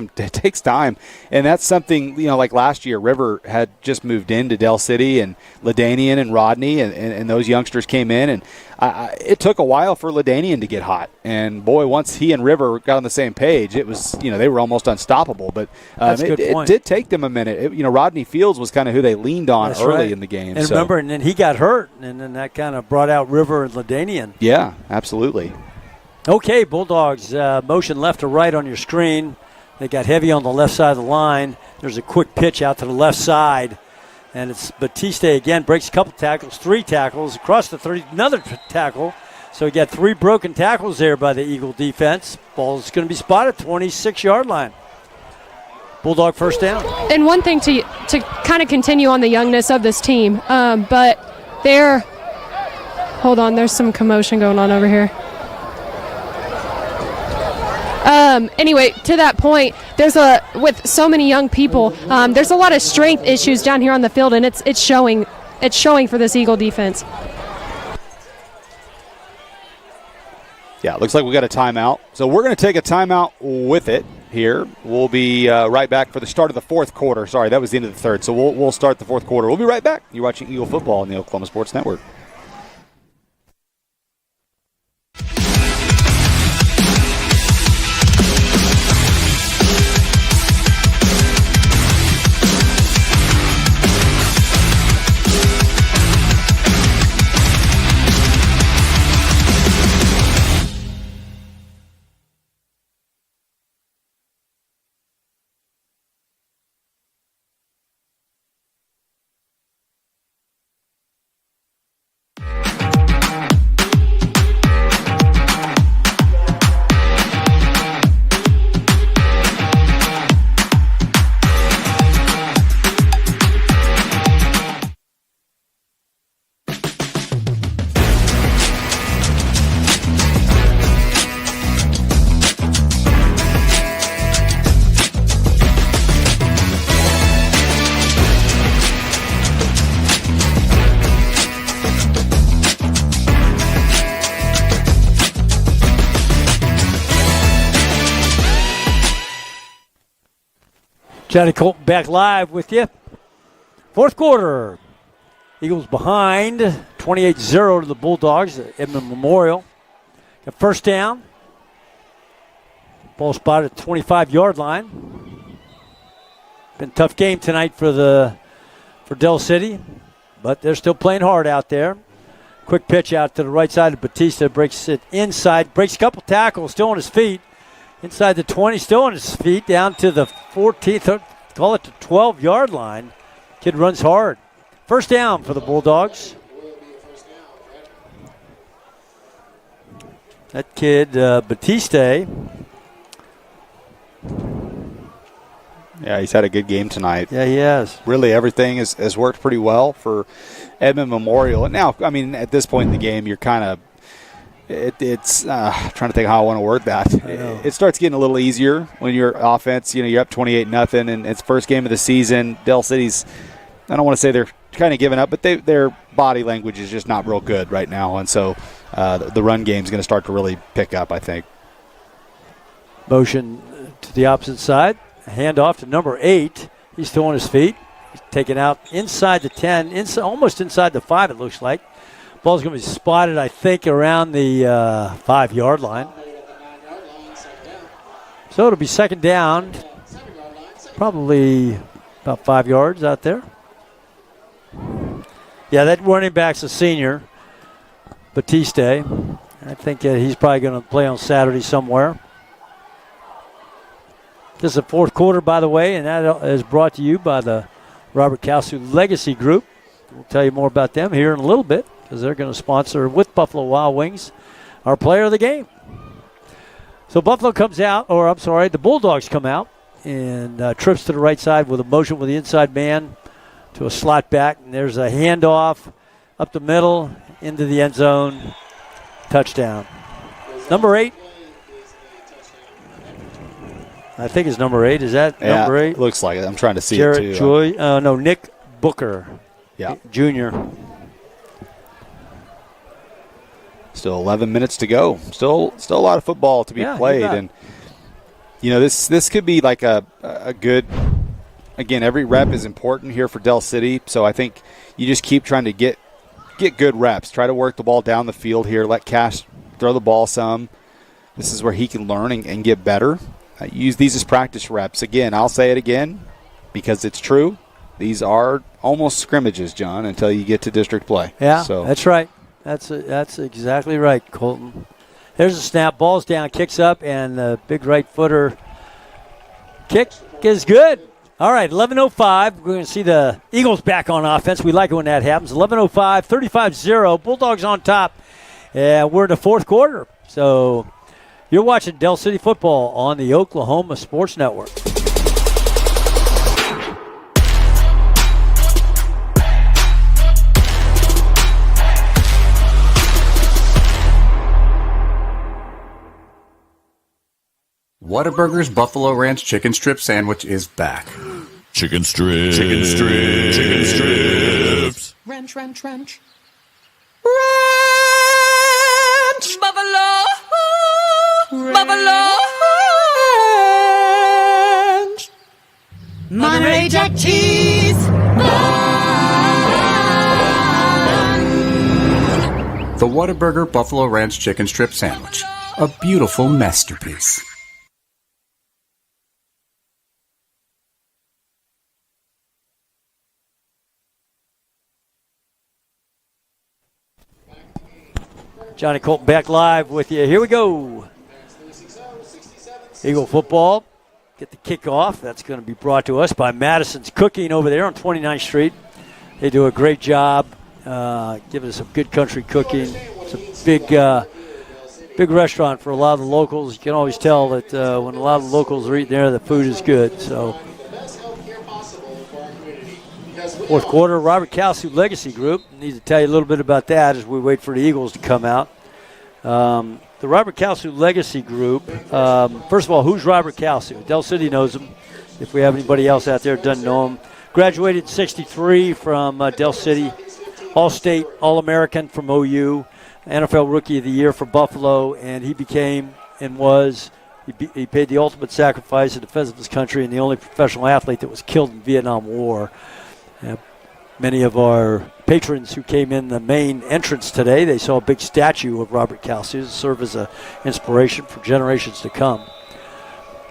time. And that's something, like last year, River had just moved into Del City, and LaDanian and Rodney and those youngsters came in. And it took a while for LaDanian to get hot. And, boy, once he and River got on the same page, it was, they were almost unstoppable. But it did take them a minute. Rodney Fields was kind of who they leaned on early in the game. And remember, and then he got hurt, and then that kind of brought out River and LaDanian. Yeah, absolutely. Okay, Bulldogs, motion left to right on your screen. They got heavy on the left side of the line. There's a quick pitch out to the left side. And it's Batista again, breaks a couple tackles, 3 tackles, across the 30, another tackle. So we got 3 broken tackles there by the Eagle defense. Ball's going to be spotted, 26-yard line. Bulldog first down. And one thing to kind of continue on the youngness of this team, but hold on, there's some commotion going on over here. Anyway, to that point, with so many young people, there's a lot of strength issues down here on the field, and it's showing for this Eagle defense. Yeah, it looks like we got a timeout. So we're going to take a timeout with it here. We'll be right back for the start of the fourth quarter. Sorry, that was the end of the third. So we'll start the fourth quarter. We'll be right back. You're watching Eagle football on the Oklahoma Sports Network. Johnny Colton back live with you. Fourth quarter. Eagles behind 28-0 to the Bulldogs at Edmond Memorial. Got first down. Ball spotted at the 25-yard line. Been a tough game tonight for Del City, but they're still playing hard out there. Quick pitch out to the right side of Batista. Breaks it inside. Breaks a couple tackles. Still on his feet. Inside the 20. Still on his feet. Down to the 14th. Call it the 12-yard line. Kid runs hard. First down for the Bulldogs. That kid, Batista. Yeah, he's had a good game tonight. Yeah, he has. Really, everything has worked pretty well for Edmond Memorial. And now, I mean, at this point in the game, you're kind of it's trying to think how I want to word that. It starts getting a little easier when your offense, you're up 28-0, and it's first game of the season. Del City's, I don't want to say they're kind of giving up, but their body language is just not real good right now, and so the run game is going to start to really pick up, I think. Motion to the opposite side. Handoff to number 8. He's still on his feet. He's taken out inside the 10, almost inside the 5, it looks like. Ball's going to be spotted, I think, around the 5-yard line. So it'll be second down. Probably About 5 yards out there. Yeah, that running back's a senior, Batiste. I think he's probably going to play on Saturday somewhere. This is the fourth quarter, by the way, and that is brought to you by the Robert Kalsu Legacy Group. We'll tell you more about them here in a little bit because they're going to sponsor with Buffalo Wild Wings our player of the game. So Buffalo comes out, or I'm sorry, the Bulldogs come out and trips to the right side with a motion with the inside man to a slot back. And there's a handoff up the middle into the end zone. Touchdown. Number 8. I think it's number 8. Is that number 8? Looks like it. I'm trying to see Jarrett it too. Joy. No, Nick Booker. Yeah. Junior. Still 11 minutes to go. Still a lot of football to be played. And, this could be like a good – again, every rep is important here for Del City. So I think you just keep trying to get good reps. Try to work the ball down the field here. Let Cash throw the ball some. This is where he can learn and get better. Use these as practice reps. Again, I'll say it again because it's true. These are almost scrimmages, John, until you get to district play. Yeah, so that's right. That's exactly right, Colton. There's a snap. Ball's down, kicks up, and the big right footer kick is good. All right, 11:05. We're going to see the Eagles back on offense. We like it when that happens. 11:05, 35-0. Bulldogs on top. Yeah, we're in the fourth quarter. So you're watching Del City football on the Oklahoma Sports Network. Whataburger's Buffalo Ranch Chicken Strip Sandwich is back. Chicken strips. Chicken strips. Chicken strips. Ranch, ranch, ranch. Ranch! Buffalo! Buffalo! Ranch! Monterey Jack cheese! The Whataburger Buffalo Ranch Chicken Strip Sandwich. A beautiful masterpiece. Johnny Colton back live with you. Here we go. Eagle football. Get the kickoff. That's going to be brought to us by Madison's Cooking over there on 29th Street. They do a great job giving us some good country cooking. It's a big restaurant for a lot of the locals. You can always tell that when a lot of the locals are eating there, the food is good. So, fourth quarter, Robert Kalsu Legacy Group. Need to tell you a little bit about that as we wait for the Eagles to come out. The Robert Kalsu Legacy Group, first of all, who's Robert Kalsu? Del City knows him. If we have anybody else out there who doesn't know him. Graduated in 63 from Del City. All-State, All-American from OU. NFL Rookie of the Year for Buffalo. And he became and was, he paid the ultimate sacrifice in defense of his country and the only professional athlete that was killed in the Vietnam War. Many of our patrons who came in the main entrance today, they saw a big statue of Robert Kalsu to serve as an inspiration for generations to come.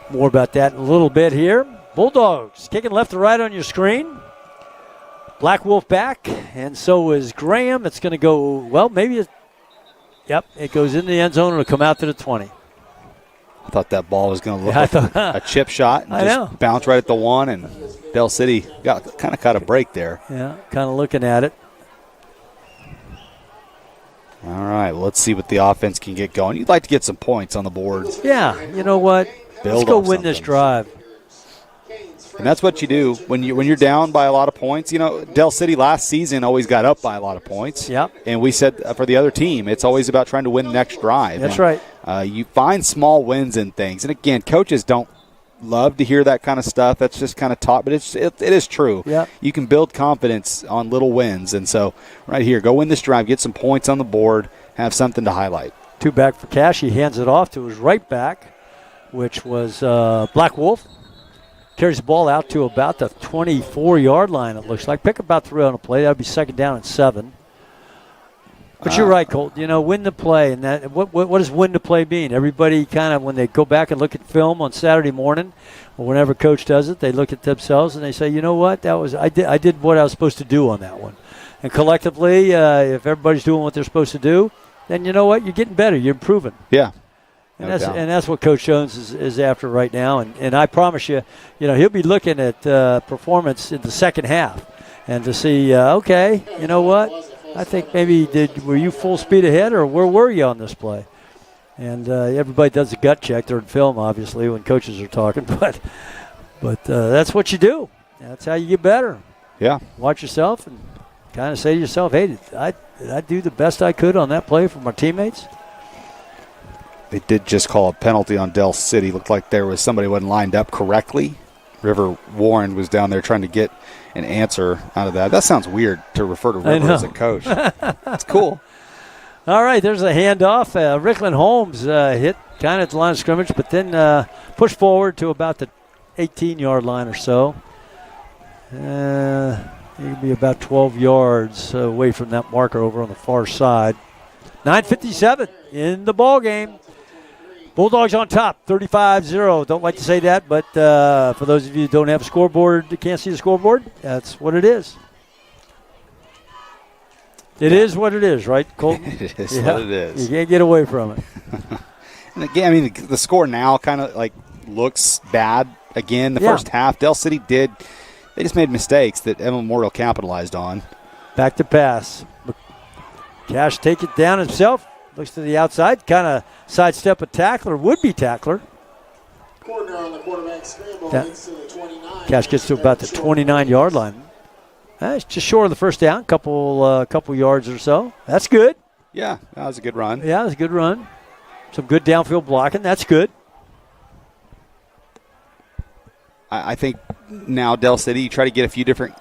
More about that in a little bit here. Bulldogs kicking left to right on your screen. Black Wolf back, and so is Graham. It's going to go, well, maybe it goes into the end zone and it'll come out to the 20. I thought that ball was going to look like a chip shot and just bounce right at the 1, and Del City kind of caught a break there. Yeah, kind of looking at it. All right, well, let's see what the offense can get going. You'd like to get some points on the board. Yeah, you know what? Let's go win this drive. And that's what you do when you're down by a lot of points. You know, Del City last season always got up by a lot of points. Yep. And we said for the other team, it's always about trying to win the next drive. That's right. You find small wins in things. And, again, coaches don't love to hear that kind of stuff. That's just kind of taught, but it is true. Yep. You can build confidence on little wins. And so right here, go win this drive, get some points on the board, have something to highlight. 2 back for Cash. He hands it off to his right back, which was Black Wolf. Carries the ball out to about the 24-yard line, it looks like. Pick about 3 on the play. That would be second down and 7. But you're right, Colt. Win the play, and that what does win the play mean? Everybody kind of, when they go back and look at film on Saturday morning, or whenever coach does it, they look at themselves and they say, you know what, I did what I was supposed to do on that one. And collectively, if everybody's doing what they're supposed to do, then you know what, you're getting better, you're improving. Yeah. And that's what Coach Jones is after right now. And I promise you, he'll be looking at performance in the second half and to see, okay, you know what, I think maybe were you full speed ahead or where were you on this play? And everybody does a gut check. They're in film, obviously, when coaches are talking. But that's what you do. That's how you get better. Yeah. Watch yourself and kind of say to yourself, hey, did I do the best I could on that play for my teammates? They did just call a penalty on Del City. Looked like there was somebody wasn't lined up correctly. River Warren was down there trying to get an answer out of that. That sounds weird to refer to River as a coach. That's cool. All right, there's a handoff. Rickland Holmes hit kind of at the line of scrimmage, but then pushed forward to about the 18-yard line or so. He'll be about 12 yards away from that marker over on the far side. 9:57 in the ball game. Bulldogs on top, 35-0. Don't like to say that, but for those of you who don't have a scoreboard, can't see the scoreboard, that's what it is. It is what it is, right, Colton? It is what it is. You can't get away from it. And again, the score now kind of looks bad. Again, the first half, Del City they just made mistakes that Edmond Memorial capitalized on. Back to pass. Cash take it down himself. Looks to the outside, kind of sidestep a tackler, would-be tackler. Corner on the quarterback scramble gets to the 29. Cash gets to about the 29-yard line. It's just short of the first down, couple yards or so. That's good. Yeah, that was a good run. Yeah, it was a good run. Some good downfield blocking. That's good. I think now Del City, you try to get a few different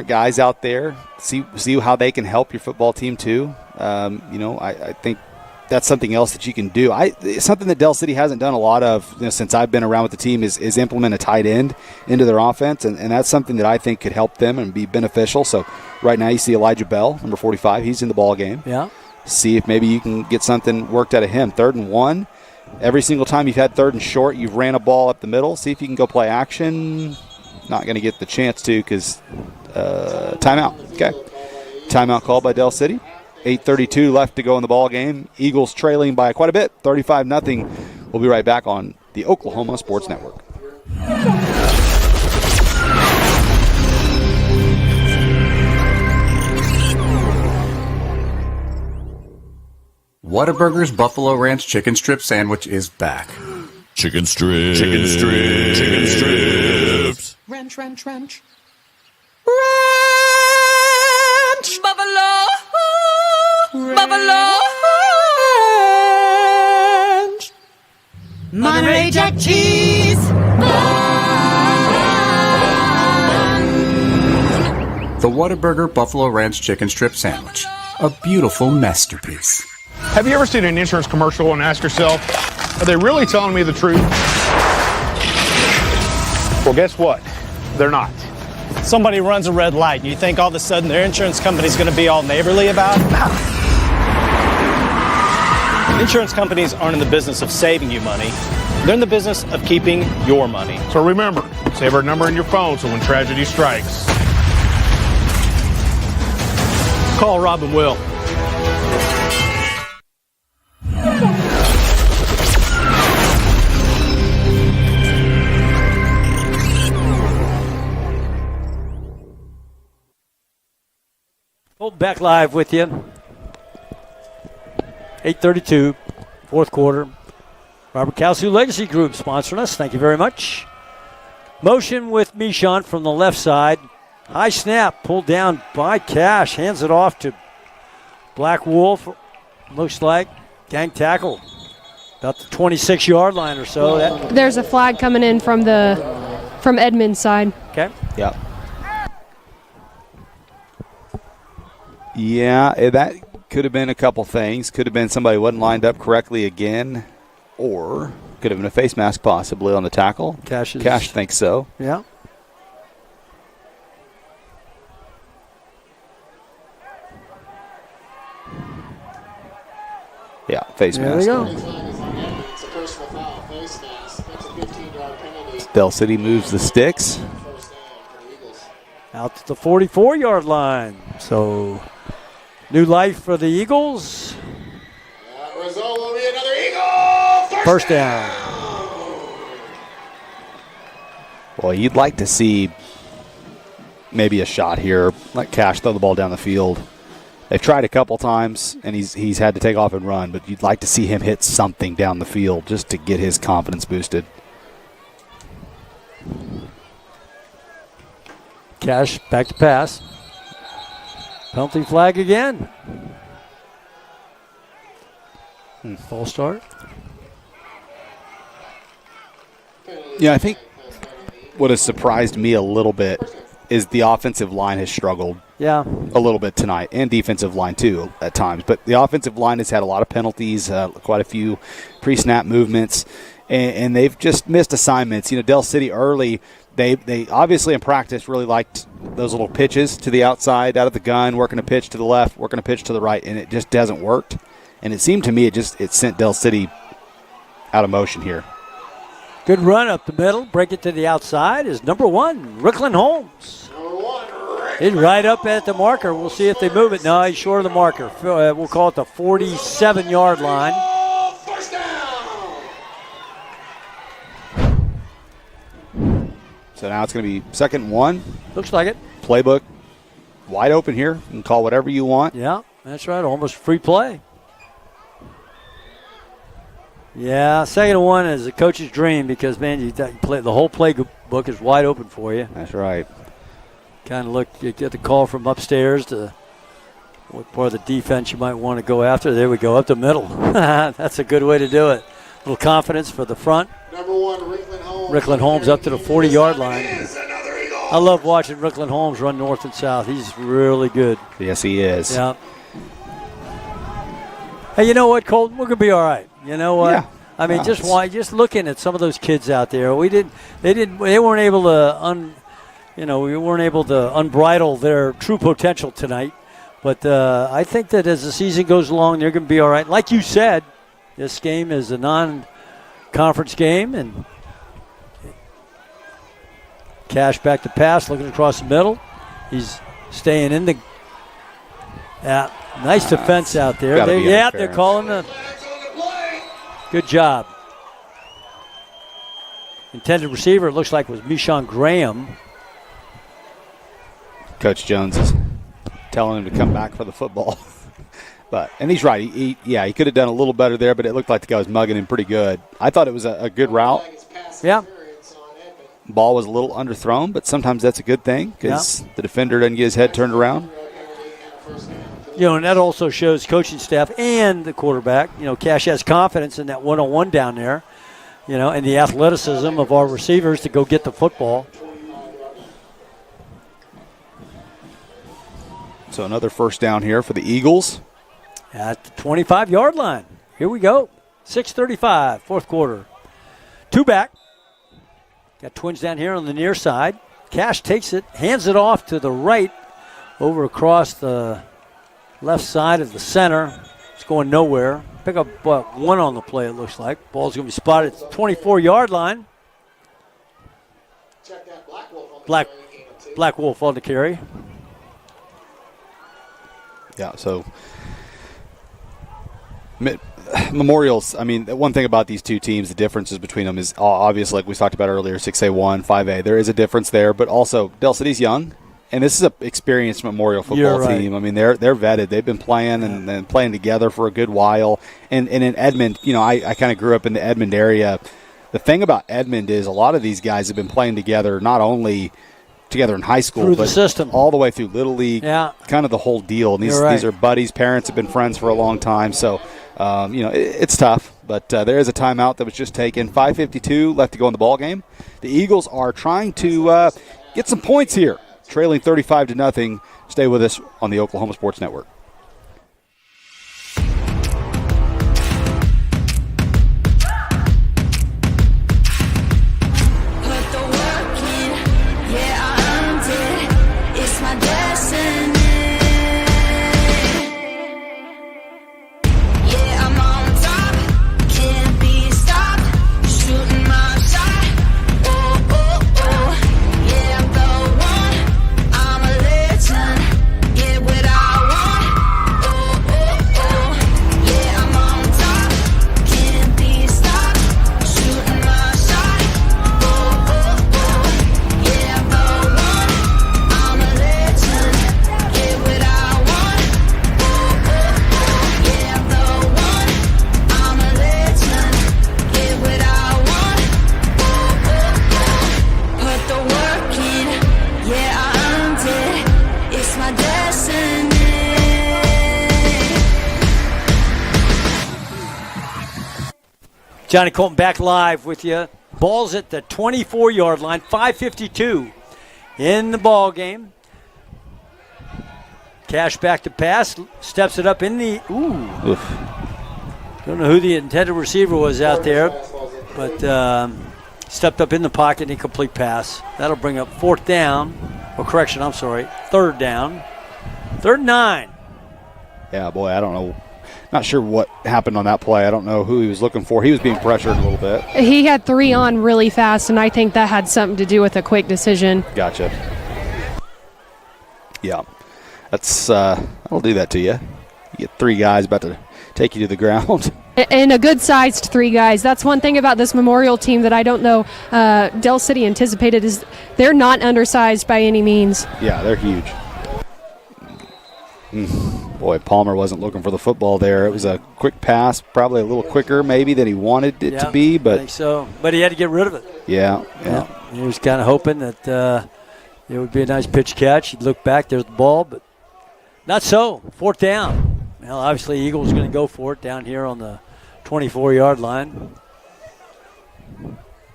guys out there, see how they can help your football team too. I think that's something else that you can do. Something that Del City hasn't done a lot of since I've been around with the team is implement a tight end into their offense, and that's something that I think could help them and be beneficial. So right now you see Elijah Bell, number 45, he's in the ball game. Yeah. See if maybe you can get something worked out of him. 3rd and 1. Every single time you've had 3rd and short, you've ran a ball up the middle. See if you can go play action. Not going to get the chance to because timeout. Okay. Timeout called by Del City. 8:32 left to go in the ball game. Eagles trailing by quite a bit, 35-0. We'll be right back on the Oklahoma Sports Network. Whataburger's Buffalo Ranch Chicken Strip Sandwich is back. Chicken strips. Chicken strips. Chicken strips. Ranch, ranch, ranch. Ranch! Buffalo! Buffalo! Ranch! Monterey Jack cheese! The Whataburger Buffalo Ranch Chicken Strip Sandwich. A beautiful masterpiece. Have you ever seen an insurance commercial and asked yourself, are they really telling me the truth? Well, guess what? They're not. Somebody runs a red light, and you think all of a sudden their insurance company's going to be all neighborly about it? Insurance companies aren't in the business of saving you money. They're in the business of keeping your money. So remember, save our number in your phone so when tragedy strikes, Call Rob and Will. Back live with you. 8:32, fourth quarter. Robert Kalsu Legacy Group sponsoring us. Thank you very much. Motion with Michon from the left side. High snap, pulled down by Cash. Hands it off to Black Wolf. Looks like gang tackle. About the 26-yard line or so. There's a flag coming in from Edmond's side. Okay. Yep. Yeah, that could have been a couple things. Could have been somebody wasn't lined up correctly again, or could have been a face mask possibly on the tackle. Cash thinks so. Yeah. face There mask. we go. It's a personal foul, face mask. That's a 15-yard penalty. Del City moves the sticks. Out to the 44-yard line. So, new life for the Eagles. That result will be another Eagle. First down. Well, you'd like to see maybe a shot here, let Cash throw the ball down the field. They've tried a couple times, and he's had to take off and run, but you'd like to see him hit something down the field just to get his confidence boosted. Cash back to pass. Penalty flag again. False start. Yeah, I think what has surprised me a little bit is the offensive line has struggled Yeah. a little bit tonight, and defensive line too at times. But the offensive line has had a lot of penalties, quite a few pre-snap movements, and they've just missed assignments. You know, Del City early, they obviously in practice really liked those little pitches to the outside, out of the gun, working a pitch to the left, working a pitch to the right, and it just hasn't worked. And it seemed to me it sent Del City out of motion here. Good run up the middle. Break it to the outside is number 1, Ricklin Holmes. He's right up at the marker. We'll see if they move it. No, he's short of the marker. We'll call it the 47-yard line. So now it's going to be 2nd and 1. Looks like it. Playbook wide open here. You can call whatever you want. Yeah, that's right. Almost free play. Yeah, 2nd and 1 is a coach's dream because, man, the whole playbook is wide open for you. That's right. Kind of look, you get the call from upstairs to what part of the defense you might want to go after. There we go, up the middle. That's a good way to do it. A little confidence for the front. Number 1, Ricklin Holmes. Ricklin Holmes up to the 40-yard line. I love watching Ricklin Holmes run north and south. He's really good. Yes, he is. Yeah. Hey, you know what, Colton? We're going to be all right. You know what? Yeah. I mean, just looking at some of those kids out there, they weren't able to we weren't able to unbridle their true potential tonight. But I think that as the season goes along, they're going to be all right. Like you said, this game is a non-conference game, and Cash back to pass, looking across the middle. He's staying in the. Yeah, nice defense out there. They're calling the. Good job. Intended receiver, it looks like, was Mishon Graham. Coach Jones is telling him to come back for the football. And he's right. He could have done a little better there, but it looked like the guy was mugging him pretty good. I thought it was a good route. Yeah. Ball was a little underthrown, but sometimes that's a good thing because the defender doesn't get his head turned around. And that also shows coaching staff and the quarterback. Cash has confidence in that one-on-one down there, and the athleticism of our receivers to go get the football. So another first down here for the Eagles. At the 25-yard line. Here we go. 6:35, fourth quarter. 2 back. Got Twins down here on the near side. Cash takes it, hands it off to the right, over across the left side of the center. It's going nowhere. Pick up 1 on the play, it looks like. Ball's going to be spotted at the 24-yard line. Check that Black Wolf on the carry. Yeah, so Memorials, I mean, one thing about these two teams, the differences between them is obvious, like we talked about earlier, 6A1, 5A. There is a difference there, but also Del City's young, and this is an experienced Memorial football team. I mean, they're vetted. They've been playing and playing together for a good while. And in Edmond, I kind of grew up in the Edmond area. The thing about Edmond is a lot of these guys have been playing together, not only together in high school, but system all the way through Little League, kind of the whole deal. And these are buddies. Parents have been friends for a long time. So, it's tough. But there is a timeout that was just taken. 5:52 left to go in the ball game. The Eagles are trying to get some points here, trailing 35-0. Stay with us on the Oklahoma Sports Network. Yeah, I'm on top. Johnny Colton back live with you. Ball's at the 24-yard line, 5:52 in the ball game. Cash back to pass, steps it up in the, Oof. Don't know who the intended receiver was out there, but stepped up in the pocket, incomplete pass. That'll bring up third down. 3rd down. 3rd and 9. Yeah, boy, I don't know. Not sure what happened on that play. I don't know who he was looking for. He was being pressured a little bit. He had 3 on really fast, and I think that had something to do with a quick decision. Gotcha. Yeah. That'll do that to you. You get 3 guys about to take you to the ground. And a good-sized 3 guys. That's one thing about this Memorial team that I don't know Del City anticipated is they're not undersized by any means. Yeah, they're huge. Boy, Palmer wasn't looking for the football there. It was a quick pass, probably a little quicker maybe than he wanted it to be. But I think so. But he had to get rid of it. Yeah. He was kind of hoping that it would be a nice pitch catch. He'd look back, there's the ball, but not so. 4th down. Well, obviously, Eagles going to go for it down here on the 24-yard line.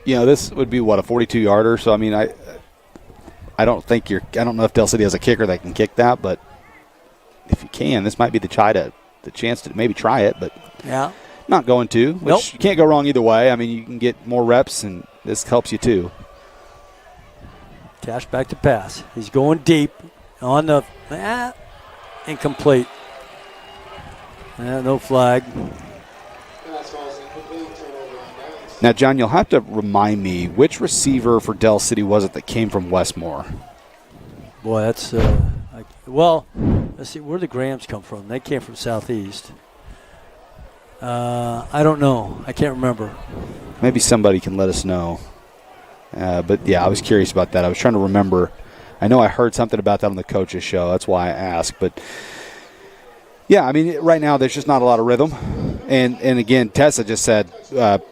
You know, this would be, a 42-yarder? So, I mean, I don't know if Del City has a kicker that can kick that, but if you can, this might be the chance to maybe try it, but not going to, which you can't go wrong either way. I mean, you can get more reps, and this helps you too. Cash back to pass. He's going deep on the incomplete. No flag. Now, John, you'll have to remind me which receiver for Del City was it that came from Westmore? Boy, that's let's see, where the Grahams come from? They came from Southeast. I don't know. I can't remember. Maybe somebody can let us know. But, yeah, I was curious about that. I was trying to remember. I know I heard something about that on the coach's show. That's why I asked. But, yeah, I mean, right now there's just not a lot of rhythm. And again, Tessa just said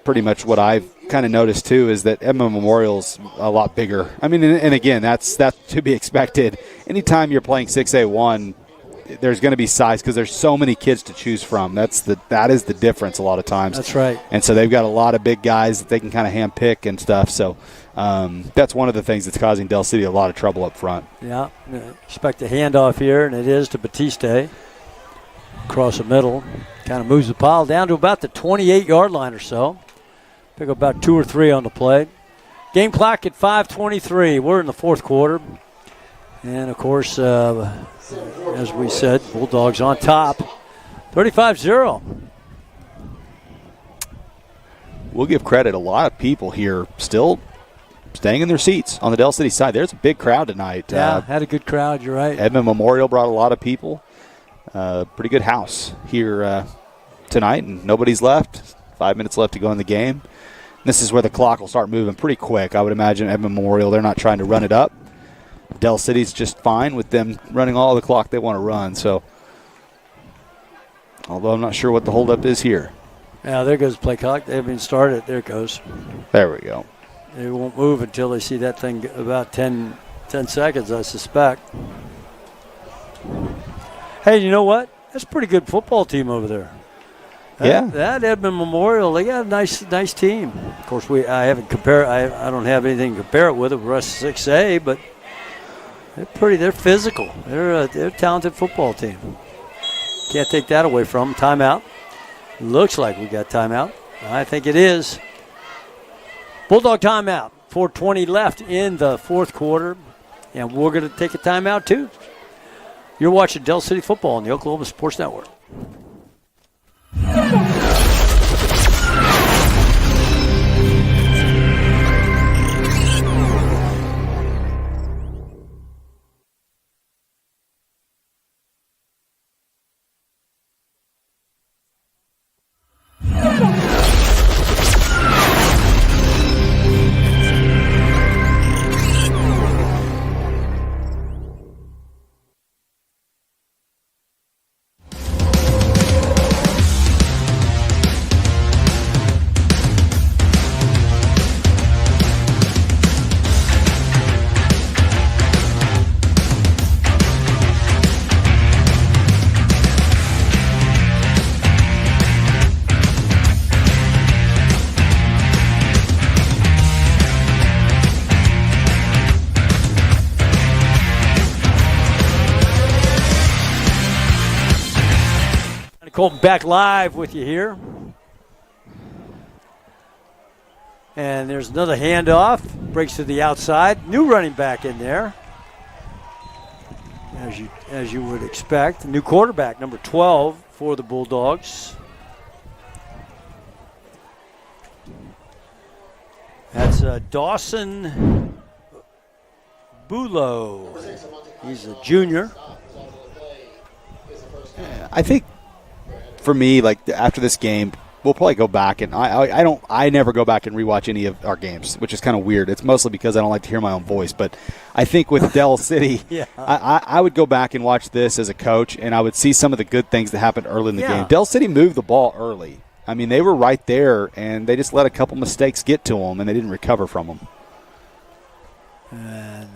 pretty much what I've kind of noticed, too, is that Edmond Memorial's a lot bigger. I mean, and again, that's to be expected. Anytime you're playing 6A1, there's going to be size because there's so many kids to choose from. That is the difference a lot of times. That's right. And so they've got a lot of big guys that they can kind of handpick and stuff. So that's one of the things that's causing Del City a lot of trouble up front. Yeah. Expect a handoff here, and it is to Batiste. Across the middle. Kind of moves the pile down to about the 28-yard line or so. Pick up about 2 or 3 on the play. Game clock at 5:23. We're in the 4th quarter. And, of course, as we said, Bulldogs on top. 35-0. We'll give credit. A lot of people here still staying in their seats on the Del City side. There's a big crowd tonight. Yeah, had a good crowd. You're right. Edmond Memorial brought a lot of people. Pretty good house here tonight, and nobody's left. 5 minutes left to go in the game. This is where the clock will start moving pretty quick. I would imagine Edmond Memorial, they're not trying to run it up. Del City's just fine with them running all the clock they want to run. So, although I'm not sure what the holdup is here. Yeah, there goes play clock. They haven't even started. There it goes. There we go. They won't move until they see that thing about 10 seconds, I suspect. Hey, you know what? That's a pretty good football team over there. That Edmond Memorial, they got a nice team. Of course, I don't have anything to compare it with the rest of 6A, but they're physical. They're a talented football team. Can't take that away from them. Timeout. Looks like we got timeout. I think it is. Bulldog timeout. 4:20 left in the 4th quarter, and we're going to take a timeout too. You're watching Del City football on the Oklahoma Sports Network. Colton back live with you here. And there's another handoff. Breaks to the outside. New running back in there. As you would expect. New quarterback, number 12 for the Bulldogs. That's Dawson Bulow. He's a junior. I think for me, like after this game, we'll probably go back, and I never go back and rewatch any of our games, which is kind of weird. It's mostly because I don't like to hear my own voice. But I think with Del City, yeah. I would go back and watch this as a coach, and I would see some of the good things that happened early in the game. Del City moved the ball early. I mean, they were right there, and they just let a couple mistakes get to them, and they didn't recover from them. And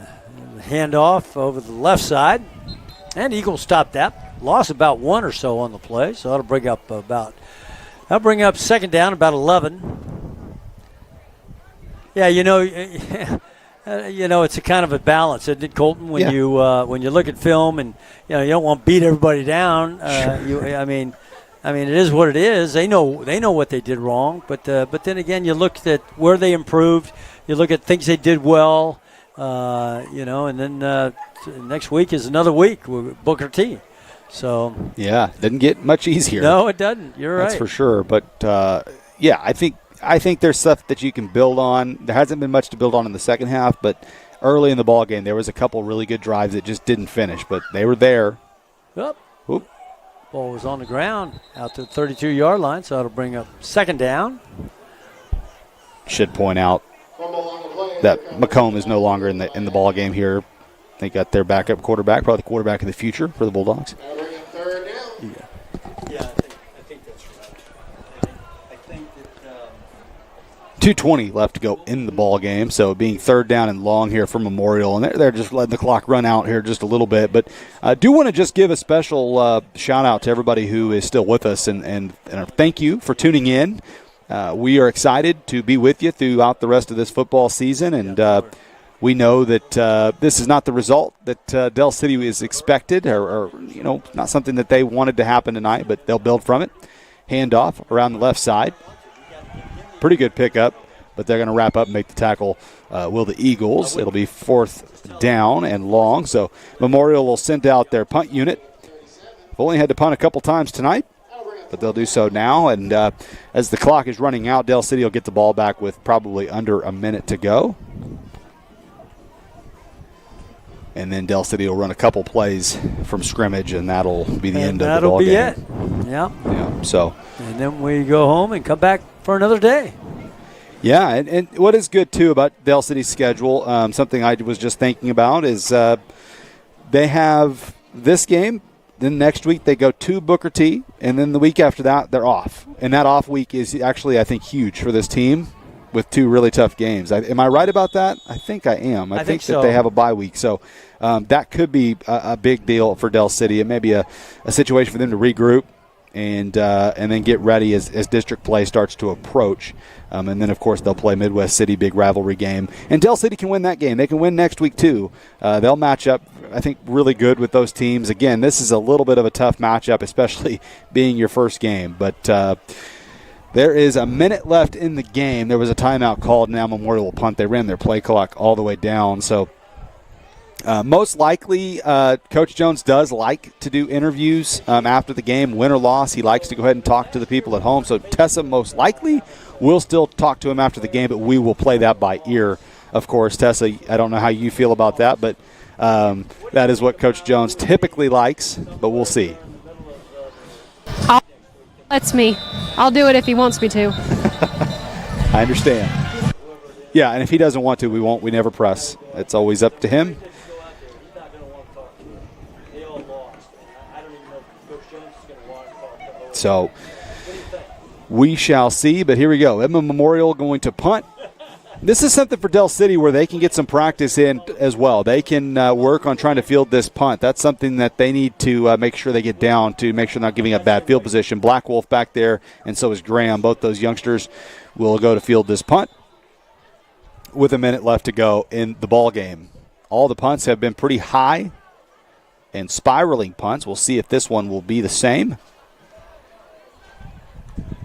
handoff over the left side, and Eagles stopped that. Lost about 1 or so on the play, so that'll bring up second down, about 11. Yeah, it's a kind of a balance, isn't it, Colton? When you look at film and you don't want to beat everybody down. I mean, it is what it is. They know what they did wrong, but then again, you look at where they improved. You look at things they did well, and then next week is another week with Booker T. So yeah, didn't get much easier. No, it doesn't. You're right. That's for sure. But I think there's stuff that you can build on. There hasn't been much to build on in the second half, but early in the ball game there was a couple really good drives that just didn't finish, but they were there. Yep. Oop. Ball was on the ground out to the 32-yard line, so it'll bring up second down. Should point out that McComb is no longer in the ball game here. They got their backup quarterback, probably the quarterback of the future for the Bulldogs. Yeah, I think that's right. I think that 2:20 left to go in the ball game, so being third down and long here for Memorial, and they're just letting the clock run out here just a little bit. But I do want to just give a special shout out to everybody who is still with us, and thank you for tuning in. We are excited to be with you throughout the rest of this football season, and we know that this is not the result that Del City is expected, or not something that they wanted to happen tonight, but they'll build from it. Handoff around the left side. Pretty good pickup, but they're going to wrap up and make the tackle, will the Eagles. It'll be fourth down and long, so Memorial will send out their punt unit. They've only had to punt a couple times tonight, but they'll do so now. And as the clock is running out, Del City will get the ball back with probably under a minute to go. And then Del City will run a couple plays from scrimmage, and that'll be the end of the ball game. That'll be it. Yeah. So. And then we go home and come back for another day. Yeah, and what is good, too, about Del City's schedule, something I was just thinking about, is they have this game. Then next week they go to Booker T, and then the week after that they're off. And that off week is actually, I think, huge for this team, with two really tough games. Am I right about that? I think I am. I think so. That they have a bye week. So that could be a big deal for Del City. It may be a situation for them to regroup and then get ready as district play starts to approach. And then, of course, they'll play Midwest City, big rivalry game. And Del City can win that game. They can win next week, too. They'll match up, I think, really good with those teams. Again, this is a little bit of a tough matchup, especially being your first game. But there is a minute left in the game. There was a timeout called. Now Memorial will punt. They ran their play clock all the way down. So most likely, Coach Jones does like to do interviews after the game, win or loss. He likes to go ahead and talk to the people at home. So Tessa most likely will still talk to him after the game, but we will play that by ear, of course. Tessa, I don't know how you feel about that, but that is what Coach Jones typically likes, but we'll see. That's me. I'll do it if he wants me to. I understand. Yeah, and if he doesn't want to, we won't. We never press. It's always up to him. So we shall see, but here we go. Edmond Memorial going to punt. This is something for Del City where they can get some practice in as well. They can work on trying to field this punt. That's something that they need to make sure they get down to make sure they're not giving up bad field position. Black Wolf back there, and so is Graham. Both those youngsters will go to field this punt with a minute left to go in the ball game. All the punts have been pretty high and spiraling punts. We'll see if this one will be the same.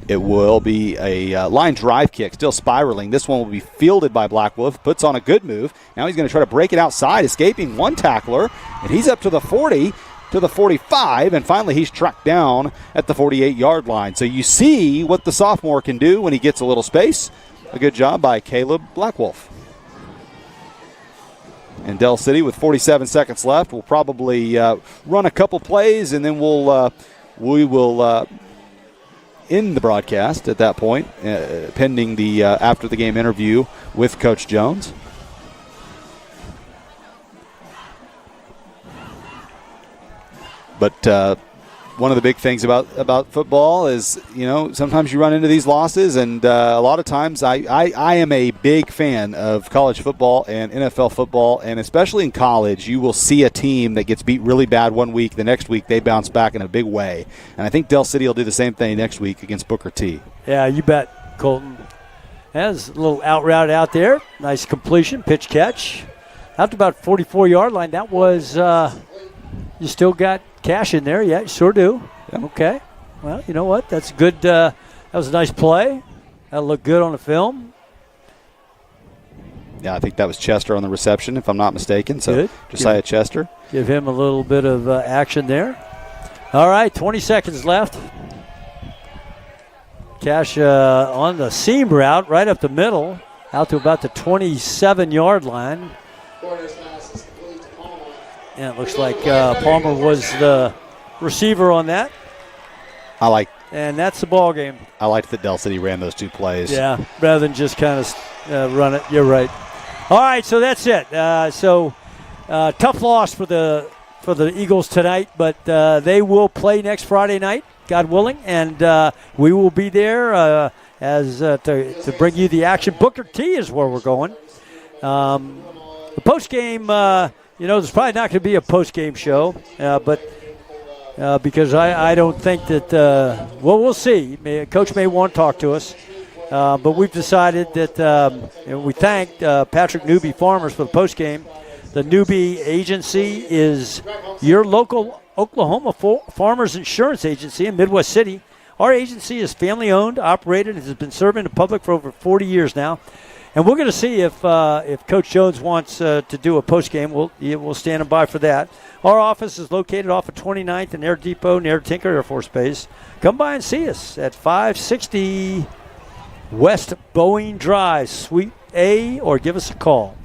It will be a line drive kick, still spiraling. This one will be fielded by Black Wolf, puts on a good move. Now he's going to try to break it outside, escaping one tackler, and he's up to the 40, to the 45, and finally he's tracked down at the 48-yard line. So you see what the sophomore can do when he gets a little space. A good job by Caleb Blackwolf. And Del City with 47 seconds left will probably run a couple plays, and then we will end the broadcast at that point, pending the after the game interview with Coach Jones. But one of the big things about football is, sometimes you run into these losses, and a lot of times I am a big fan of college football and NFL football, and especially in college, you will see a team that gets beat really bad one week. The next week, they bounce back in a big way. And I think Del City will do the same thing next week against Booker T. Yeah, you bet, Colton. Has a little out route out there. Nice completion, pitch catch. Out to about 44-yard line. That was, you still got cash in there. Yeah, you sure do. Yeah. Okay. Well, you know what? That's good. That was a nice play. That looked good on the film. Yeah, I think that was Chester on the reception, if I'm not mistaken. So good. Josiah Chester. Give him a little bit of action there. All right, 20 seconds left. Cash on the seam route, right up the middle, out to about the 27-yard line. Yeah, it looks like Palmer was the receiver on that. And that's the ball game. I liked that Del City ran those two plays. Yeah, rather than just kind of run it. You're right. All right, so that's it. Tough loss for the Eagles tonight, but they will play next Friday night, God willing, and we will be there to bring you the action. Booker T is where we're going. The post-game, there's probably not going to be a post-game show, but because I don't think that we'll see. Coach may want to talk to us, but we've decided that we thanked Patrick Newby Farmers for the post-game. The Newby Agency is your local Oklahoma farmers insurance agency in Midwest City. Our agency is family-owned, operated, and has been serving the public for over 40 years now. And we're going to see if Coach Jones wants to do a postgame. We'll stand by for that. Our office is located off of 29th and Air Depot near Tinker Air Force Base. Come by and see us at 560 West Boeing Drive, Suite A, or give us a call.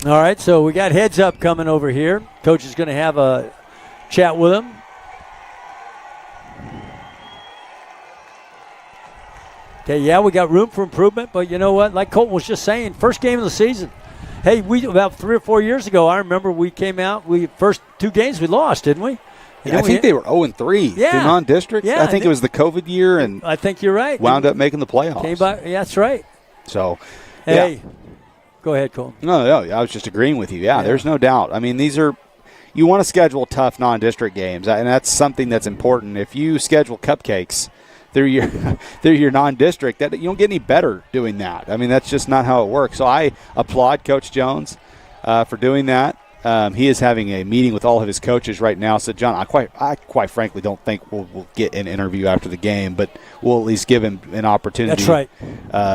All right, so we got heads up coming over here. Coach is going to have a chat with him. Okay, yeah, we got room for improvement, but you know what? Like Colton was just saying, first game of the season. Hey, we about 3 or 4 years ago, I remember we came out. First 2 games we lost, didn't we? Yeah, I think they were 0-3 through non-district. Yeah, I think it was the COVID year, and I think you're right. Wound up making the playoffs. Yeah, that's right. So, hey, yeah. Go ahead, Colton. No, I was just agreeing with you. Yeah, there's no doubt. I mean, you want to schedule tough non-district games, and that's something that's important. If you schedule cupcakes through your non-district, that you don't get any better doing that. I mean, that's just not how it works. So I applaud Coach Jones for doing that. He is having a meeting with all of his coaches right now. So, John, I quite frankly don't think we'll get an interview after the game, but we'll at least give him an opportunity. That's right.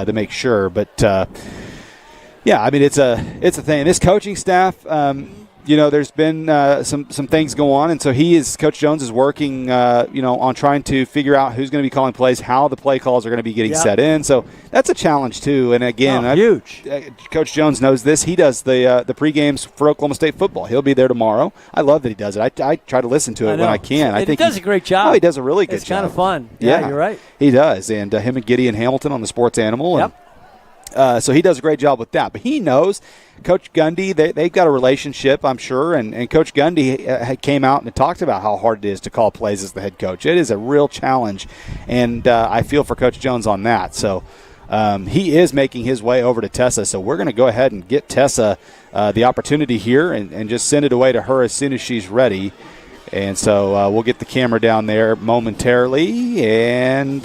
To make sure. But yeah, I mean, it's a thing. This coaching staff, there's been some things go on, and so Coach Jones is working, on trying to figure out who's going to be calling plays, how the play calls are going to be getting set in. So that's a challenge too. And again, huge. Coach Jones knows this. He does the pre-games for Oklahoma State football. He'll be there tomorrow. I love that he does it. I try to listen to it when I can. I think he does a great job. Oh, he does a really good job. It's kind of fun. Yeah, you're right. He does, and him and Gideon Hamilton on the Sports Animal. Yep. So he does a great job with that. But he knows Coach Gundy, they've got a relationship, I'm sure. And Coach Gundy came out and talked about how hard it is to call plays as the head coach. It is a real challenge. And I feel for Coach Jones on that. So he is making his way over to Tessa. So we're going to go ahead and get Tessa the opportunity here and just send it away to her as soon as she's ready. And so we'll get the camera down there momentarily. And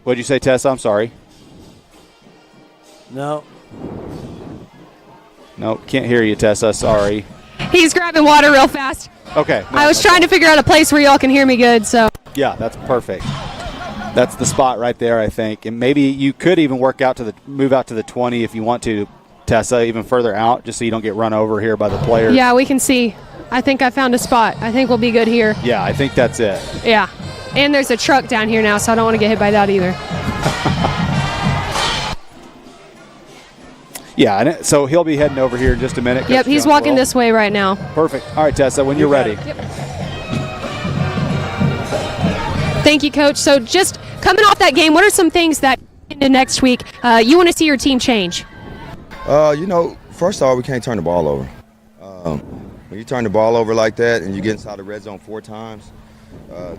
what'd you say, Tessa? I'm sorry. No, can't hear you, Tessa. Sorry. He's grabbing water real fast. Okay. I was trying to figure out a place where y'all can hear me good, so. Yeah, that's perfect. That's the spot right there, I think. And maybe you could even move out to the 20 if you want to, Tessa, even further out, just so you don't get run over here by the players. Yeah, we can see. I think I found a spot. I think we'll be good here. Yeah, I think that's it. Yeah. And there's a truck down here now, so I don't want to get hit by that either. Yeah, and so he'll be heading over here in just a minute. Yep, he's walking this way right now. Perfect. All right, Tessa, when you're ready. Yep. Thank you, Coach. So just coming off that game, what are some things that into next week you want to see your team change? First of all, we can't turn the ball over. When you turn the ball over like that and you get inside the red zone 4 times,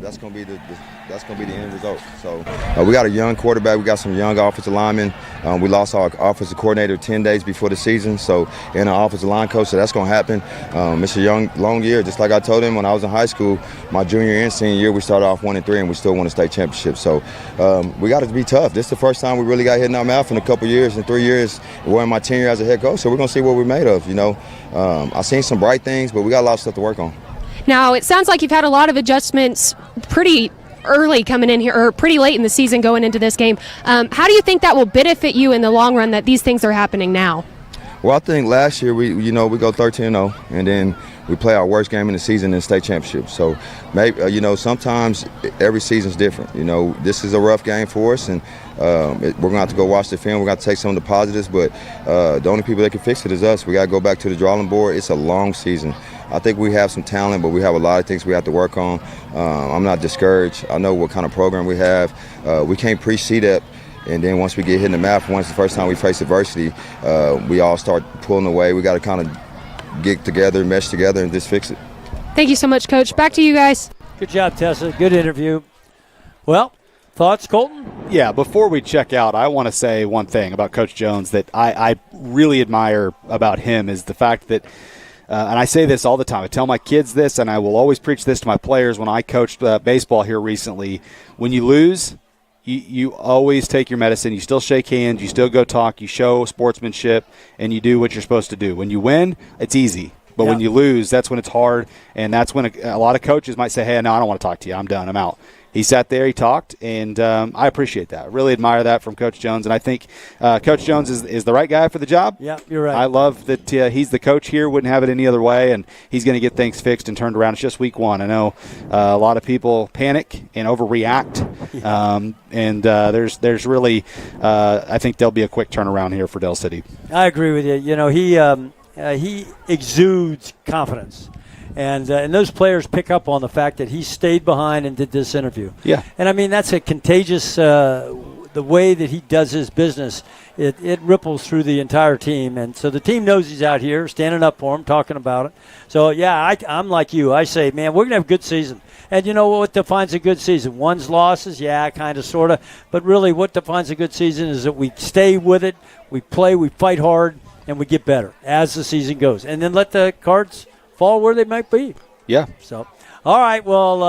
that's going to be the end result. So we got a young quarterback. We got some young offensive linemen. We lost our offensive coordinator 10 days before the season, and our offensive line coach. So that's going to happen. It's a long year. Just like I told him when I was in high school, my junior and senior year, we started off 1-3, and we still won a state championship. So we got to be tough. This is the first time we really got hit in our mouth in a couple years, in 3 years, wearing my tenure as a head coach. So we're going to see what we're made of. I've seen some bright things, but we got a lot of stuff to work on. Now, it sounds like you've had a lot of adjustments pretty early coming in here, or pretty late in the season going into this game. How do you think that will benefit you in the long run, that these things are happening now? Well, I think last year we go 13-0, and then we play our worst game in the season in the state championship. So maybe sometimes every season's different. This is a rough game for us, and we're gonna have to go watch the film. We're gonna take some of the positives, but the only people that can fix it is us. We gotta go back to the drawing board. It's a long season. I think we have some talent, but we have a lot of things we have to work on. I'm not discouraged. I know what kind of program we have. We can't preach CDEP, and then once we get hit in the mouth, once the first time we face adversity, we all start pulling away. We got to kind of get together, mesh together, and just fix it. Thank you so much, Coach. Back to you guys. Good job, Tessa. Good interview. Well, thoughts, Colton? Yeah, before we check out, I want to say one thing about Coach Jones that I really admire about him is the fact that and I say this all the time. I tell my kids this, and I will always preach this to my players when I coached baseball here recently. When you lose, you always take your medicine. You still shake hands. You still go talk. You show sportsmanship, and you do what you're supposed to do. When you win, it's easy. But when you lose, that's when it's hard, and that's when a lot of coaches might say, hey, no, I don't want to talk to you. I'm done. I'm out. He sat there, he talked, and I appreciate that. I really admire that from Coach Jones, and I think Coach Jones is the right guy for the job. Yeah, you're right. I love that he's the coach here, wouldn't have it any other way, and he's going to get things fixed and turned around. It's just week 1. I know a lot of people panic and overreact, and there's really I think there'll be a quick turnaround here for Del City. I agree with you. He exudes confidence. And those players pick up on the fact that he stayed behind and did this interview. Yeah. And, I mean, that's a contagious the way that he does his business. It ripples through the entire team. And so the team knows he's out here standing up for him, talking about it. So, yeah, I'm like you. I say, man, we're going to have a good season. And you know what defines a good season? One's losses, yeah, kind of, sort of. But really what defines a good season is that we stay with it, we play, we fight hard, and we get better as the season goes. And then let the cards fall where they might be. Yeah. So, all right. Well,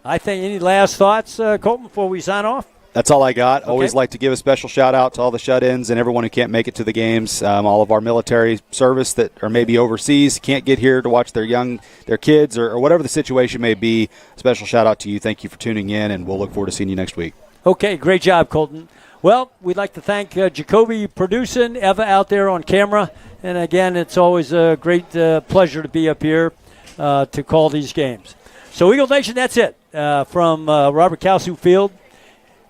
I think any last thoughts, Colton, before we sign off? That's all I got. Okay. Always like to give a special shout-out to all the shut-ins and everyone who can't make it to the games, all of our military service that are maybe overseas, can't get here to watch their kids or whatever the situation may be. Special shout-out to you. Thank you for tuning in, and we'll look forward to seeing you next week. Okay, great job, Colton. Well, we'd like to thank Jacoby producing, Eva out there on camera. And, again, it's always a great pleasure to be up here to call these games. So, Eagle Nation, that's it from Robert Kalsu Field.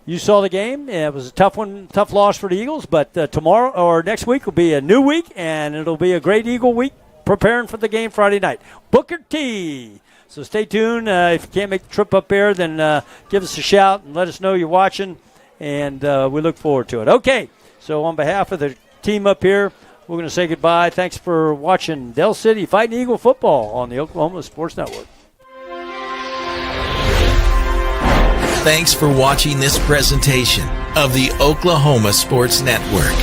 You saw the game. It was a tough one, tough loss for the Eagles. But tomorrow or next week will be a new week, and it'll be a great Eagle week preparing for the game Friday night. Booker T. So stay tuned. If you can't make the trip up there, then give us a shout and let us know you're watching, and we look forward to it. Okay, so on behalf of the team up here, we're going to say goodbye. Thanks for watching Del City Fighting Eagle football on the Oklahoma Sports Network. Thanks for watching this presentation of the Oklahoma Sports Network.